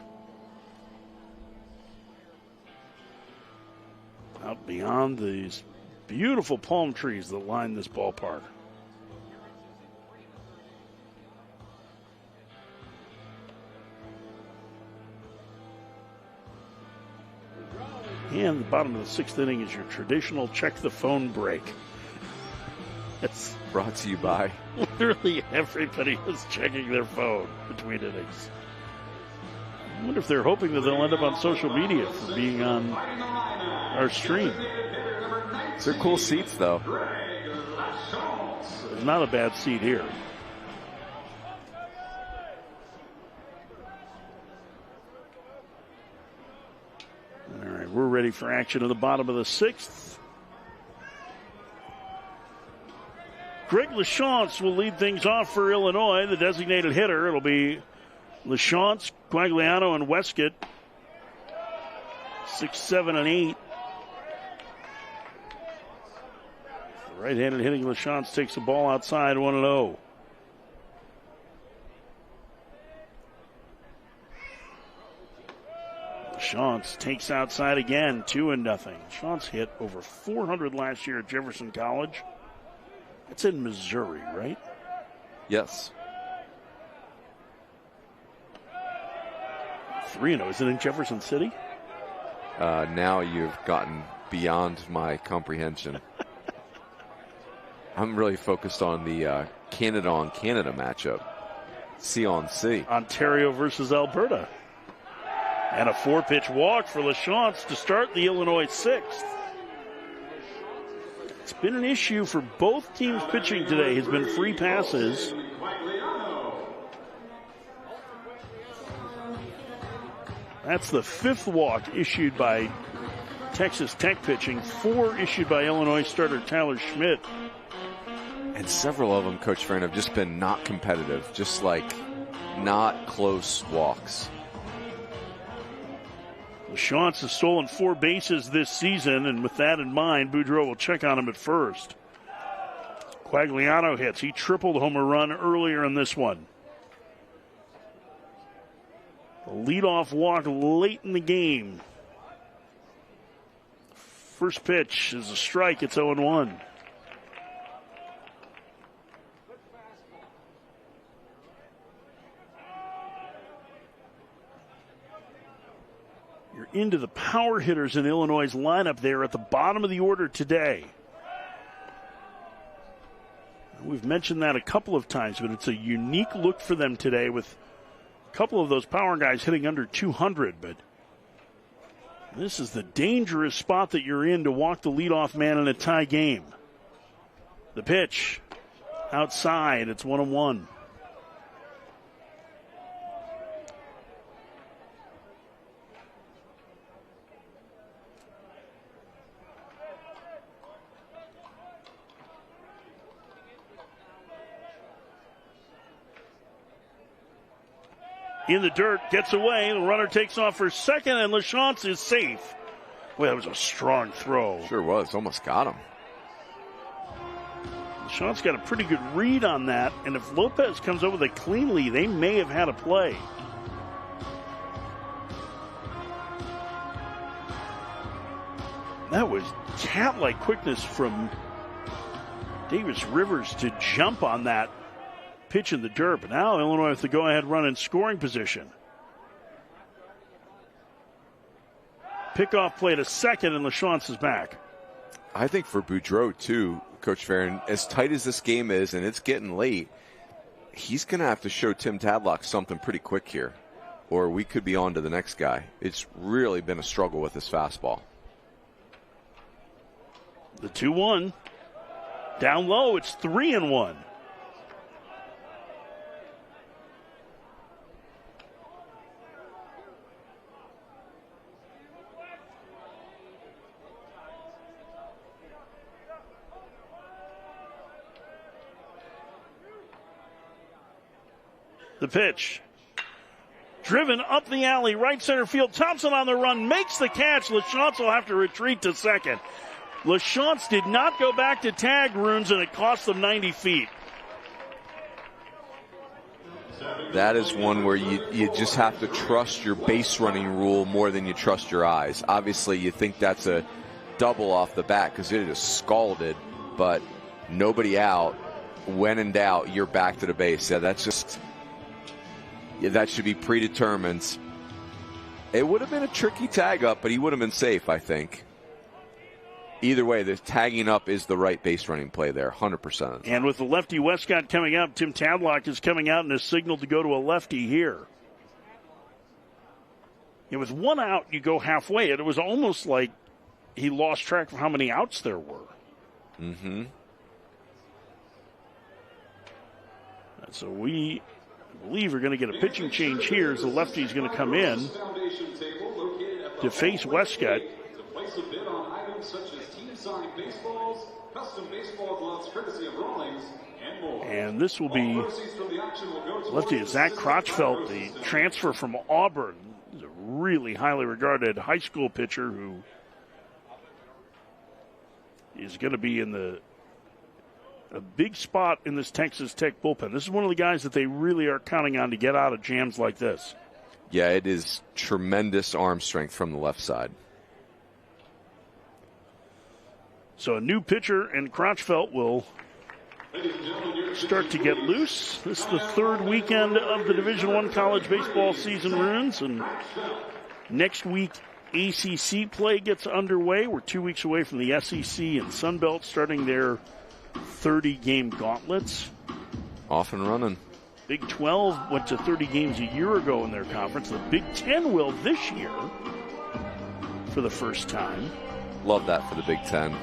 Out beyond these beautiful palm trees that line this ballpark. And the bottom of the sixth inning is your traditional check the phone break. It's brought to you by literally everybody is checking their phone between innings. I wonder if they're hoping that they'll end up on social media for being on our stream. They're cool seats, though. There's not a bad seat here. All right, we're ready for action in the bottom of the sixth. Greg LaChance will lead things off for Illinois, the designated hitter. It'll be LaChance, Quagliano, and Westcott. 6, 7, and 8. The right-handed hitting LaChance takes the ball outside, 1-0. LaChance takes outside again, 2-0. LaChance hit over 400 last year at Jefferson College. It's in Missouri, right? Yes. 3-0. Is it in Jefferson City? Now you've gotten beyond my comprehension. I'm really focused on the Canada on Canada matchup. C on C. Ontario versus Alberta. And a 4-pitch walk for LaChance to start the Illinois sixth. It's been an issue for both teams pitching today. Has been free passes. That's the 5th walk issued by Texas Tech pitching. 4 issued by Illinois starter Tyler Schmidt. And several of them, Coach Farron, have just been not competitive. Just like not close walks. LaChance has stolen 4 bases this season, and with that in mind, Boudreau will check on him at first. Quagliano hits. He tripled home a run earlier in this one. A leadoff walk late in the game. First pitch is a strike. It's 0-1. You're into the power hitters in Illinois' lineup there at the bottom of the order today. We've mentioned that a couple of times, but it's a unique look for them today with a couple of those power guys hitting under 200. But this is the dangerous spot that you're in to walk the leadoff man in a tie game. The pitch outside. It's 1-1. In the dirt, gets away. The runner takes off for second, and LaChance is safe. Well, that was a strong throw. Sure was. Almost got him. LaChance got a pretty good read on that, and if Lopez comes over with it cleanly, they may have had a play. That was cat-like quickness from Davis Rivers to jump on that pitch in the dirt. But now Illinois with the go-ahead run in scoring position. Pickoff play to second, and LaChance is back. I think for Boudreau, too, Coach Farron, as tight as this game is, and it's getting late, he's going to have to show Tim Tadlock something pretty quick here, or we could be on to the next guy. It's really been a struggle with his fastball. The 2-1. Down low, it's 3-1. The pitch. Driven up the alley, right center field. Thompson on the run, makes the catch. LaChance will have to retreat to second. LaChance did not go back to tag Runes, and it cost them 90 feet. That is one where you just have to trust your base running rule more than you trust your eyes. Obviously, you think that's a double off the bat because it is scalded, but nobody out. When in doubt, you're back to the base. Yeah, that's just... Yeah, that should be predetermined. It would have been a tricky tag up, but he would have been safe, I think. Either way, the tagging up is the right base running play there, 100%. And with the lefty Westcott coming up, Tim Tadlock is coming out and has signaled to go to a lefty here. And with one out, you go halfway. It was almost like he lost track of how many outs there were. Mm-hmm. So we believe we're going to get a pitching change here as the lefty is going to come in to face Westcott. To place a bid on items such as team-signed baseballs, custom baseball gloves courtesy of Rawlings, and more. And this will be lefty Zach Crotchfeld, the transfer from Auburn. He's a really highly regarded high school pitcher who is going to be in a big spot in this Texas Tech bullpen. This is one of the guys that they really are counting on to get out of jams like this. Yeah, it is tremendous arm strength from the left side. So a new pitcher, and Crotchfeld will start to get loose. This is the third weekend of the Division I college baseball season, Runes, and next week ACC play gets underway. We're 2 weeks away from the SEC and Sun Belt starting their 30-game gauntlets. Off and running. Big 12 went to 30 games a year ago in their conference. The Big 10 will this year for the first time. Love that for the Big 10.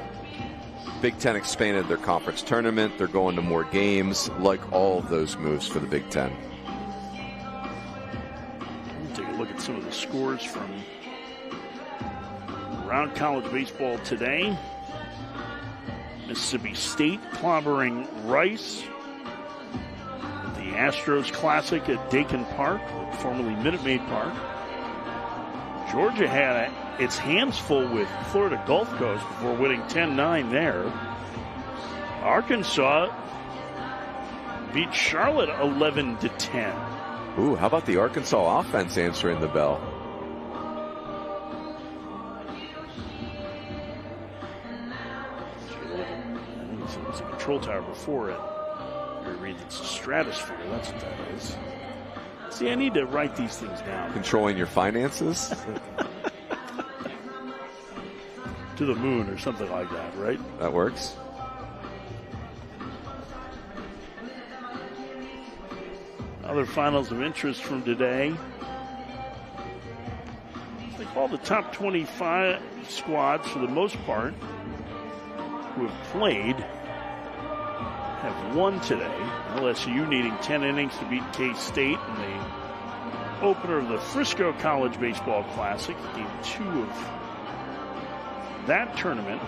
Big 10 expanded their conference tournament. They're going to more games. Like all of those moves for the Big 10. We'll take a look at some of the scores from around college baseball today. Mississippi State clobbering Rice. The Astros Classic at Dakin Park, formerly Minute Maid Park. Georgia had its hands full with Florida Gulf Coast before winning 10-9 there. Arkansas beat Charlotte 11-10. Ooh, how about the Arkansas offense answering the bell? It was a control tower before it. You read it's a stratosphere. That's what that is. See, I need to write these things down. Controlling your finances? To the moon or something like that, right? That works. Other finals of interest from today. I think all the top 25 squads, for the most part, who have played have won today. LSU needing 10 innings to beat K-State in the opener of the Frisco College Baseball Classic, game 2 of that tournament.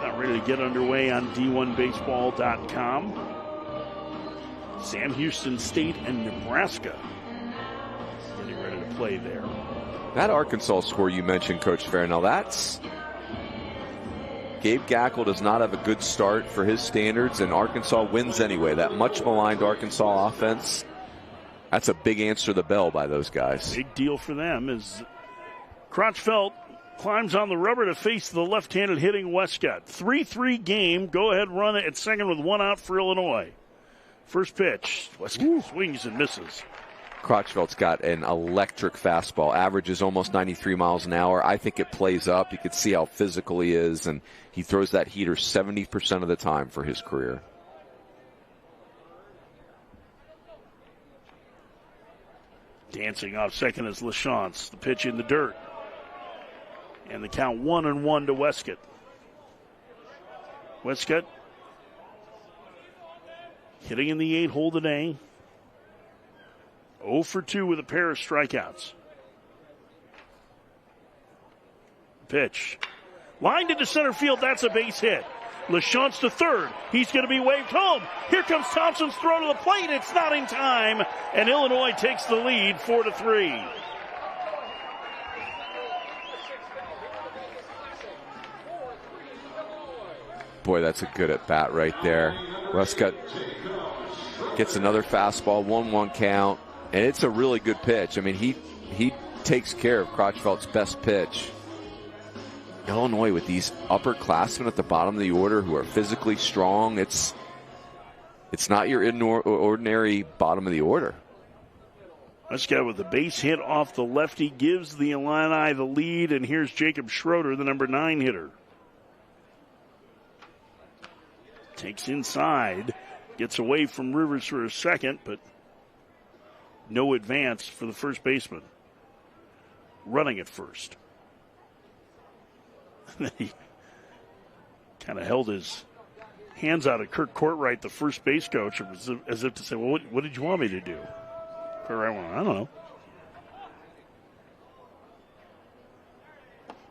Not ready to get underway on D1Baseball.com. Sam Houston State and Nebraska getting ready to play there. That Arkansas score you mentioned, Coach Farrell, that's... Gabe Gackle does not have a good start for his standards, and Arkansas wins anyway. That much maligned Arkansas offense, that's a big answer to the bell by those guys. Big deal for them as Crotchfeld climbs on the rubber to face the left-handed hitting Westcott. 3-3 game. Go-ahead run at second with one out for Illinois. First pitch. Westcott swings and misses. Crotchfeld's got an electric fastball. Averages almost 93 miles an hour. I think it plays up. You can see how physical he is, and he throws that heater 70% of the time for his career. Dancing off second is LaChance. The pitch in the dirt. And the count 1-1 to Westcott. Westcott hitting in the 8-hole today. 0 for 2 with a pair of strikeouts. Pitch. Lined into center field. That's a base hit. LaChance to third. He's going to be waved home. Here comes Thompson's throw to the plate. It's not in time, and Illinois takes the lead 4-3. Boy, that's a good at bat right there. Westcott gets another fastball, 1-1 count, and it's a really good pitch. I mean, he takes care of Crotchfeldt's best pitch. Illinois with these upperclassmen at the bottom of the order who are physically strong. It's not your ordinary bottom of the order. Westcott with the base hit off the lefty gives the Illini the lead, and here's Jacob Schroeder, the number 9 hitter. Takes inside, gets away from Rivers for a second, but no advance for the first baseman. Running at first. He kind of held his hands out at Kirk Courtright, the first base coach, as if to say, well, what did you want me to do? Courtright went, I don't know.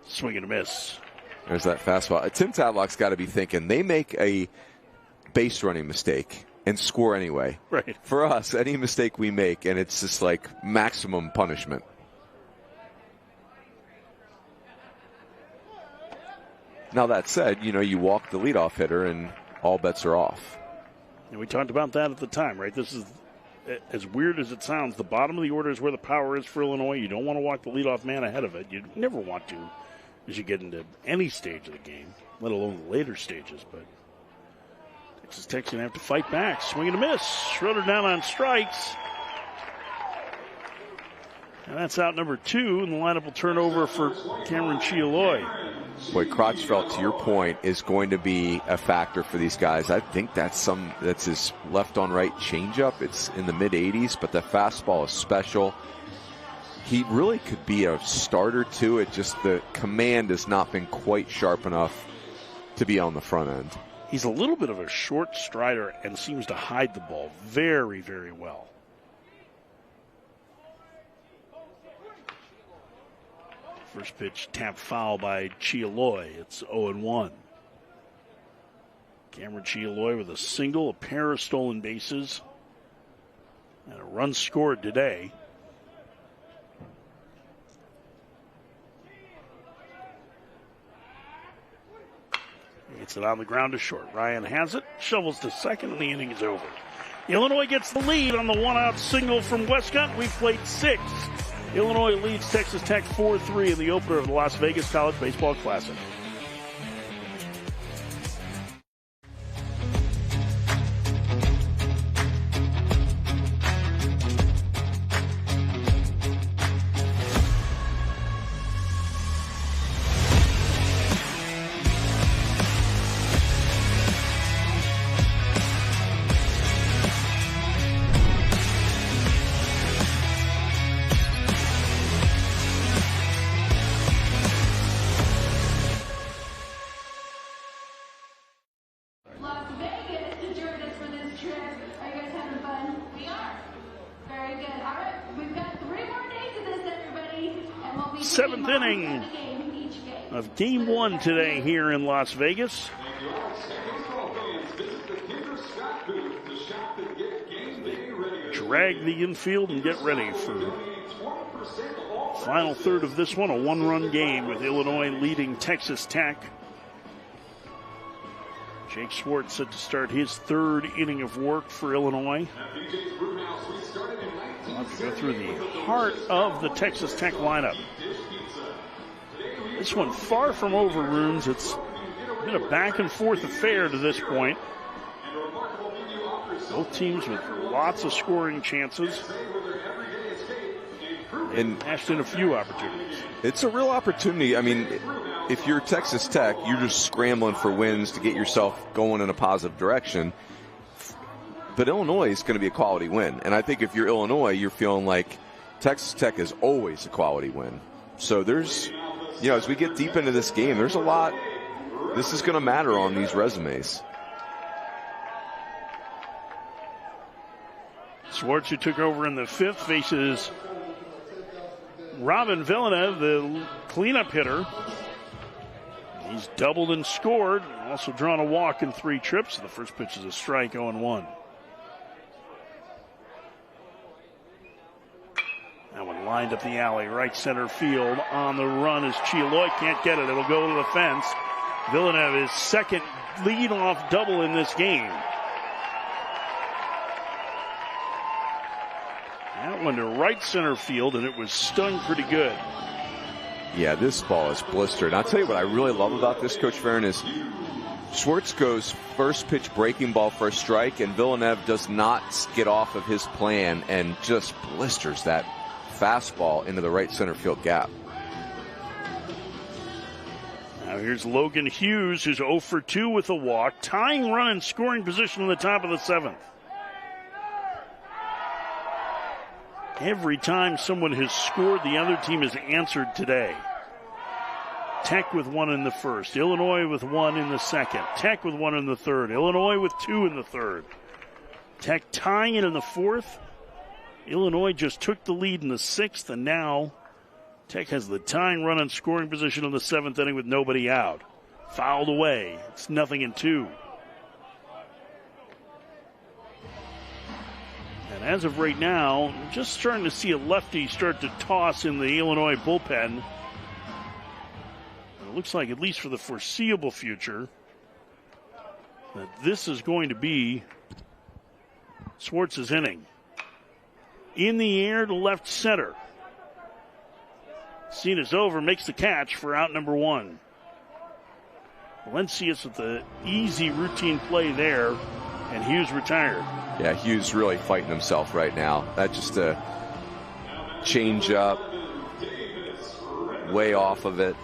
Swing and a miss. There's that fastball. Tim Tadlock's got to be thinking, they make a base running mistake and score anyway. Right. For us, any mistake we make, and it's just like maximum punishment. Now that said, you walk the leadoff hitter and all bets are off. And we talked about that at the time, right? This is, as weird as it sounds, the bottom of the order is where the power is for Illinois. You don't want to walk the leadoff man ahead of it. You never want to as you get into any stage of the game, let alone the later stages. But Texas Tech's going to have to fight back. Swing and a miss. Schroeder down on strikes. And that's out number 2, and the lineup will turn over for Cameron Chialoy. Boy, Crotchfeldt, to your point, is going to be a factor for these guys. I think that's his left on right changeup. It's in the mid 80s, but the fastball is special. He really could be a starter too. It just, the command has not been quite sharp enough to be on the front end. He's a little bit of a short strider and seems to hide the ball very, very well. First pitch tapped foul by Chialoy. It's 0-1. Cameron Chialoy with a single, a pair of stolen bases, and a run scored today. Gets it on the ground to short. Ryan has it, shovels to second, and the inning is over. Illinois gets the lead on the one-out single from Westcott. We've played 6. Illinois leads Texas Tech 4-3 in the opener of the Las Vegas College Baseball Classic. Seventh inning of Game 1 today here in Las Vegas. Drag the infield and get ready for the final third of this one, a one-run game with Illinois leading Texas Tech. Jake Schwartz set to start his third inning of work for Illinois. We'll have to go through the heart of the Texas Tech lineup. This one far from over, Runes. It's been a back-and-forth affair to this point. Both teams with lots of scoring chances. And dashed in a few opportunities. It's a real opportunity. I mean, if you're Texas Tech, you're just scrambling for wins to get yourself going in a positive direction. But Illinois is going to be a quality win. And I think if you're Illinois, you're feeling like Texas Tech is always a quality win. So there's, as we get deep into this game, there's a lot. This is going to matter on these resumes. Schwartz, who took over in the 5th, faces Robin Villeneuve, the cleanup hitter. He's doubled and scored, also drawn a walk in 3 trips. The first pitch is a strike, 0-1. That one lined up the alley, right center field. On the run is Chialoy. Can't get it. It'll go to the fence. Villeneuve, his second lead-off double in this game. That one to right center field, and it was stung pretty good. Yeah, this ball is blistered. I'll tell you what I really love about this, Coach Farron, is Schwartz goes first pitch breaking ball for a strike, and Villeneuve does not get off of his plan and just blisters that fastball into the right center field gap. Now here's Logan Hughes, who's 0 for 2 with a walk, tying run in scoring position in the top of the 7th. Every time someone has scored, the other team has answered today. Tech with 1 in the first, Illinois with 1 in the second, Tech with 1 in the third, Illinois with 2 in the third. Tech tying it in the 4th. Illinois just took the lead in the 6th, and now Tech has the tying run in scoring position in the 7th inning with nobody out. Fouled away. It's 0-2. And as of right now, just starting to see a lefty start to toss in the Illinois bullpen. It looks like, at least for the foreseeable future, that this is going to be Schwartz's inning. In the air to left center. Cena's over, makes the catch for out number 1. Valencius with the easy routine play there, and Hughes retired. Yeah, Hughes really fighting himself right now. That's just a change up, way off of it.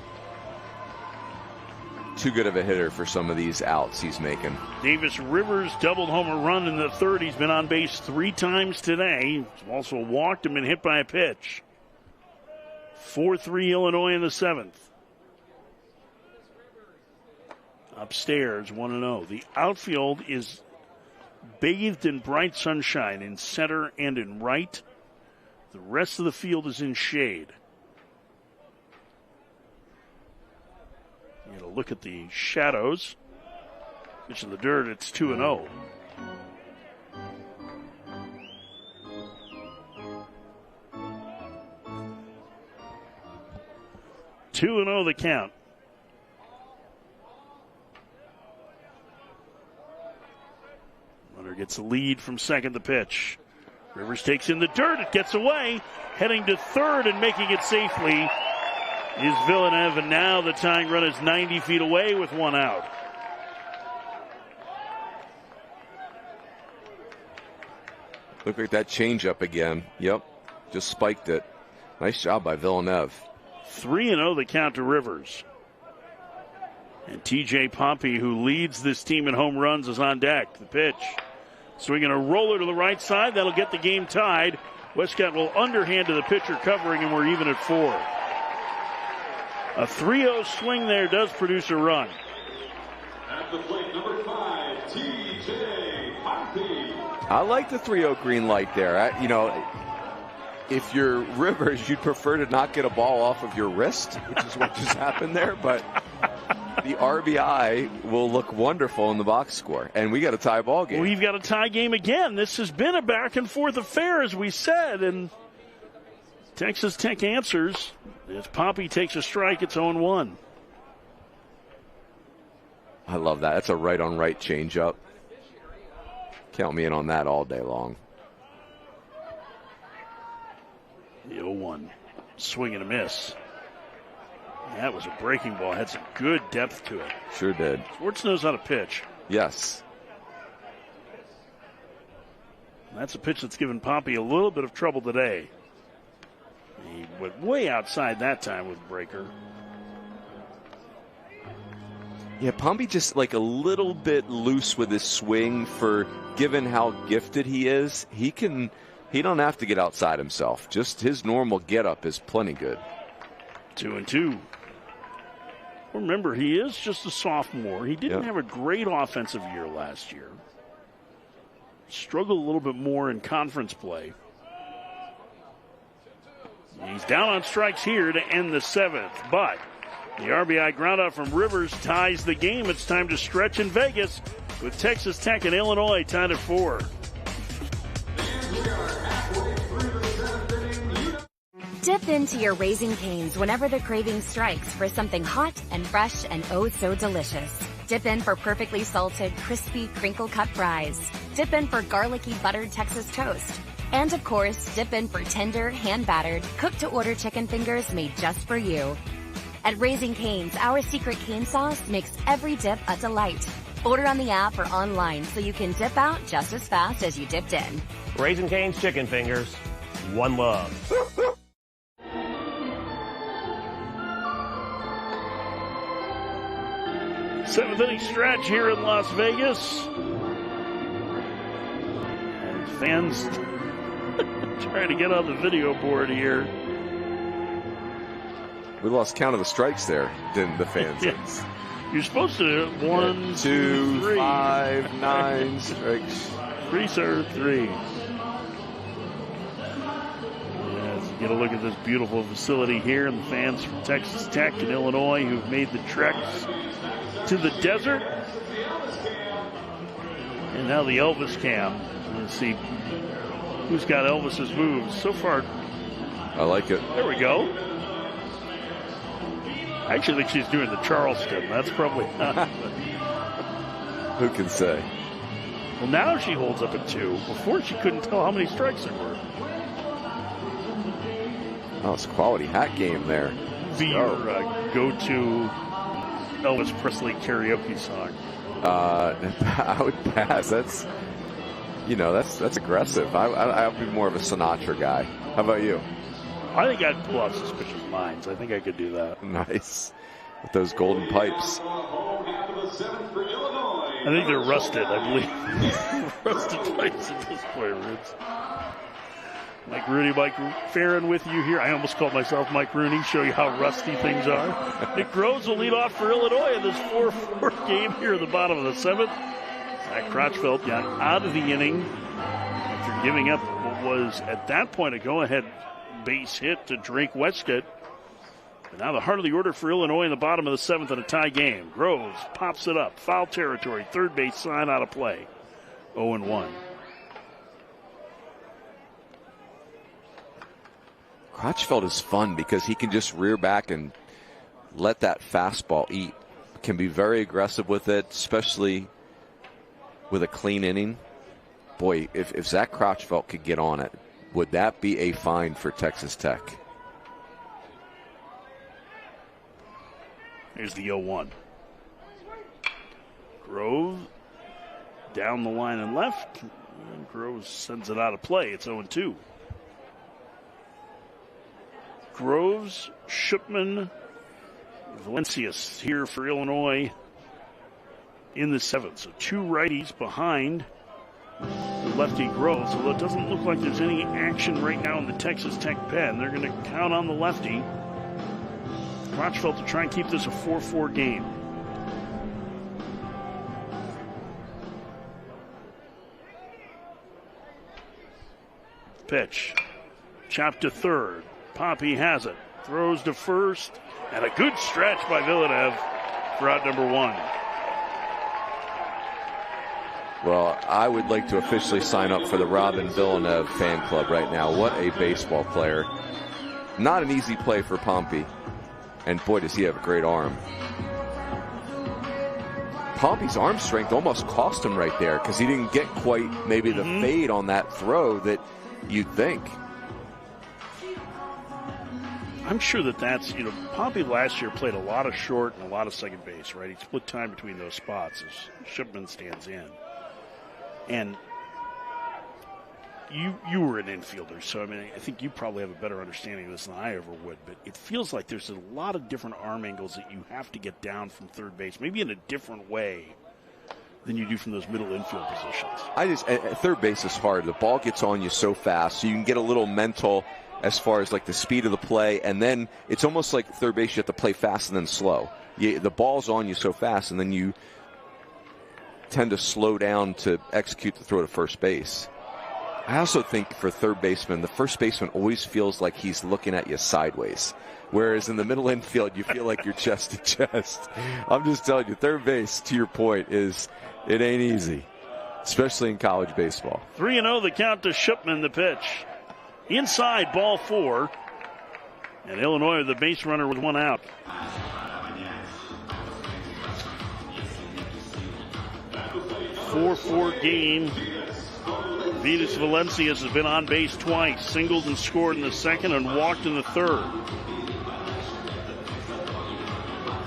Too good of a hitter for some of these outs he's making. Davis Rivers doubled home a run in the 3rd. He's been on base 3 times today. He's also walked and been hit by a pitch. 4-3 Illinois in the 7th. Upstairs, 1-0. The outfield is bathed in bright sunshine in center and in right. The rest of the field is in shade. You got to look at the shadows. Pitch in the dirt, it's 2-0. The count. Runner gets the lead from second, the pitch. Rivers takes in the dirt, it gets away. Heading to third and making it safely is Villeneuve, and now the tying run is 90 feet away with 1 out. Look like that changeup again. Yep, just spiked it. Nice job by Villeneuve. 3-0 the count to Rivers. And T.J. Pompey, who leads this team in home runs, is on deck. The pitch. Swinging a roller to the right side. That'll get the game tied. Westcott will underhand to the pitcher covering, and we're even at 4. A 3-0 swing there does produce a run. At the plate, number 5, T.J. Pompey. I like the 3-0 green light there. If you're Rivers, you'd prefer to not get a ball off of your wrist, which is what just happened there. But the RBI will look wonderful in the box score. And we got a tie ball game. We've got a tie game again. This has been a back and forth affair, as we said. And Texas Tech answers. If Pompey takes a strike, it's 0-1. I love that. That's a right-on-right changeup. Count me in on that all day long. The 0-1. Swing and a miss. That was a breaking ball. Had some good depth to it. Sure did. Schwartz knows how to pitch. Yes. That's a pitch that's given Pompey a little bit of trouble today. He went way outside that time with breaker. Yeah, Pompey just like a little bit loose with his swing for given how gifted he is. He don't have to get outside himself. Just his normal get-up is plenty good. 2-2. Remember, he is just a sophomore. He didn't have a great offensive year last year. Struggled a little bit more in conference play. He's down on strikes here to end the 7th, but The RBI groundout from Rivers ties the game. It's time to stretch in Vegas with Texas Tech and Illinois tied at 4. Dip into your Raising Cane's whenever the craving strikes for something hot and fresh and oh so delicious. Dip in for perfectly salted, crispy, crinkle-cut fries. Dip in for garlicky buttered Texas toast. And of course, dip in for tender, hand-battered, cooked-to-order chicken fingers made just for you. At Raising Cane's, our secret cane sauce makes every dip a delight. Order on the app or online so you can dip out just as fast as you dipped in. Raising Cane's chicken fingers. One love. Seventh inning stretch here in Las Vegas. And fans trying to get on the video board here. We lost count of the strikes there, didn't the fans? Yes. You're supposed to 1, 2, 3, 5, 9 strikes. 3, sir, 3. Yes, get a look at this beautiful facility here, and the fans from Texas Tech and Illinois who've made the treks to the desert. And now the Elvis cam. Let's see who's got Elvis's moves. So far, I like it. There we go. I actually think she's doing the Charleston. That's probably not. Who can say? Well, now she holds up at 2. Before she couldn't tell how many strikes there were. Oh, it's a quality hat game there. Be your go-to Elvis Presley karaoke song. I would pass. That's aggressive. I would be more of a Sinatra guy. How about you? I think I'd pull out Suspicious Minds. I think I could do that. Nice. With those golden pipes. I think they're rusted, I believe. Rusted pipes at this point, Roots. Mike Rooney, Mike Farron with you here. I almost called myself Mike Rooney, show you how rusty things are. Nick Groves will lead off for Illinois in this 4-4 game here at the bottom of the 7th. Zach Crotchfeld got out of the inning after giving up what was at that point a go-ahead base hit to Drake Westcott. And now the heart of the order for Illinois in the bottom of the 7th in a tie game. Groves pops it up. Foul territory. Third base sign out of play. 0-1. Crotchfeld is fun because he can just rear back and let that fastball eat. Can be very aggressive with it, especially with a clean inning. Boy, if Zach Crotchfeld could get on it, would that be a find for Texas Tech? Here's the 0-1. Grove down the line and left. And Groves sends it out of play. It's 0-2. Groves, Shipman, Valencius here for Illinois in the 7th. So 2 righties behind the lefty Groves, although it doesn't look like there's any action right now in the Texas Tech pen. They're going to count on the lefty. Crotchfeld to try and keep this a 4-4 game. Pitch. Chopped to third. Poppy has it. Throws to first. And a good stretch by Villeneuve for out number 1. Well, I would like to officially sign up for the Robin Villeneuve fan club right now. What a baseball player. Not an easy play for Pompey. And boy, does he have a great arm. Pompey's arm strength almost cost him right there because he didn't get quite maybe the fade on that throw that you'd think. I'm sure that's, Pompey last year played a lot of short and a lot of second base, right? He split time between those spots as Shipman stands in. And you were an infielder, so I think you probably have a better understanding of this than I ever would, but it feels like there's a lot of different arm angles that you have to get down from third base, maybe in a different way than you do from those middle infield positions. Third base is hard. The ball gets on you so fast, so you can get a little mental as far as like the speed of the play, and then it's almost like third base you have to play fast and then slow. The ball's on you so fast, and then you tend to slow down to execute the throw to first base. I also think for third baseman, the first baseman always feels like he's looking at you sideways. Whereas in the middle infield, you feel like you're chest to chest. I'm just telling you, third base, to your point, it ain't easy, especially in college baseball. 3-0 the count to Shipman, the pitch. Inside, ball 4. And Illinois, the base runner with 1 out. 4-4 game. Vitas Valencias has been on base twice, singled and scored in the second and walked in the third.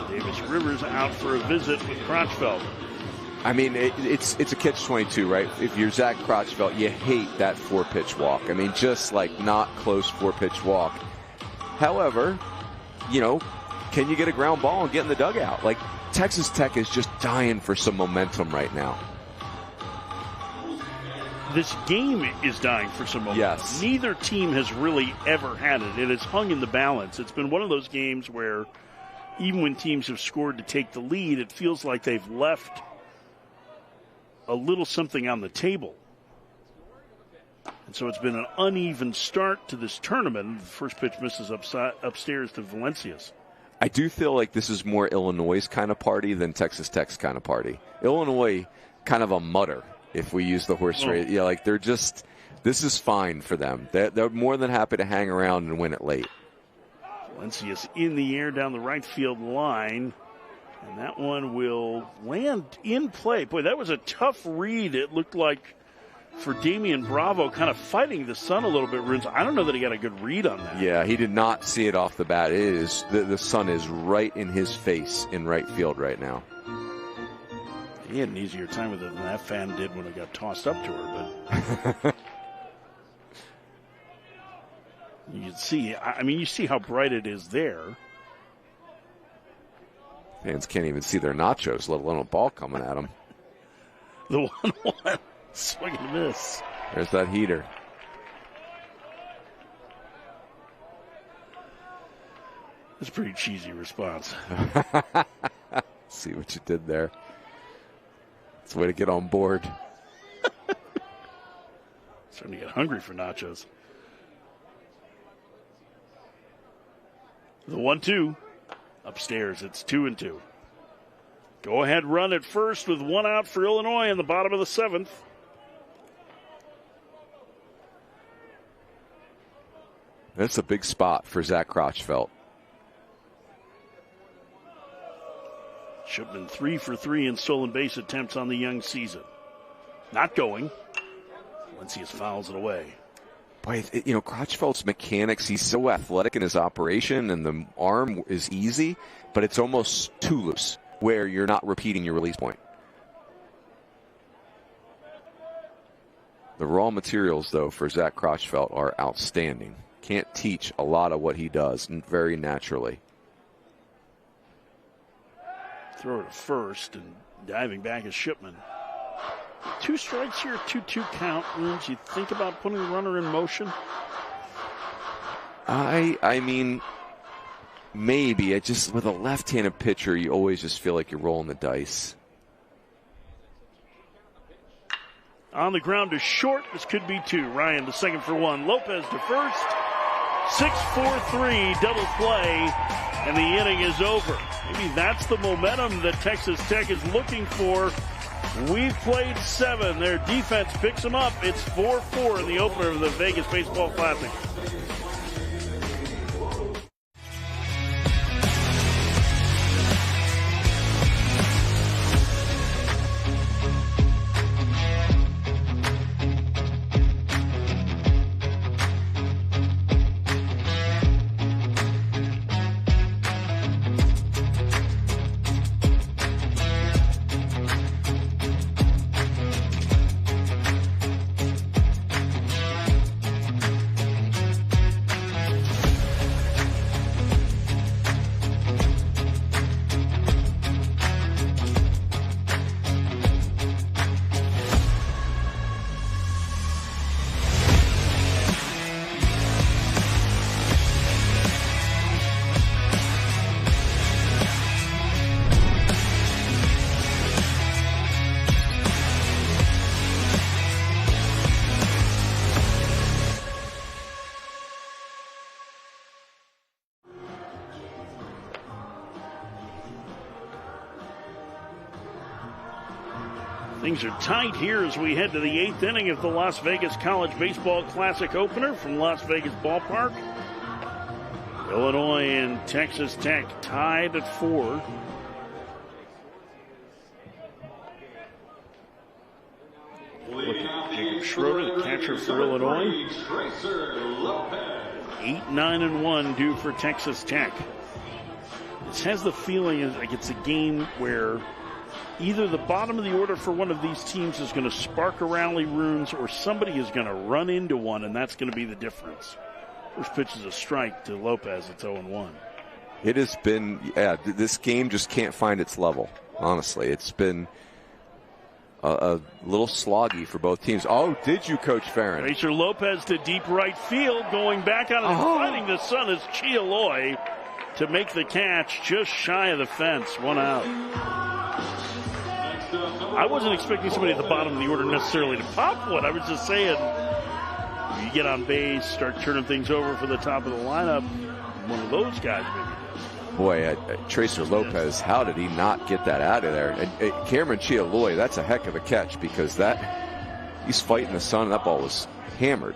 Davis Rivers out for a visit with Crotchfeld. I mean, it's a catch-22, right? If you're Zach Crotchfeld, you hate that 4-pitch walk. I mean, just like not close 4-pitch walk. However, can you get a ground ball and get in the dugout? Like, Texas Tech is just dying for some momentum right now. This game is dying for some momentum. Yes. Neither team has really ever had it. It has hung in the balance. It's been one of those games where even when teams have scored to take the lead, it feels like they've left a little something on the table. And so it's been an uneven start to this tournament. The first pitch misses upstairs to Valencias. I do feel like this is more Illinois' kind of party than Texas Tech's kind of party. Illinois, kind of a mutter, if we use the horse race. Yeah, like they're just, this is fine for them. They're more than happy to hang around and win it late. Valencias in the air down the right field line. And that one will land in play. Boy, that was a tough read. It looked like for Damian Bravo, kind of fighting the sun a little bit, Runes. I don't know that he got a good read on that. Yeah, he did not see it off the bat. It is the sun is right in his face in right field right now. He had an easier time with it than that fan did when it got tossed up to her. But you can see, you see how bright it is there. Fans can't even see their nachos, let alone a ball coming at them. The 1-1. Swing and a miss. There's that heater. That's a pretty cheesy response. See what you did there. It's a way to get on board. Starting to get hungry for nachos. The 1-2. Upstairs, it's 2-2. Go ahead run at first with 1 out for Illinois in the bottom of the 7th. That's a big spot for Zach Crotchfeld. Shipman 3 for 3 in stolen base attempts on the young season. Not going. Valencias fouls it away. Boy, Crotchfeld's mechanics, he's so athletic in his operation, and the arm is easy, but it's almost too loose, where you're not repeating your release point. The raw materials, though, for Zach Crotchfeld are outstanding. Can't teach a lot of what he does very naturally. Throw it to first, and diving back is Shipman. 2 strikes here, 2-2 count. Runes, you think about putting the runner in motion? I mean, maybe. With a left-handed pitcher, you always just feel like you're rolling the dice. On the ground to short, this could be 2. Ryan to second for 1. Lopez to first. 6-4-3 double play, and the inning is over. Maybe that's the momentum that Texas Tech is looking for. We've played 7. Their defense picks them up. It's 4-4 in the opener of the Vegas Baseball Classic. Things are tight here as we head to the 8th inning of the Las Vegas College Baseball Classic opener from Las Vegas Ballpark. Illinois and Texas Tech tied at 4. Jacob Schroeder, the catcher for Illinois. 8-9-1 due for Texas Tech. This has the feeling like it's a game where either the bottom of the order for one of these teams is going to spark a rally runes or somebody is going to run into one, and that's going to be the difference. First pitch is a strike to Lopez. It's 0-1. It has been, this game just can't find its level, honestly. It's been a little sloggy for both teams. Oh, did you, Coach Farron? Racer Lopez to deep right field, going back out and fighting the sun is Chialoy to make the catch just shy of the fence. 1 out. I wasn't expecting somebody at the bottom of the order necessarily to pop one. I was just saying, you get on base, start turning things over for the top of the lineup, one of those guys maybe does. Boy, Tracer Lopez, how did he not get that out of there? And Cameron Chialoy, that's a heck of a catch because he's fighting the sun. That ball was hammered.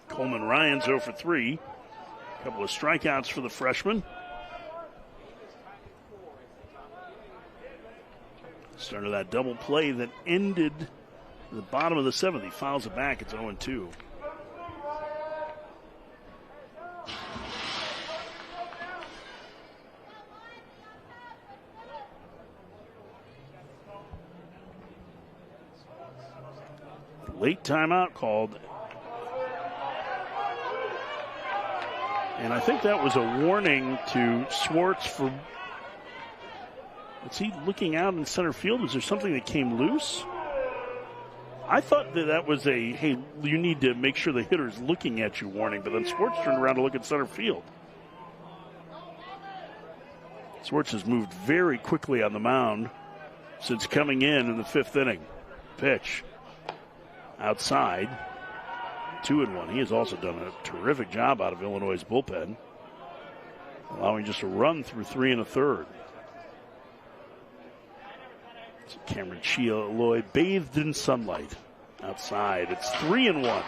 Coleman Ryan's 0 for 3. A couple of strikeouts for the freshman. Start of that double play that ended the bottom of the 7th. He fouls it back. It's 0-2. Late timeout called. And I think that was a warning to Swartz for. Was he looking out in center field? Was there something that came loose? I thought that was a, hey, you need to make sure the hitter's looking at you warning, but then Swartz turned around to look at center field. Swartz has moved very quickly on the mound since coming in the 5th inning. Pitch. Outside. 2-1. He has also done a terrific job out of Illinois' bullpen, allowing just a run through 3 1/3. Cameron Chialoy bathed in sunlight outside. It's 3-1.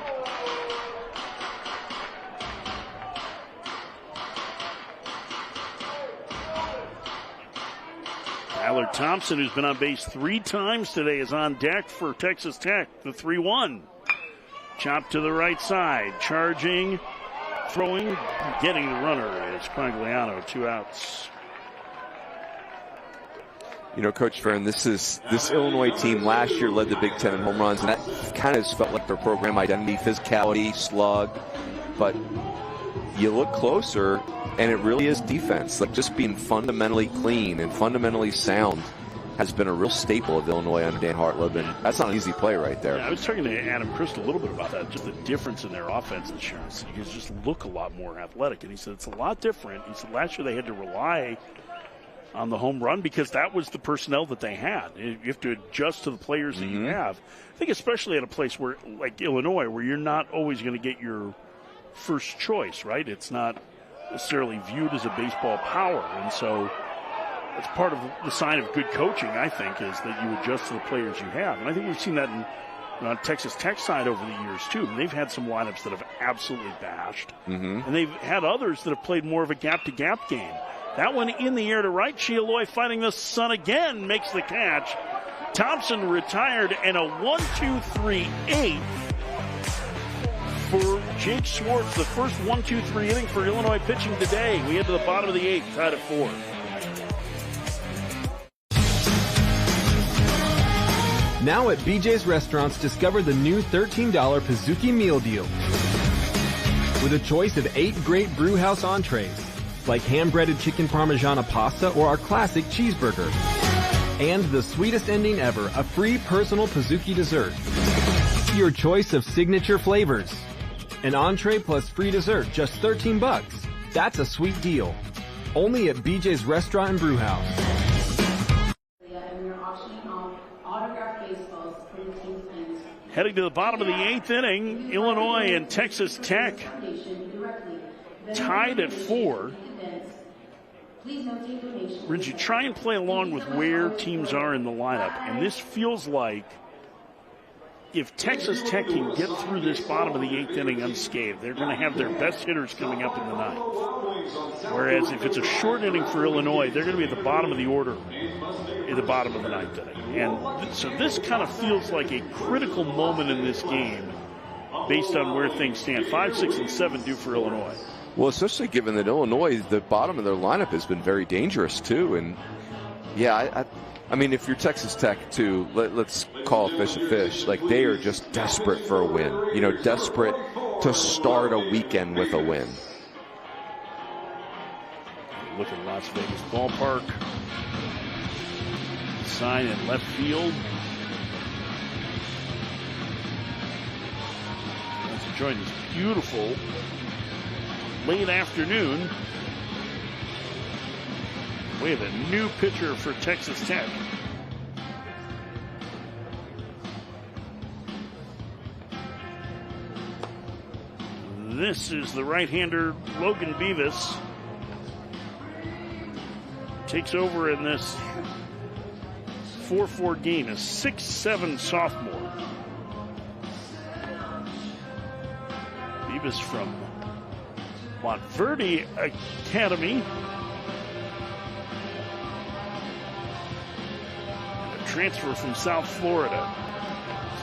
Tyler Thompson, who's been on base 3 times today, is on deck for Texas Tech. The 3-1. Chop to the right side. Charging, throwing, getting the runner is Quagliano. 2 outs. You know, Coach Farron, this Illinois team last year led the Big Ten in home runs, and that kind of felt like their program identity, physicality, slug. But you look closer, and it really is defense. Like just being fundamentally clean and fundamentally sound has been a real staple of Illinois under Dan Hartleb, and that's not an easy play right there. Yeah, I was talking to Adam Christ a little bit about that, just the difference in their offense this year. You guys just look a lot more athletic, and he said it's a lot different. He said last year they had to rely on the home run because that was the personnel that they had. You have to adjust to the players that you have. I think especially at a place where, like Illinois, where you're not always going to get your first choice, right? It's not necessarily viewed as a baseball power, and so that's part of the sign of good coaching, I think, is that you adjust to the players you have. And I think we've seen that on Texas Tech side over the years, too. They've had some lineups that have absolutely bashed, and they've had others that have played more of a gap-to-gap game. That one in the air to right. Chialoy fighting the sun again, makes the catch. Thompson retired, and a 1-2-3-8 for Jake Swartz. The first 1-2-3 inning for Illinois pitching today. We head to the bottom of the 8th, tied at 4. Now at BJ's Restaurants, discover the new $13 Pizookie Meal Deal. With a choice of 8 great brewhouse entrees, like ham-breaded chicken parmigiana pasta or our classic cheeseburger. And the sweetest ending ever, a free personal Pizookie dessert. Your choice of signature flavors. An entree plus free dessert, just $13. That's a sweet deal. Only at BJ's Restaurant and Brewhouse. Heading to the bottom of the 8th inning, Illinois and Texas Tech tied at 4. Reggie, try and play along with where teams are in the lineup. And this feels like if Texas Tech can get through this bottom of the 8th inning unscathed, they're going to have their best hitters coming up in the 9th. Whereas if it's a short inning for Illinois, they're going to be at the bottom of the order in the bottom of the 9th inning. And so this kind of feels like a critical moment in this game based on where things stand. 5, 6, and 7 due for Illinois. Well, especially given that Illinois, the bottom of their lineup has been very dangerous too. And yeah, I mean, if you're Texas Tech too, let's call a fish a fish. Like, they are just desperate for a win. You know, desperate to start a weekend with a win. Look at Las Vegas Ballpark. Sign in left field. Let's enjoy this beautiful late afternoon. We have a new pitcher for Texas Tech. This is the right-hander Logan Beavis. Takes over in this 4-4 game, a 6'7" sophomore. Beavis from Montverde Academy. A transfer from South Florida.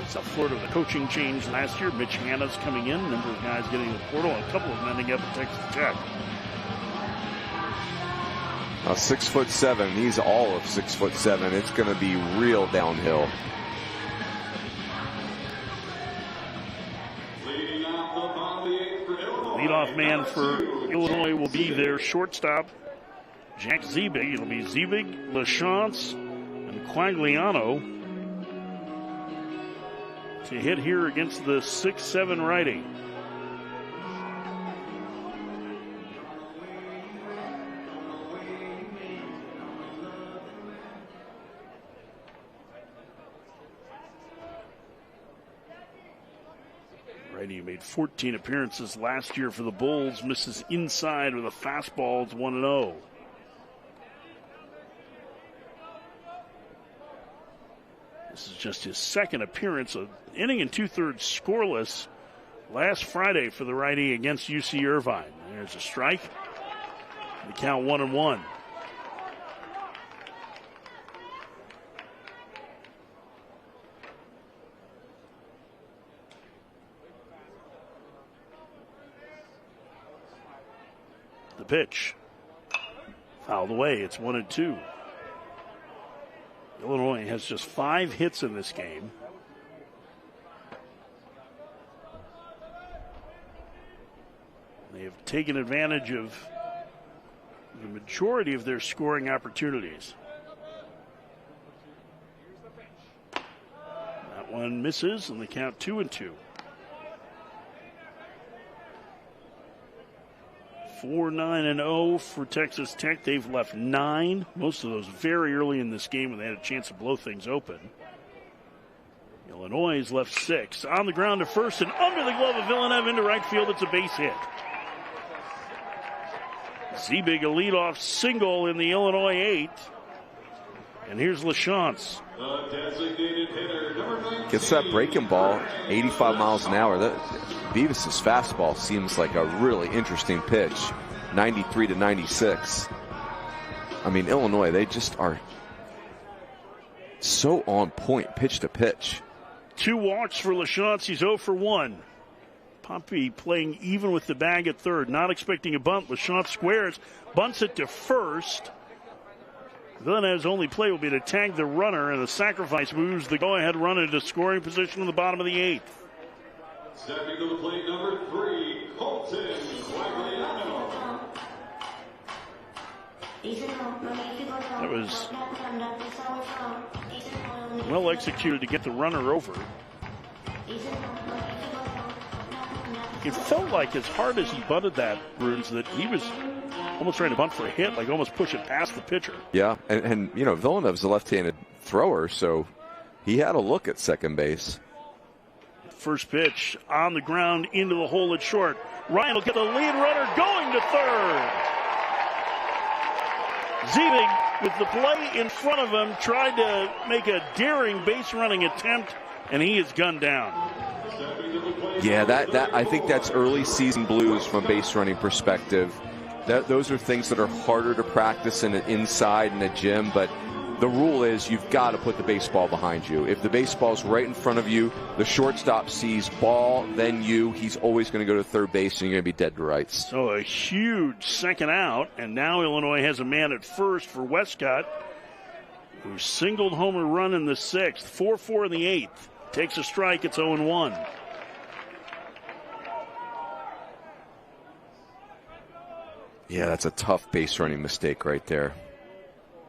South Florida, the coaching changed last year. Mitch Hanna's coming in. A number of guys getting in the portal. A couple of them ending up at Texas Tech. 6'7". He's all of 6'7". It's going to be real downhill. Leadoff man for Illinois will be their shortstop, Jack Ziebig. It'll be Ziebig, LaChance, and Quagliano to hit here against the 6'7" righty. Righty made 14 appearances last year for the Bulls. Misses inside with a fastball. It's 1-0. This is just his second appearance, an inning and 2/3 scoreless last Friday for the righty against UC Irvine. There's a strike. The count 1-1. The pitch. Fouled away. It's 1-2. Illinois has just 5 hits in this game. They have taken advantage of the majority of their scoring opportunities. That one misses, and the count 2-2. 4-9-0 for Texas Tech. They've left 9, most of those very early in this game when they had a chance to blow things open. Illinois has left 6. On the ground to first and under the glove of Villeneuve into right field. It's a base hit. Ziebig, a leadoff single in the Illinois 8th. And here's LaChance. Gets that breaking ball 85 miles an hour. Beavis' fastball seems like a really interesting pitch. 93 to 96. I mean, Illinois, they just are so on point pitch to pitch. 2 walks for LaChance. He's 0 for 1. Pompey playing even with the bag at third. Not expecting a bunt. LaChance squares. Bunts it to first. Villeneuve's only play will be to tag the runner, and the sacrifice moves the go-ahead run into scoring position in the bottom of the 8th. Stepping to the plate, number 3, Colton Quagliano. That was well executed to get the runner over. It felt like, as hard as he bunted that, Bruins, that he was almost trying to bunt for a hit, like almost push it past the pitcher. Yeah, and you know, Villeneuve's a left-handed thrower, so he had a look at second base. First pitch on the ground into the hole at short. Ryan will get the lead runner going to third. Zievig, with the play in front of him, tried to make a daring base running attempt, and he is gunned down. Yeah, that I think that's early season blues from a base running perspective. Those are things that are harder to practice inside in a gym, but the rule is you've got to put the baseball behind you. If the baseball's right in front of you, the shortstop sees ball, then he's always going to go to third base, and you're going to be dead to rights. So a huge second out, and now Illinois has a man at first for Westcott, who singled home a run in the 6th, 4-4 in the 8th. Takes a strike, it's 0-1. Yeah, that's a tough base running mistake right there.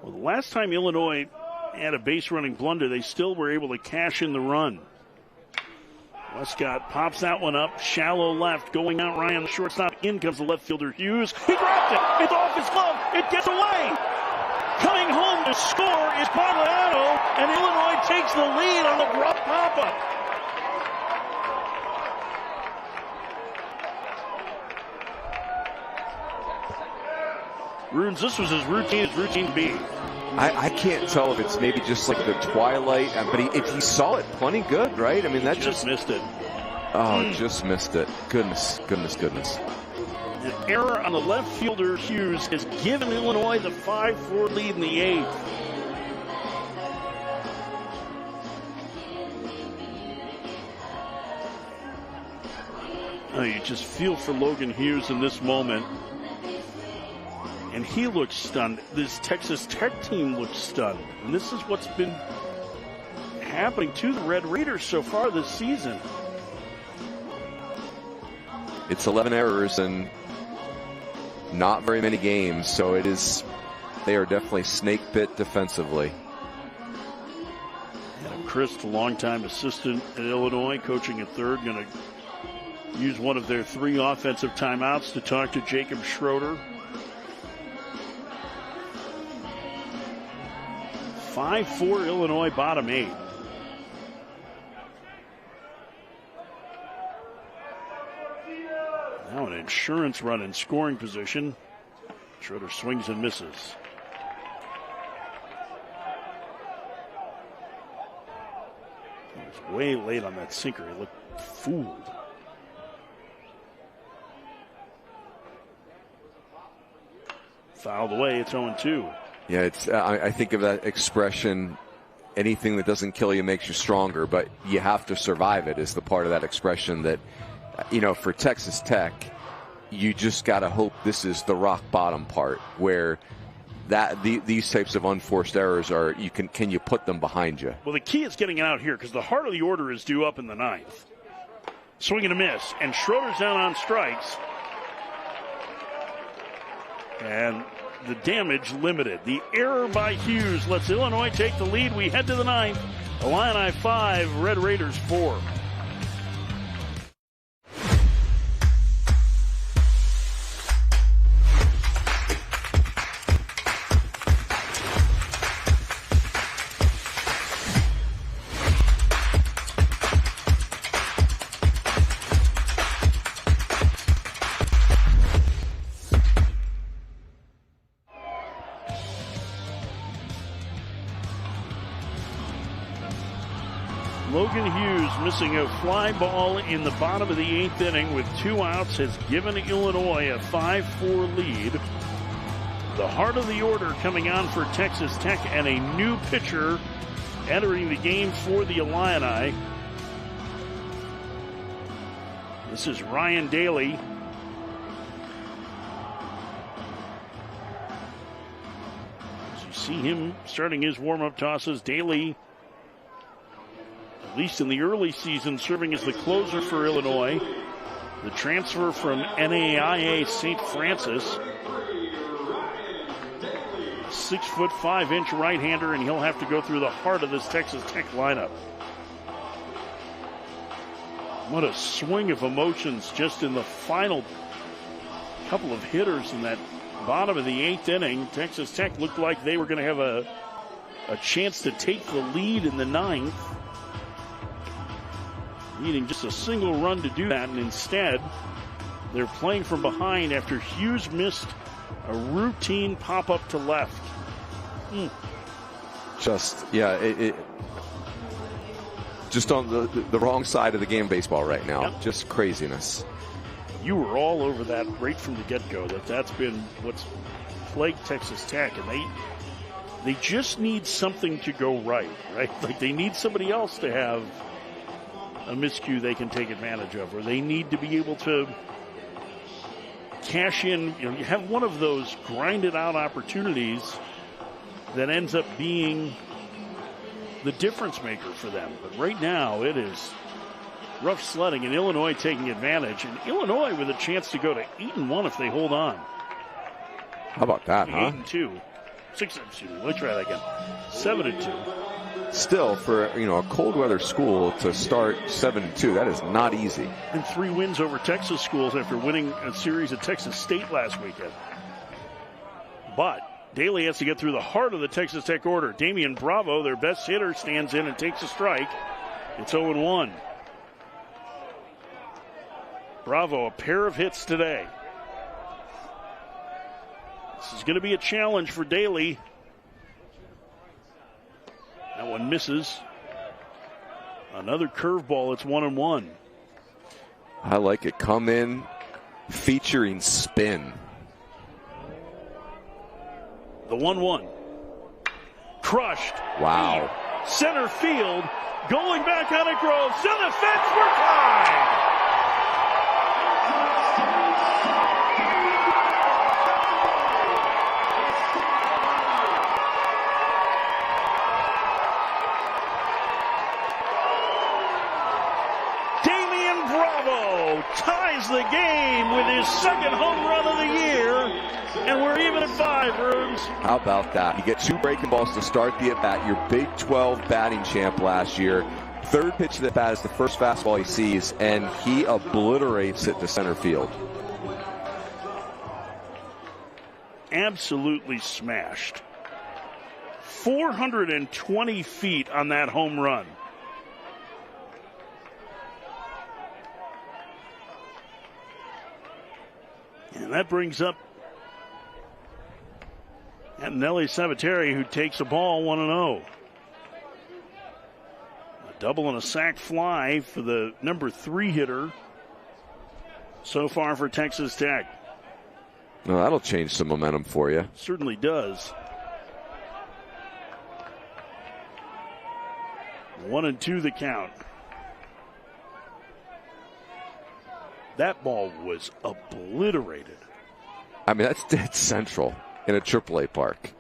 Well, the last time Illinois had a base running blunder, they still were able to cash in the run. Westcott pops that one up, shallow left, going out Ryan, the shortstop. In comes the left fielder Hughes. He dropped it. It's off his glove. It gets away. Coming home to score is Pagliano, and Illinois takes the lead on the drop pop-up. Runes, this was his routine to be. I can't tell if it's maybe just like the twilight, but he saw it plenty good, right? I mean, that just missed it. Oh, just missed it. Goodness. An error on the left fielder Hughes has given Illinois the 5-4 lead in the 8th. Oh, you just feel for Logan Hughes in this moment. And he looks stunned. This Texas Tech team looks stunned. And this is what's been happening to the Red Raiders so far this season. It's 11 errors and not very many games, so they are definitely snake bit defensively. Adam Christ, a longtime assistant at Illinois, coaching at third, going to use one of their 3 offensive timeouts to talk to Jacob Schroeder. 5-4 Illinois, bottom 8. Now an insurance run in scoring position. Schroeder swings and misses. He was way late on that sinker. He looked fooled. Fouled away. It's 0-2. Yeah, I think of that expression, anything that doesn't kill you makes you stronger, but you have to survive it is the part of that expression that, for Texas Tech, you just got to hope this is the rock bottom part where these types of unforced errors are, can you put them behind you? Well, the key is getting it out here because the heart of the order is due up in the 9th. Swing and a miss, and Schroeder's down on strikes. And the damage limited. The error by Hughes lets Illinois take the lead. We head to the 9th. Illini 5, Red Raiders 4. Logan Hughes missing a fly ball in the bottom of the 8th inning with 2 outs has given Illinois a 5-4 lead. The heart of the order coming on for Texas Tech and a new pitcher entering the game for the Illini. This is Ryan Daly. As you see him starting his warm-up tosses, Daly, at least in the early season, serving as the closer for Illinois. The transfer from NAIA St. Francis. 6'5" right-hander, and he'll have to go through the heart of this Texas Tech lineup. What a swing of emotions just in the final couple of hitters in that bottom of the 8th inning. Texas Tech looked like they were going to have a chance to take the lead in the 9th. Needing just a single run to do that, and instead they're playing from behind after Hughes missed A routine pop-up to left. Just just on the wrong side of the game baseball right now. Yep. Just craziness. You were all over that right from the get-go. That's been what's plagued Texas Tech, and they just need something to go right? Like they need somebody else to have a miscue they can take advantage of, or they need to be able to cash in. You have one of those grinded out opportunities that ends up being the difference maker for them. But right now it is rough sledding, and Illinois taking advantage, and Illinois with a chance to go to 8-1 if they hold on. How about that, huh? 8-2. 6-2. Let's try that again. 7-2. Still, for a cold weather school to start 7-2, that is not easy. And 3 wins over Texas schools after winning a series at Texas State last weekend. But Daly has to get through the heart of the Texas Tech order. Damian Bravo, their best hitter, stands in and takes a strike. It's 0-1. Bravo, a pair of hits today. This is going to be a challenge for Daly. That one misses. Another curveball. It's 1-1. I like it. Come in featuring spin. The 1-1. Crushed. Wow. Deep. Center field. Going back on it, Groves. To the fence. We're tied. Ties the game with his second home run of the year, and we're even at 5, Rooms. How about that? You get 2 breaking balls to start the at-bat. Your Big 12 batting champ last year. Third pitch of the bat is the first fastball he sees, and he obliterates it to center field. Absolutely smashed. 420 feet on that home run. And that brings up Nelly Sabateri, who takes a ball 1-0. A double and a sac fly for the number 3 hitter so far for Texas Tech. Well, that'll change some momentum for you. Certainly does. 1-2 the count. That ball was obliterated. I mean, that's dead central in a AAA park.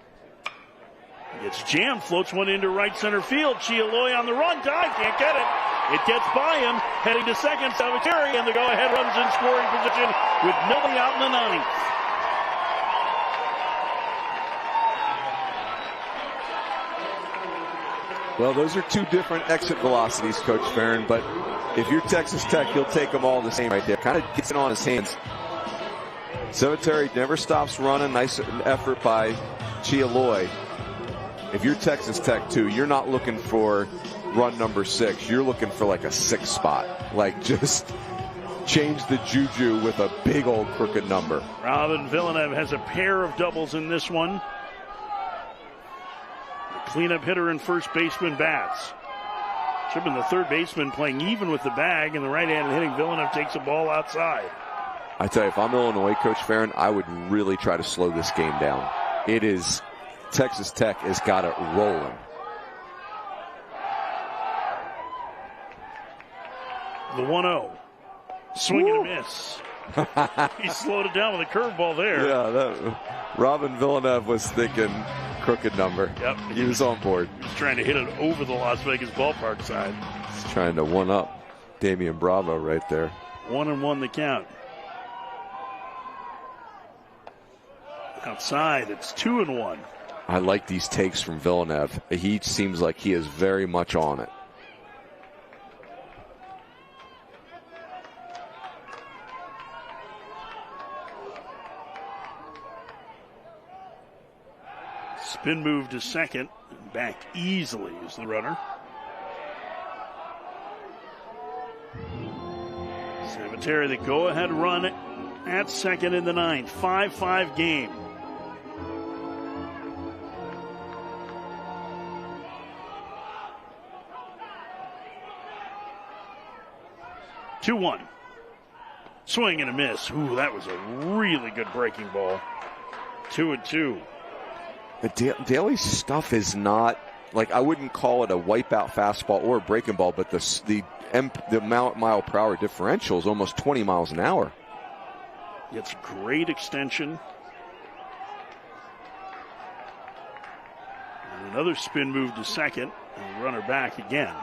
It's jammed, floats one into right center field. Chialoy on the run, dive, can't get it. It gets by him, heading to second, Sabateri, and the go-ahead runs in scoring position with nobody out in the 9th. Well, those are 2 different exit velocities, Coach Farron, but if you're Texas Tech, you'll take them all the same right there. Kind of gets it on his hands. Sabateri never stops running. Nice effort by Chialoy. If you're Texas Tech, too, you're not looking for run number 6. You're looking for like a 6 spot. Like, just change the juju with a big old crooked number. Robin Villeneuve has a pair of doubles in this one. The cleanup hitter and first baseman bats. Should have been the third baseman playing even with the bag, and the right-handed hitting Villeneuve takes a ball outside. I tell you, if I'm Illinois, Coach Farron, I would really try to slow this game down. It is, Texas Tech has got it rolling. The 1-0. Swing and a miss. He slowed it down with a curveball there. Yeah, Robin Villeneuve was thinking crooked number. Yep. He was on board. He was trying to hit it over the Las Vegas ballpark side. He's trying to one-up Damian Bravo right there. 1-1 the count. Outside, it's 2-1. I like these takes from Villeneuve. He seems like he is very much on it. Spin move to second. Back easily is the runner. Sabateri, the go-ahead run at second in the ninth. 5-5 game. Two-one. Swing and a miss. Ooh, that was a really good breaking ball. 2-2. Daly's stuff is not, like, I wouldn't call it a wipeout fastball or a breaking ball, but the mile per hour differential is almost 20 miles an hour. It's great extension. And another spin move to second. And runner back again.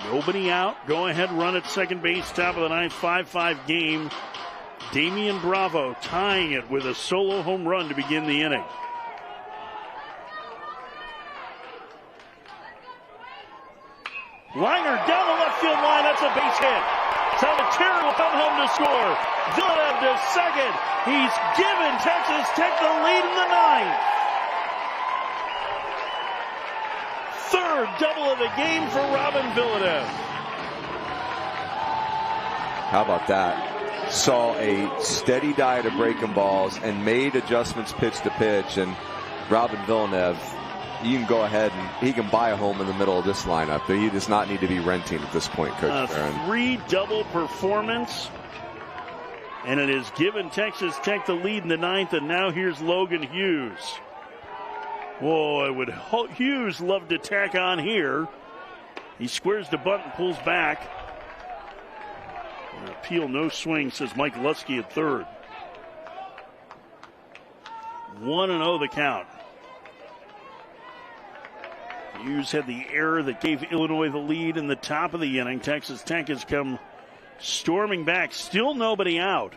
Nobody out. Go ahead run at second base. Top of the ninth. 5-5 game. Damian Bravo tying it with a solo home run to begin the inning. Liner down the left field line. That's a base hit. Salvatierra will come home to score. Villeneuve to second. He's given Texas Tech the lead in the ninth. Third double of the game for Robin Villeneuve. How about that? Saw a steady diet of breaking balls and made adjustments pitch to pitch. And Robin Villeneuve, you can go ahead and he can buy a home in the middle of this lineup. He does not need to be renting at this point, Coach Barron. 3-double performance. And it has given Texas Tech the lead in the ninth. And now here's Logan Hughes. Whoa, would Hughes love to tack on here. He squares the bunt and pulls back. An appeal, no swing, says Mike Lusky at third. 1-0 the count. Hughes had the error that gave Illinois the lead in the top of the inning. Texas Tech has come storming back. Still nobody out.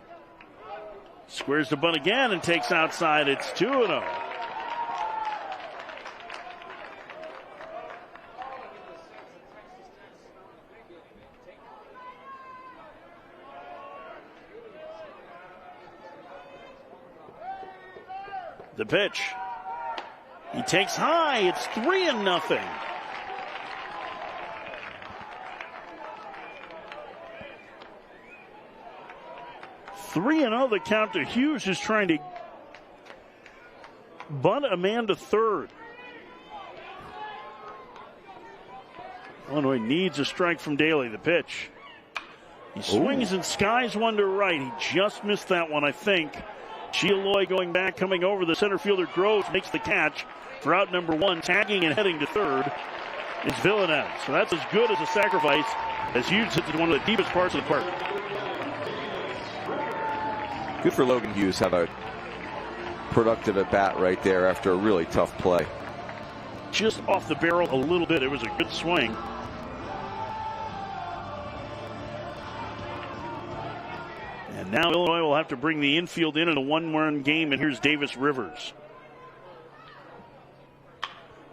Squares the bunt again and takes outside. It's 2-0. The pitch. He takes high. It's 3-0. Three and 0 the count to Hughes, is trying to bunt a man to third. Illinois needs a strike from Daly. The pitch. He swings and skies one to right. He just missed that one, I think. Chialoy going back, coming over. The center fielder Groves makes the catch for out number one. Tagging and heading to third is Villeneuve. So that's as good as a sacrifice as Hughes hits one of the deepest parts of the park. Good for Logan Hughes. Have a productive at bat right there after a really tough play. Just off the barrel a little bit. It was a good swing. And now Illinois will have to bring the infield in a one-run game, and here's Davis Rivers.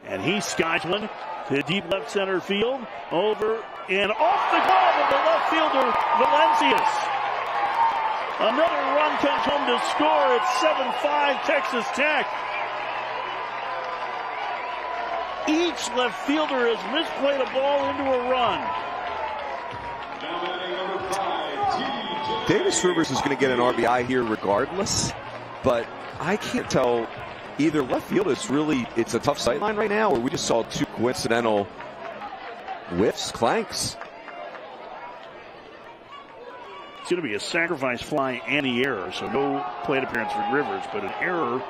And he skies one to deep left center field, over and off the glove of the left fielder, Valencius. Another run comes home to score. It's 7-5 Texas Tech. Each left fielder has misplayed a ball into a run. Davis Rivers is going to get an RBI here regardless, but I can't tell either left field is really, it's a tough sight line right now, or we just saw two coincidental whiffs, clanks. It's going to be a sacrifice fly and the error, so no plate appearance for Rivers, but an error.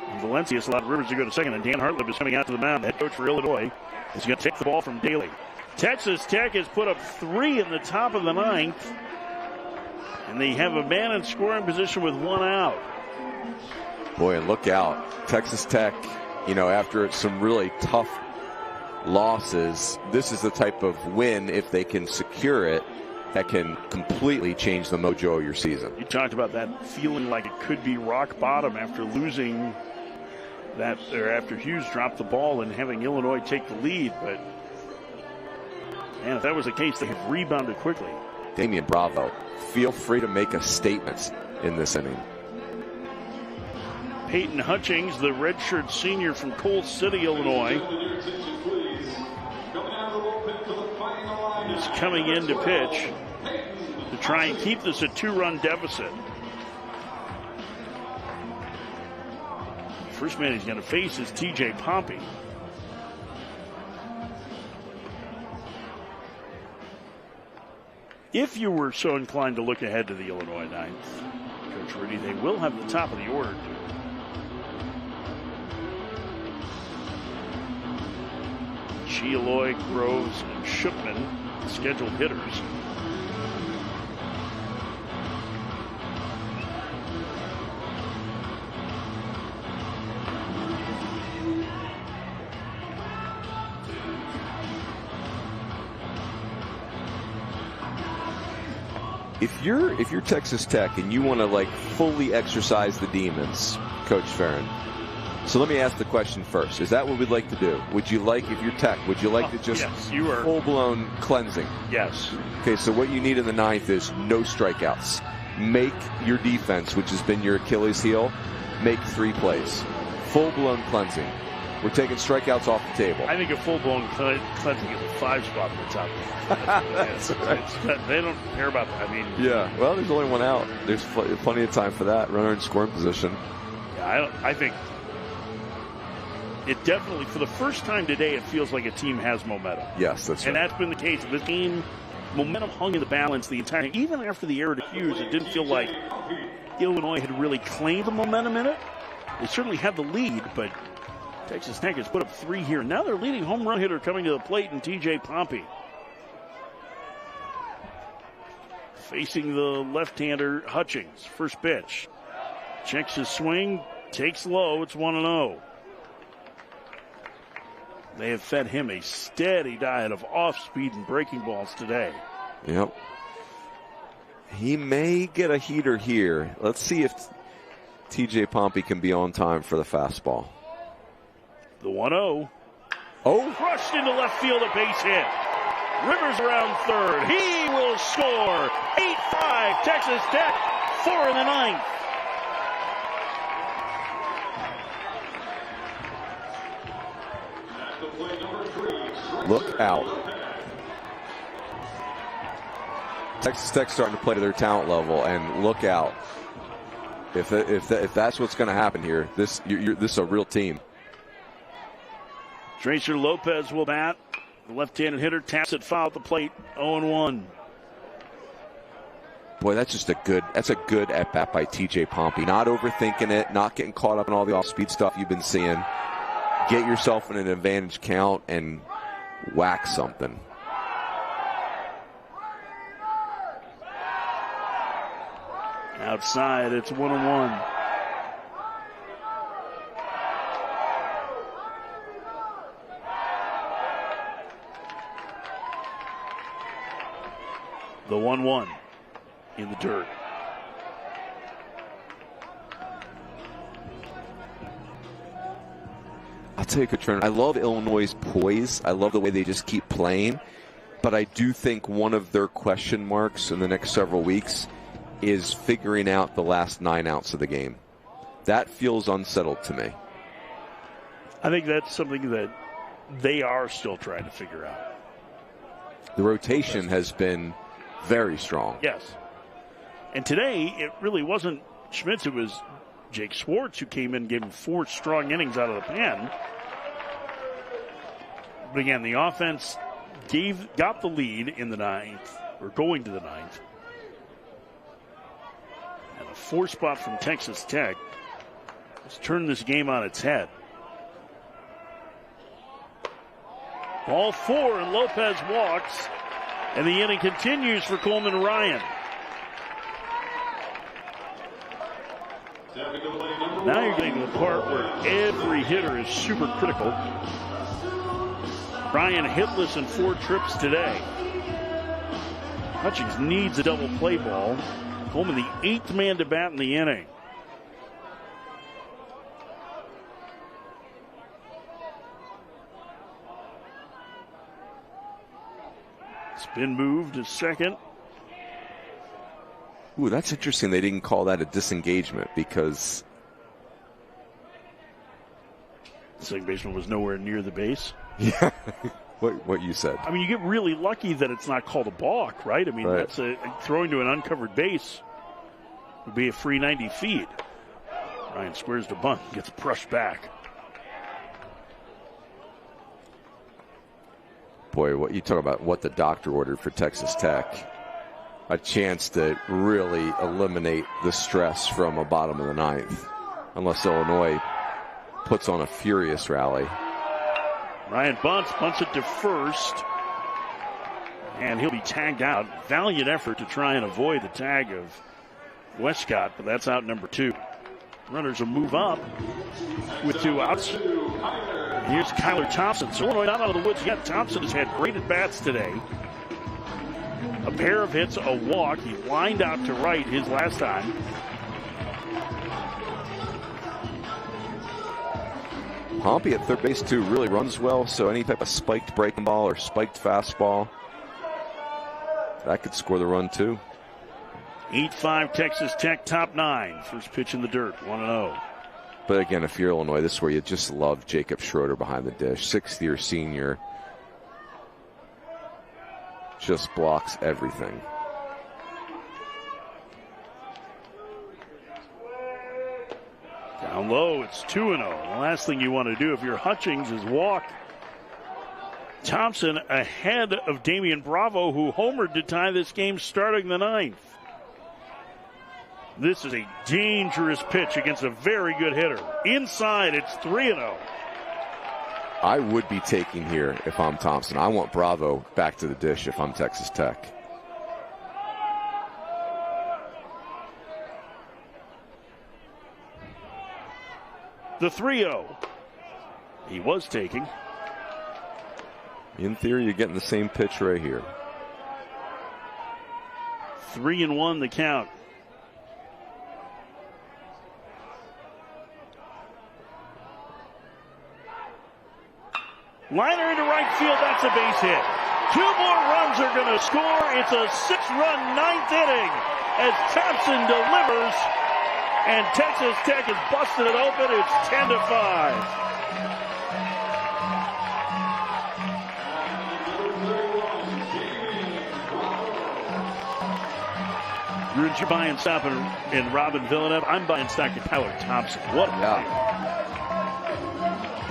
And Valencius allowed Rivers to go to second, and Dan Hartlib is coming out to the mound. The head coach for Illinois is going to take the ball from Daly. Texas Tech has put up 3 in the top of the ninth, and they have a man in scoring position with one out. Boy, and look out. Texas Tech, you know, after some really tough losses, this is the type of win, if they can secure it, that can completely change the mojo of your season. You talked about that feeling like it could be rock bottom after losing that, or after Hughes dropped the ball and having Illinois take the lead, but man, if that was the case, they have rebounded quickly. Damian Bravo, feel free to make a statement in this inning. Peyton Hutchings, the redshirt senior from Coal City, Illinois, is coming in to pitch to try and keep this a 2-run deficit. First man he's going to face is TJ Pompey. If you were so inclined to look ahead to the Illinois ninth, Coach Rudy, they will have the top of the order. Chialoy, Groves, and Shookman, scheduled hitters. If you're Texas Tech and you want to like fully exercise the demons, Coach Farron. So let me ask the question first. Is that what we'd like to do? Would you like, if you're Tech, would you like to just yes, you are. Full-blown cleansing? Yes. Okay, so what you need in the ninth is no strikeouts. Make your defense, which has been your Achilles heel, make 3 plays. Full-blown cleansing. We're taking strikeouts off the table. I think a full-blown cleansing is a 5 spot at the top. That's right. They don't care about that. I mean, yeah, well, there's only one out. There's plenty of time for that. Runner in scoring position. Yeah, I think it definitely, for the first time today, it feels like a team has momentum. Yes, that's right. And that's been the case. The team, momentum hung in the balance the entire time. Even after the error to Hughes, it didn't feel like Illinois had really claimed the momentum in it. They certainly had the lead, but Texas Tech has put up 3 here. Now they're leading home run hitter coming to the plate in TJ Pompey. Facing the left-hander Hutchings. First pitch. Checks his swing. Takes low. It's 1-0. They have fed him a steady diet of off-speed and breaking balls today. Yep. He may get a heater here. Let's see if TJ Pompey can be on time for the fastball. The 1-0. Oh. Crushed into left field, a base hit. Rivers around third. He will score. 8-5, Texas Tech, 4 in the ninth. Look out. Texas Tech starting to play to their talent level, and look out. If that's what's going to happen here, this is a real team. Tracer Lopez will bat. The left-handed hitter taps it foul at the plate. 0-1. Boy, that's a good at-bat by TJ Pompey. Not overthinking it, not getting caught up in all the off-speed stuff you've been seeing. Get yourself in an advantage count and whack something. Outside, it's 1-1. The 1-1 in the dirt. I'll tell you, Katrina, I love Illinois' poise. I love the way they just keep playing. But I do think one of their question marks in the next several weeks is figuring out the last 9 outs of the game. That feels unsettled to me. I think that's something that they are still trying to figure out. The rotation has been very strong. Yes. And today, it really wasn't Schmitz. It was Jake Schwartz who came in and gave him 4 strong innings out of the pen. But again, the offense got the lead in the ninth, or going to the ninth. And a 4 spot from Texas Tech has turned this game on its head. Ball 4, and Lopez walks. And the inning continues for Coleman Ryan. Now you're getting to the part where every hitter is super critical. Ryan hitless in 4 trips today. Hutchings needs a double play ball. Coleman the 8th man to bat in the inning. It's been moved to second. Ooh, that's interesting. They didn't call that a disengagement because the second baseman was nowhere near the base. Yeah. what you said. I mean, you get really lucky that it's not called a balk, right? I mean, Right. That's throwing to an uncovered base would be a free 90 feet. Ryan squares the bunt, gets brushed back. Boy, what you talk about, what the doctor ordered for Texas Tech. A chance to really eliminate the stress from the bottom of the ninth. Unless Illinois puts on a furious rally. Ryan bunts it to first. And he'll be tagged out. Valiant effort to try and avoid the tag of Westcott, but that's out number 2. Runners will move up with 2 outs. Here's Kyler Thompson. So Illinois not out of the woods yet. Thompson has had great at-bats today. A pair of hits, a walk. He lined out to right his last time. Pompey at third base, too, really runs well, so any type of spiked breaking ball or spiked fastball, that could score the run, too. 8-5 Texas Tech, top 9. First pitch in the dirt, 1-0. But again, if you're Illinois, this is where you just love Jacob Schroeder behind the dish. 6th-year senior. Just blocks everything. Down low, it's 2-0. The last thing you want to do if you're Hutchings is walk Thompson ahead of Damian Bravo, who homered to tie this game starting the 9th. This is a dangerous pitch against a very good hitter. Inside, it's 3-0. I would be taking here if I'm Thompson. I want Bravo back to the dish if I'm Texas Tech. The 3-0. He was taking. In theory, you're getting the same pitch right here. 3-1 the count. Liner into right field, that's a base hit. 2 more runs are going to score. It's a 6-run 9th inning as Thompson delivers, and Texas Tech has busted it open. It's 10-5. You're buying stock in Robin Villeneuve. I'm buying stock in Kyler Thompson. What a player.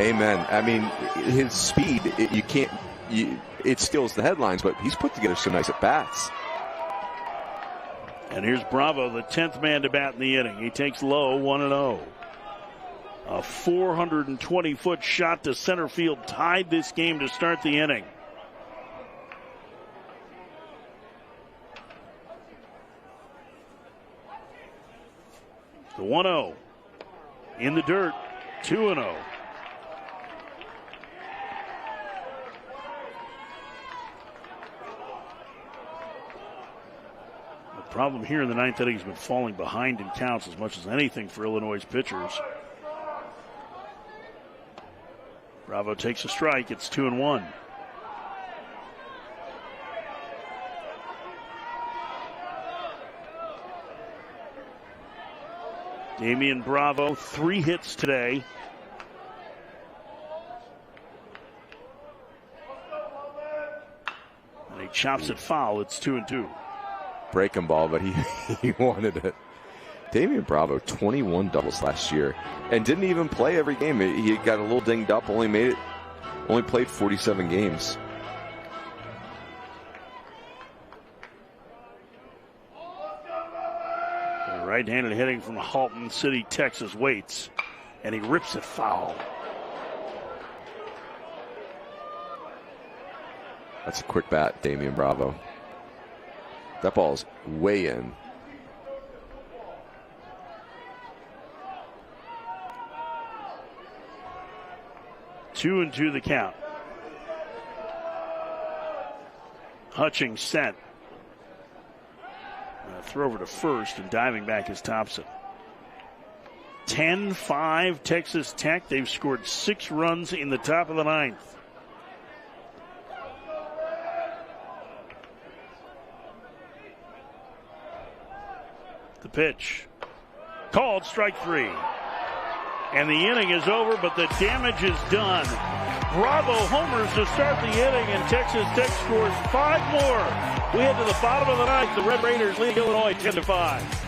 Amen. I mean, his speed, it steals the headlines, but he's put together some nice at-bats. And here's Bravo, the 10th man to bat in the inning. He takes low, 1-0. A 420-foot shot to center field tied this game to start the inning. The 1-0 in the dirt, 2-0. The problem here in the 9th inning has been falling behind in counts as much as anything for Illinois' pitchers. Bravo takes a strike. It's 2-1. Damian Bravo, 3 hits today. And he chops it foul. It's 2-2. Breaking ball, but he wanted it. Damian Bravo, 21 doubles last year, and didn't even play every game. He got a little dinged up, only played 47 games. Right-handed hitting from Halton City, Texas waits, and he rips it foul. That's a quick bat, Damian Bravo. That ball's way in. 2-2 the count. Hutchings set. Throw over to first, and diving back is Thompson. 10-5 Texas Tech. They've scored 6 runs in the top of the 9th. The pitch. Called strike 3. And the inning is over, but the damage is done. Bravo homers to start the inning, and Texas Tech scores 5 more. We head to the bottom of the ninth. The Red Raiders lead Illinois 10-5.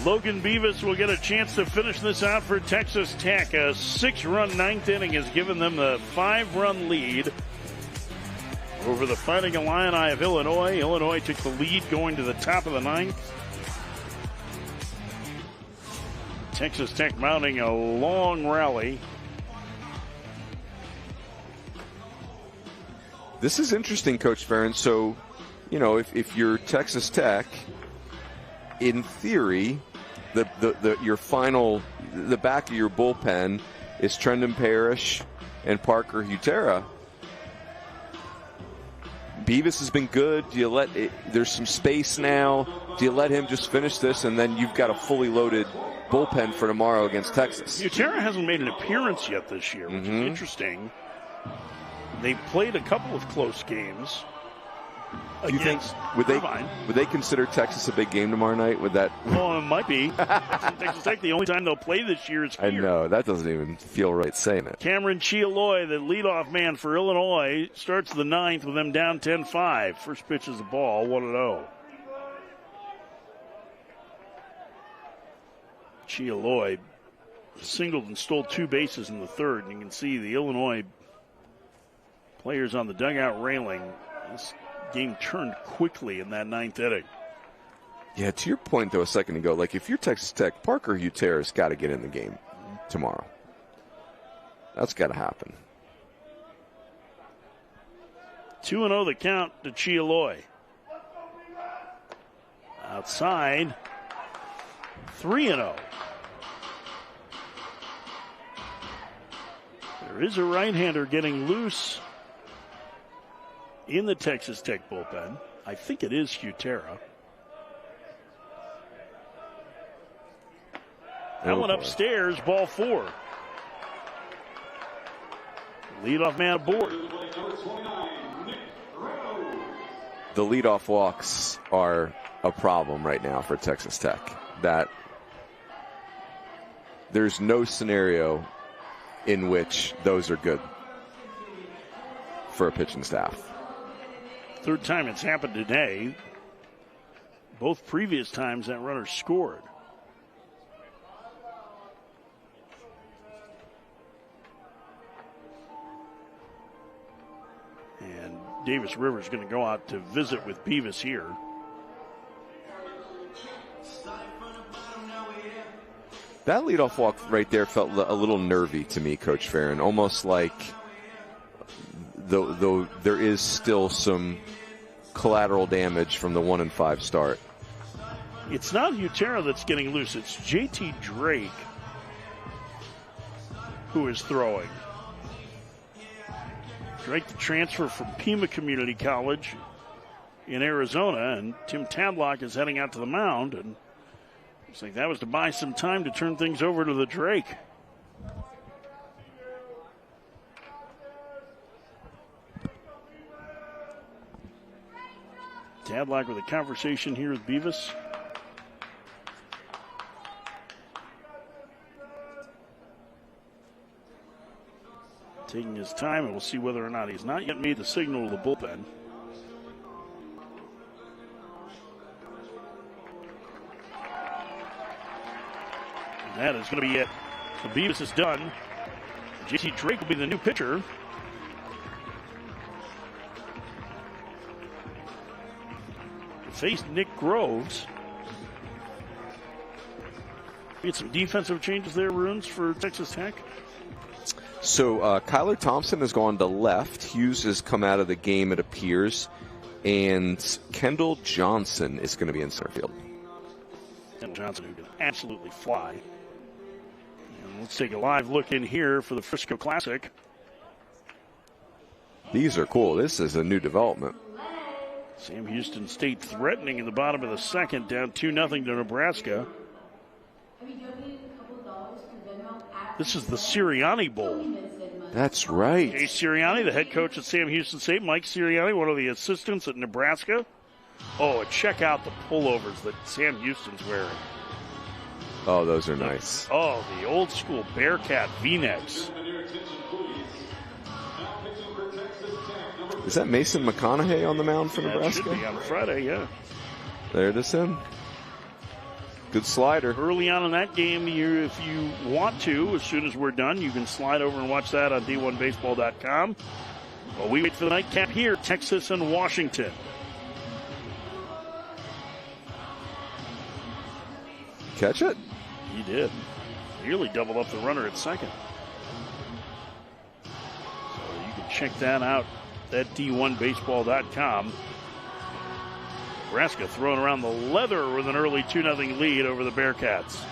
Logan Beavis will get a chance to finish this out for Texas Tech. A 6-run ninth inning has given them the 5-run lead over the Fighting Illini of Illinois. Illinois took the lead going to the top of the ninth. Texas Tech mounting a long rally. This is interesting, Coach Farron. So, you know, if you're Texas Tech, in theory, the back of your bullpen is Trendon Parrish and Parker Hutera. Beavis has been good. Do you let it, there's some space now. Do you let him just finish this, and then you've got a fully loaded bullpen for tomorrow against Texas? Hutera hasn't made an appearance yet this year, which is interesting. They played a couple of close games. Do you think would they consider Texas a big game tomorrow night? Would that? Well, it might be. Texas Tech, the only time they'll play this year is here. I know, that doesn't even feel right saying it. Cameron Chialoy, the leadoff man for Illinois, starts the ninth with them down 10-5. First pitch is the ball, 1-0. Chialoy singled and stole 2 bases in the third, and you can see the Illinois players on the dugout railing. This game turned quickly in that ninth inning. Yeah, to your point, though, a second ago, like if you're Texas Tech, Parker Hutera's got to get in the game tomorrow. That's got to happen. 2-0 the count to Chialoy. Outside, 3-0. There is a right-hander getting loose in the Texas Tech bullpen. I think it is Hutera. That one upstairs, ball 4. Leadoff man aboard. The leadoff walks are a problem right now for Texas Tech. That there's no scenario in which those are good for a pitching staff. Third time it's happened today. Both previous times that runner scored. And Davis Rivers going to go out to visit with Beavis here. That leadoff walk right there felt a little nervy to me, Coach Farron. Almost like, though there is still some collateral damage from the 1-5 start. It's not Hutera that's getting loose. It's J.T. Drake who is throwing. Drake, the transfer from Pima Community College in Arizona, and Tim Tadlock is heading out to the mound, and looks like that was to buy some time to turn things over to the Drake. Tadlock with a conversation here with Beavis. Taking his time, and we'll see whether or not he's not yet made the signal to the bullpen. That is going to be it. So Beavis is done. J.T. Drake will be the new pitcher. Faced Nick Groves. We had some defensive changes there, Runes, for Texas Tech. So Kyler Thompson has gone to left. Hughes has come out of the game, it appears. And Kendall Johnson is going to be in center field. Kendall Johnson, who can absolutely fly. And let's take a live look in here for the Frisco Classic. These are cool. This is a new development. Sam Houston State threatening in the bottom of the second, down 2-0 to Nebraska. This is the Sirianni Bowl. That's right. Jay Sirianni, the head coach at Sam Houston State. Mike Sirianni, one of the assistants at Nebraska. Oh, and check out the pullovers that Sam Houston's wearing. Oh, those are nice. Oh, the old school Bearcat V-necks. Is that Mason McConaughey on the mound for Nebraska? That should be on Friday, yeah. There it is him. Good slider. Early on in that game, if you want to, as soon as we're done, you can slide over and watch that on D1Baseball.com. Well, we wait for the nightcap here, Texas and Washington. Catch it? He did. Nearly doubled up the runner at second. So you can check that out at D1Baseball.com. Nebraska throwing around the leather with an early 2-0 lead over the Bearcats.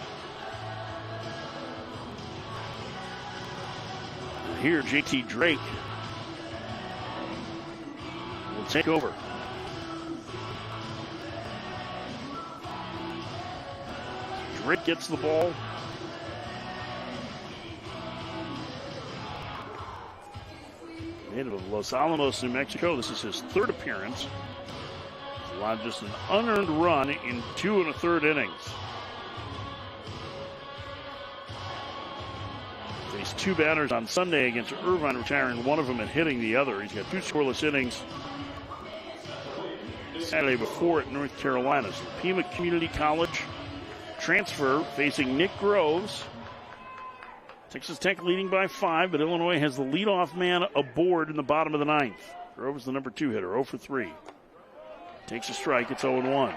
And here, J.T. Drake will take over. Drake gets the ball. Native of Los Alamos, New Mexico. This is his third appearance. Allowed just an unearned run in 2 1/3 innings. Faced 2 batters on Sunday against Irvine, retiring one of them and hitting the other. He's got 2 scoreless innings Saturday before at North Carolina. So Pima Community College transfer facing Nick Groves. Texas Tech leading by 5, but Illinois has the leadoff man aboard in the bottom of the 9th. Groves the number 2 hitter, 0 for 3. Takes a strike, it's 0-1.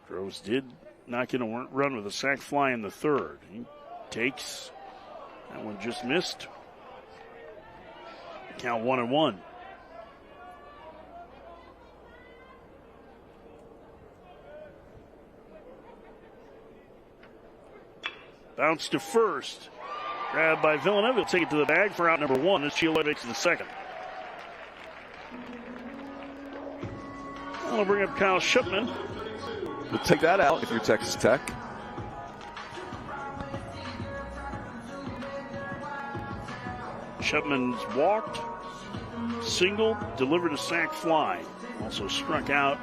Groves did knock in a run with a sac fly in the 3rd. He takes, that one just missed. Count 1-1. Bounce to first. Grabbed by Villanova. He'll take it to the bag for out number 1 as Chile makes the second. I'll bring up Kyle Shipman. We'll take that out if you're Texas Tech. Shipman's walked, singled, delivered a sac fly. Also struck out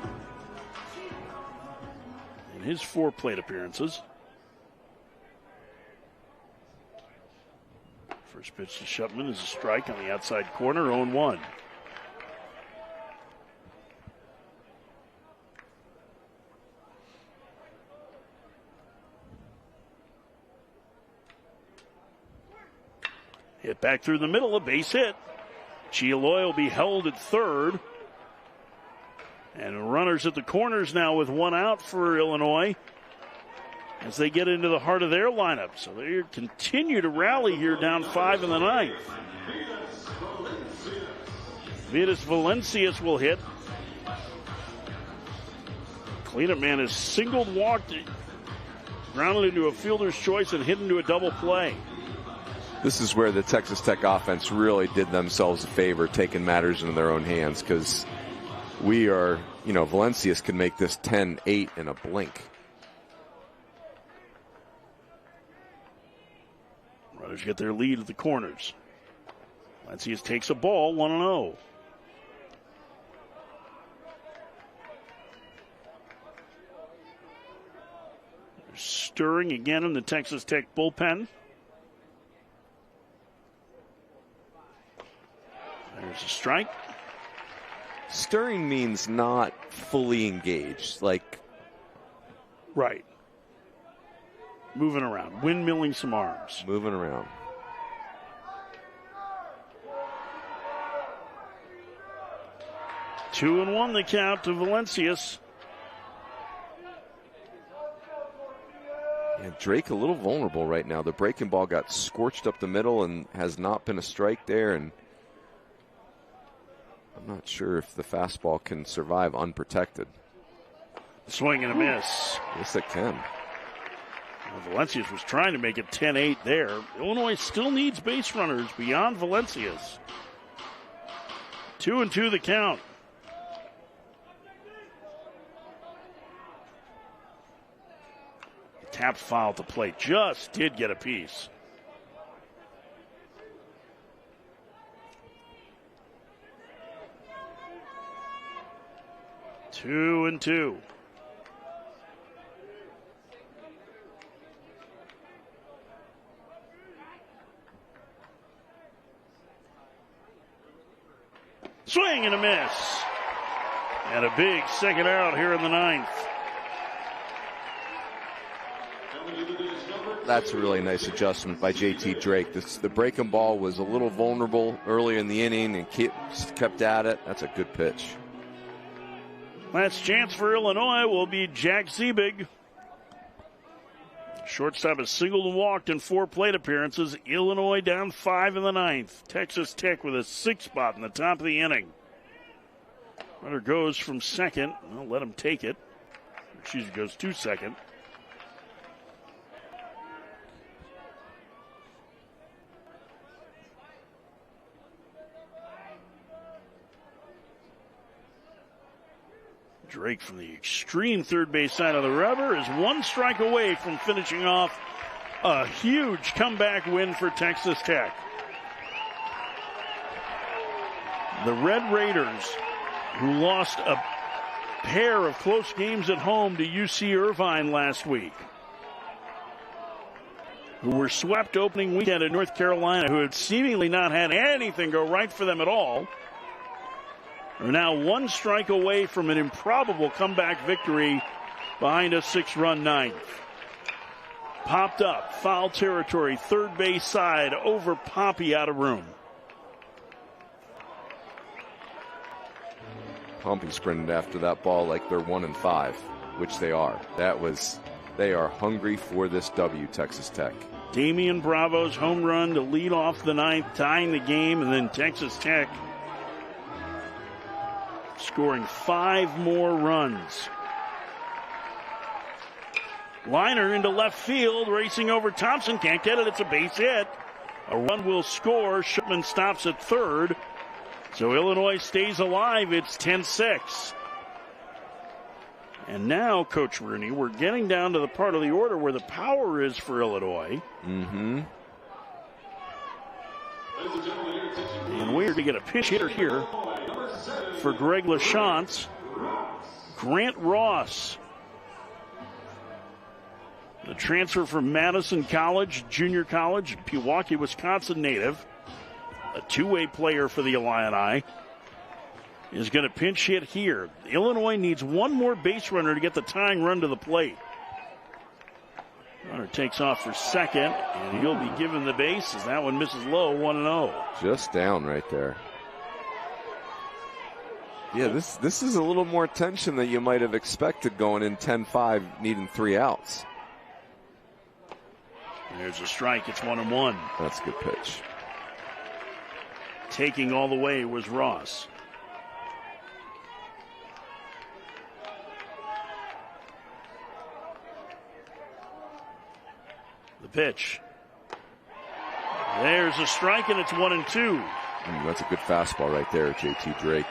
in his 4 plate appearances. First pitch to Shupman is a strike on the outside corner, 0-1. Hit back through the middle, a base hit. Chialoy will be held at 3rd. And runners at the corners now with 1 out for Illinois as they get into the heart of their lineup. So they continue to rally here down 5 in the 9th. Vitas Valencias will hit. Cleanup man is singled, walked, grounded into a fielder's choice and hit into a double play. This is where the Texas Tech offense really did themselves a favor, taking matters into their own hands, because we are, Valencias could make this 10-8 in a blink. Runners get their lead at the corners. Valencias takes a ball, 1-0. They're stirring again in the Texas Tech bullpen. There's a strike. Stirring means not fully engaged, like. Right. Moving around, windmilling some arms. Moving around. Two and one the count to Valencius. Yeah, Drake a little vulnerable right now. The breaking ball got scorched up the middle and has not been a strike there. And I'm not sure if the fastball can survive unprotected. Swing and a miss. Yes, it can. Well, Valencius was trying to make it 10-8 there. Illinois still needs base runners beyond Valencius. 2-2 the count. Tap foul to plate. Just did get a piece. Two and two. Swing and a miss. And a big second out here in the ninth. That's a really nice adjustment by JT Drake. The breaking ball was a little vulnerable earlier in the inning and kept at it. That's a good pitch. Last chance for Illinois will be Jack Siebig. Shortstop has singled and walked in 4 plate appearances. Illinois down 5 in the ninth. Texas Tech with a 6 spot in the top of the inning. Runner goes from second. I'll let him take it. Excuse me, goes to second. Drake from the extreme third base side of the rubber is 1 strike away from finishing off a huge comeback win for Texas Tech. The Red Raiders, who lost a pair of close games at home to UC Irvine last week, who were swept opening weekend at North Carolina, who had seemingly not had anything go right for them at all, are now 1 strike away from an improbable comeback victory behind a 6-run ninth. Popped up, foul territory, third base side, over Poppy, out of room. Pompey sprinted after that ball like they're 1-5, which they are. They are hungry for this W, Texas Tech. Damian Bravo's home run to lead off the ninth, tying the game, and then Texas Tech scoring 5 more runs. Liner into left field, racing over Thompson. Can't get it. It's a base hit. A run will score. Shipman stops at third. So Illinois stays alive. It's 10-6. And now, Coach Rooney, we're getting down to the part of the order where the power is for Illinois. Mm-hmm. And we're to get a pinch hitter here for Greg LaChance. Grant Ross, the transfer from Madison College, junior college, Pewaukee, Wisconsin native, a 2-way player for the Illini, is going to pinch hit here. Illinois needs 1 more base runner to get the tying run to the plate. Runner takes off for second, and he'll be given the base as that one misses low, 1-0. Just down right there. Yeah, this is a little more tension than you might have expected going in 10-5, needing 3 outs. There's a strike. It's 1-1. That's a good pitch. Taking all the way was Ross. The pitch. There's a strike, and it's 1-2. That's a good fastball right there, JT Drake.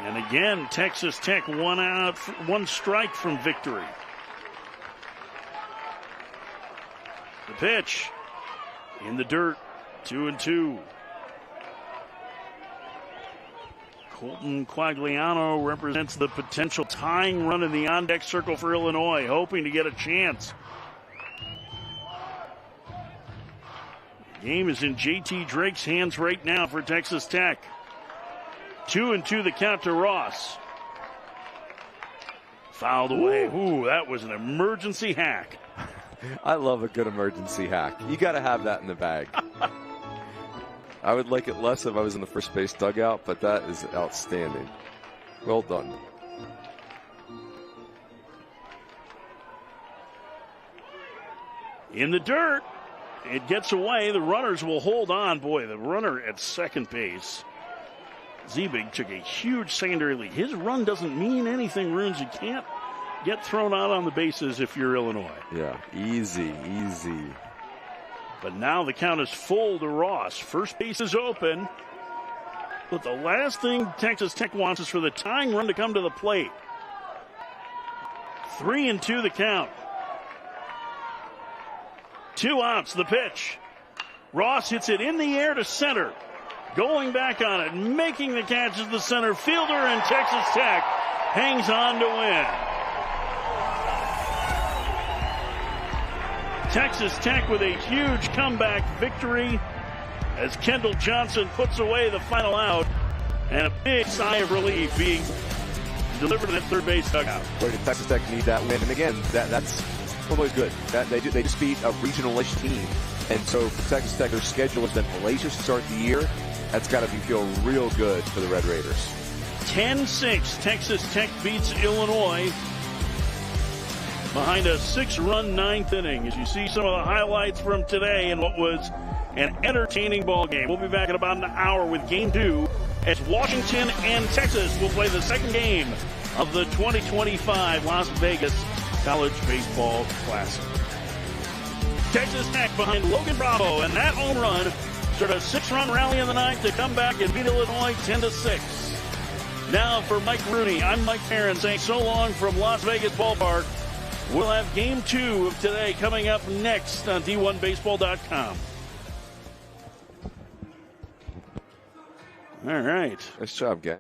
And again, Texas Tech 1 out, 1 strike from victory. The pitch in the dirt, 2-2. Colton Quagliano represents the potential tying run in the on-deck circle for Illinois, hoping to get a chance. Game is in J.T. Drake's hands right now for Texas Tech. 2-2 the count to Ross. Fouled away. Ooh, that was an emergency hack. I love a good emergency hack. You got to have that in the bag. I would like it less if I was in the first base dugout, but that is outstanding. Well done. In the dirt. It gets away. The runners will hold on. Boy, the runner at second base. Zebig took a huge secondary lead. His run doesn't mean anything, Runes. You can't get thrown out on the bases if you're Illinois. Yeah, easy. But now the count is full to Ross. First base is open. But the last thing Texas Tech wants is for the tying run to come to the plate. 3-2 the count. 2 outs, the pitch. Ross hits it in the air to center. Going back on it, making the catch is the center fielder, and Texas Tech hangs on to win. Texas Tech with a huge comeback victory as Kendall Johnson puts away the final out, and a big sigh of relief being delivered in that third base dugout. Where did Texas Tech need that win? And again, that's Illinois good. They just beat a regional-ish team, and so for Texas Tech, their schedule has been hellacious to start the year. That's got to feel real good for the Red Raiders. 10-6, Texas Tech beats Illinois behind a 6-run ninth inning. As you see some of the highlights from today in what was an entertaining ball game. We'll be back in about an hour with Game 2 as Washington and Texas will play the second game of the 2025 Las Vegas College Baseball Classic. Texas Tech behind Logan Bravo, and that home run started a 6-run rally in the ninth to come back and beat Illinois 10-6. Now for Mike Rooney, I'm Mike Perrin saying so long from Las Vegas Ballpark. We'll have Game 2 of today coming up next on D1Baseball.com. All right. Nice job, gang.